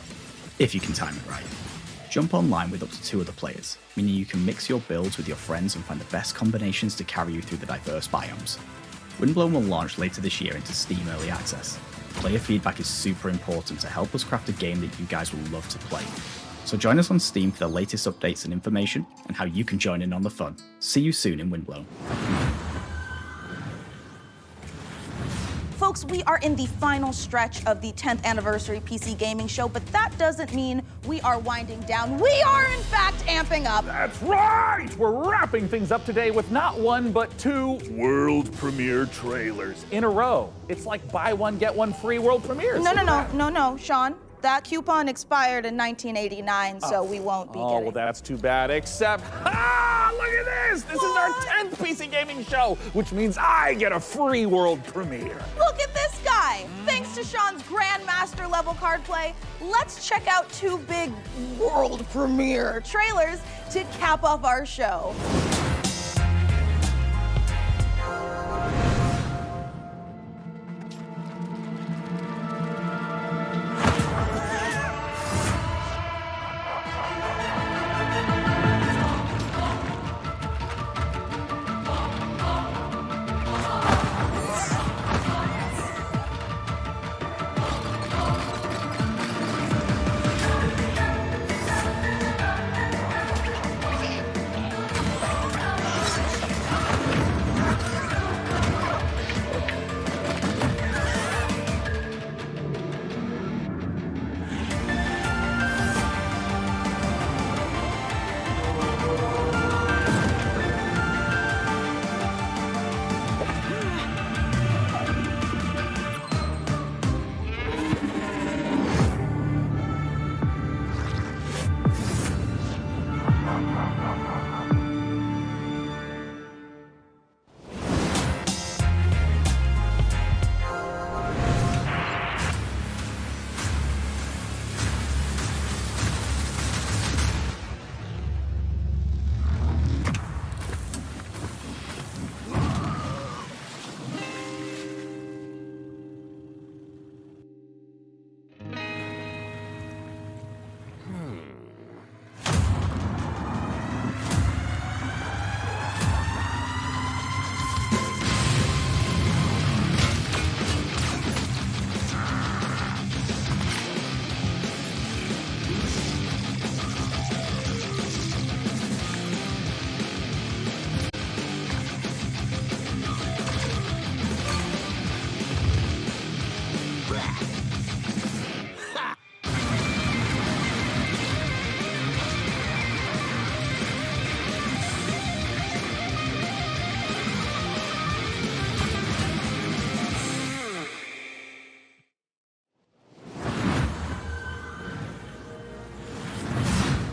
Speaker 10: if you can time it right. Jump online with up to 2 other players, meaning you can mix your builds with your friends and find the best combinations to carry you through the diverse biomes. Windblown will launch later this year into Steam Early Access. Player feedback is super important to help us craft a game that you guys will love to play. So join us on Steam for the latest updates and information, and how you can join in on the fun. See you soon in Windblown.
Speaker 17: Folks, we are in the final stretch of the 10th anniversary PC Gaming Show, but that doesn't mean we are winding down. We are, in fact, amping up.
Speaker 8: That's right! We're wrapping things up today with not 1, but 2 world premiere trailers in a row. It's like buy 1, get 1 free world premieres.
Speaker 17: No, Sean. That coupon expired in 1989, so we won't be getting
Speaker 8: well, that's too bad, except, look at this! This is our 10th PC Gaming Show, which means I get a free world premiere.
Speaker 17: Look at this guy! Thanks to Sean's Grandmaster level card play, let's check out 2 big world premiere trailers to cap off our show.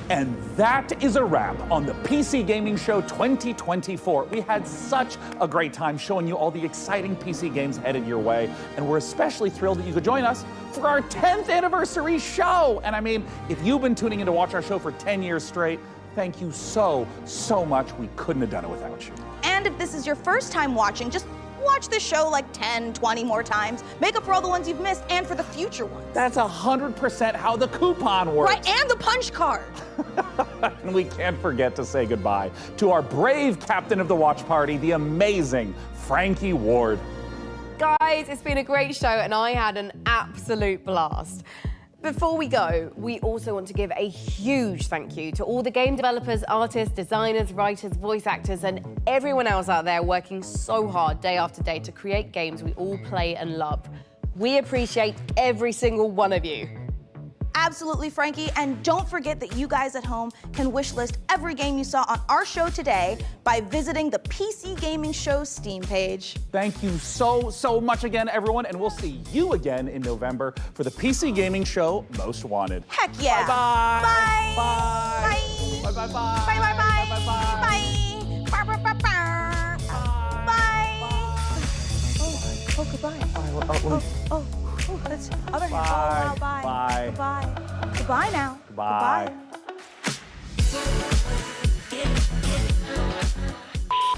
Speaker 8: And that is a wrap on the PC Gaming Show 2024. We had such a great time showing you all the exciting PC games headed your way, and we're especially thrilled that you could join us for our 10th anniversary show. And I mean, if you've been tuning in to watch our show for 10 years straight, thank you so much. We couldn't have done it without you.
Speaker 17: And if this is your first time watching, just watch this show like 10, 20 more times. Make up for all the ones you've missed and for the future ones.
Speaker 8: That's 100% how the coupon works.
Speaker 17: Right, and the punch card.
Speaker 8: And we can't forget to say goodbye to our brave captain of the watch party, the amazing Frankie Ward.
Speaker 1: Guys, it's been a great show and I had an absolute blast. Before we go, we also want to give a huge thank you to all the game developers, artists, designers, writers, voice actors, and everyone else out there working so hard day after day to create games we all play and love. We appreciate every single one of you.
Speaker 17: Absolutely, Frankie. And don't forget that you guys at home can wishlist every game you saw on our show today by visiting the PC Gaming Show Steam page.
Speaker 8: Thank you so much again, everyone, and we'll see you again in November for the PC Gaming Show Most Wanted.
Speaker 17: Heck yeah.
Speaker 8: Bye-bye.
Speaker 17: Bye.
Speaker 8: Bye.
Speaker 17: Bye.
Speaker 8: Bye-bye.
Speaker 17: Bye. Bye. Bye. Bye. Bye. Bye. Bye. Bye. Oh, goodbye. Oh, that's other hand. Oh, wow, bye.
Speaker 8: Bye.
Speaker 17: Goodbye. Goodbye now.
Speaker 8: Bye.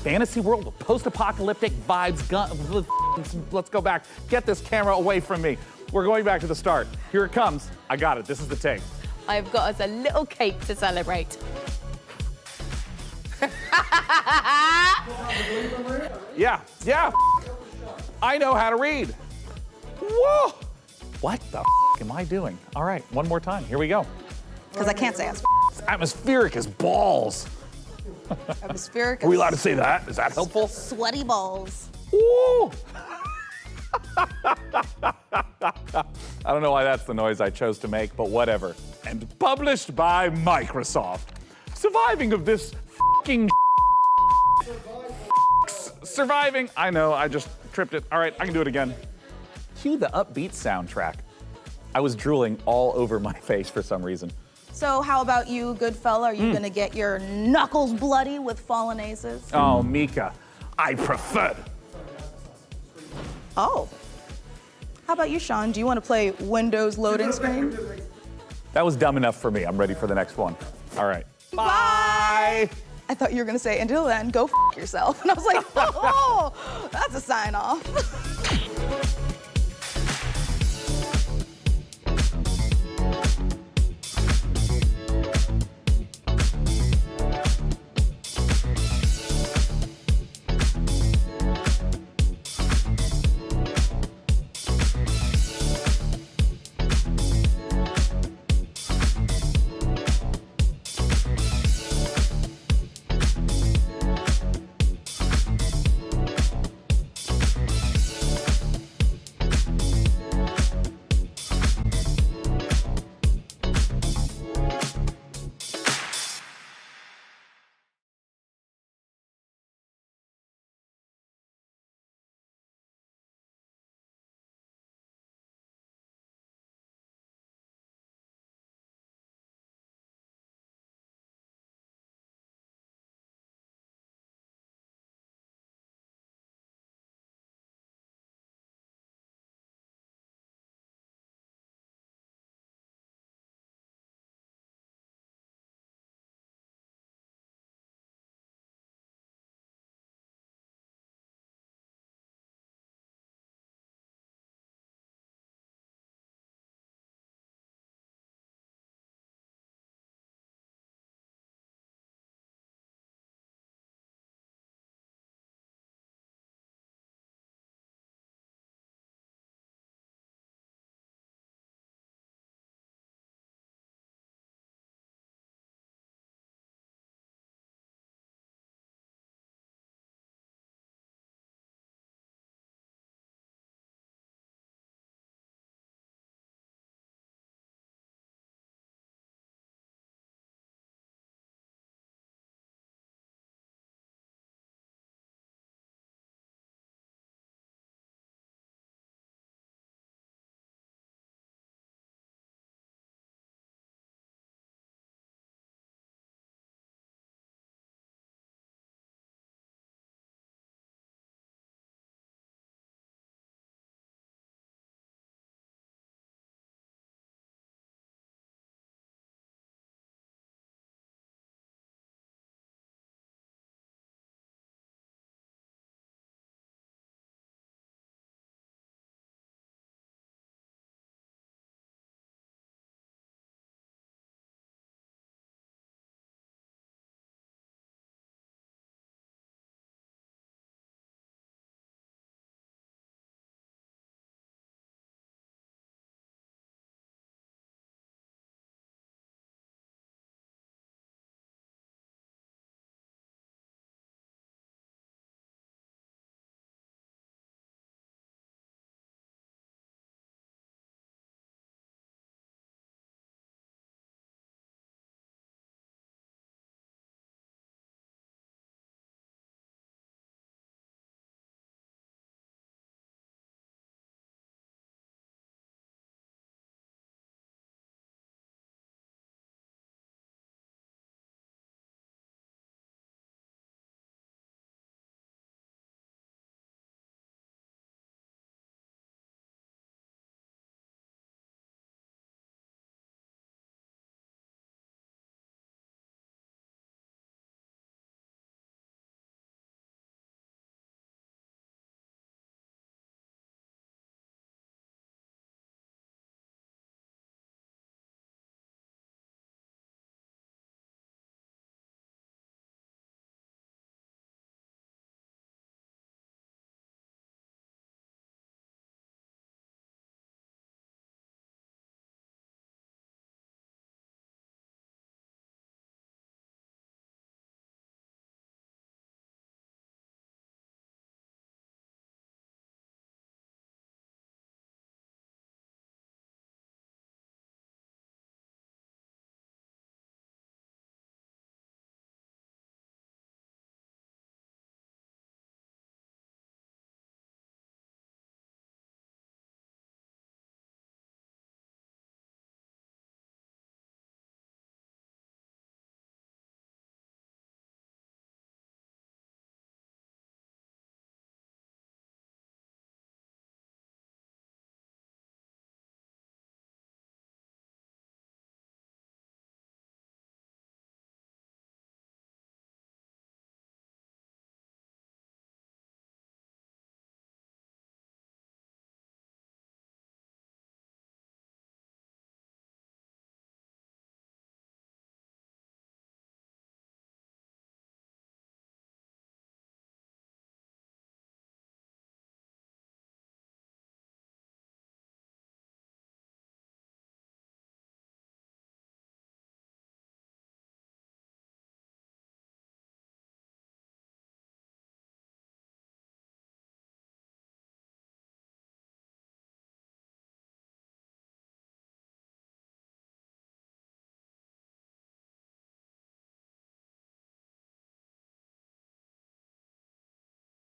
Speaker 8: Fantasy world with post-apocalyptic vibes. Let's go back. Get this camera away from me. We're going back to the start. Here it comes. I got it. This is the take.
Speaker 1: I've got us a little cake to celebrate.
Speaker 8: Yeah. I know how to read. Whoa! What the am I doing? All right, one more time. Here we go.
Speaker 17: Because I can't say it's
Speaker 8: Atmospheric as balls.
Speaker 17: atmospheric.
Speaker 8: Are we allowed to say that? Is that helpful?
Speaker 17: Sweaty balls.
Speaker 8: Woo! I don't know why that's the noise I chose to make, but whatever. And published by Microsoft. Surviving of this f***ing surviving. I know, I just tripped it. All right, I can do it again. Cue the upbeat soundtrack. I was drooling all over my face for some reason.
Speaker 17: So how about you, good fella? Are you gonna get your knuckles bloody with fallen aces?
Speaker 8: Oh, Mika, I prefer.
Speaker 17: Oh. How about you, Sean? Do you want to play Windows loading screen?
Speaker 8: That was dumb enough for me. I'm ready for the next one. All right.
Speaker 17: Bye. I thought you were gonna say, until then, go f yourself. And I was like, oh, that's a sign off.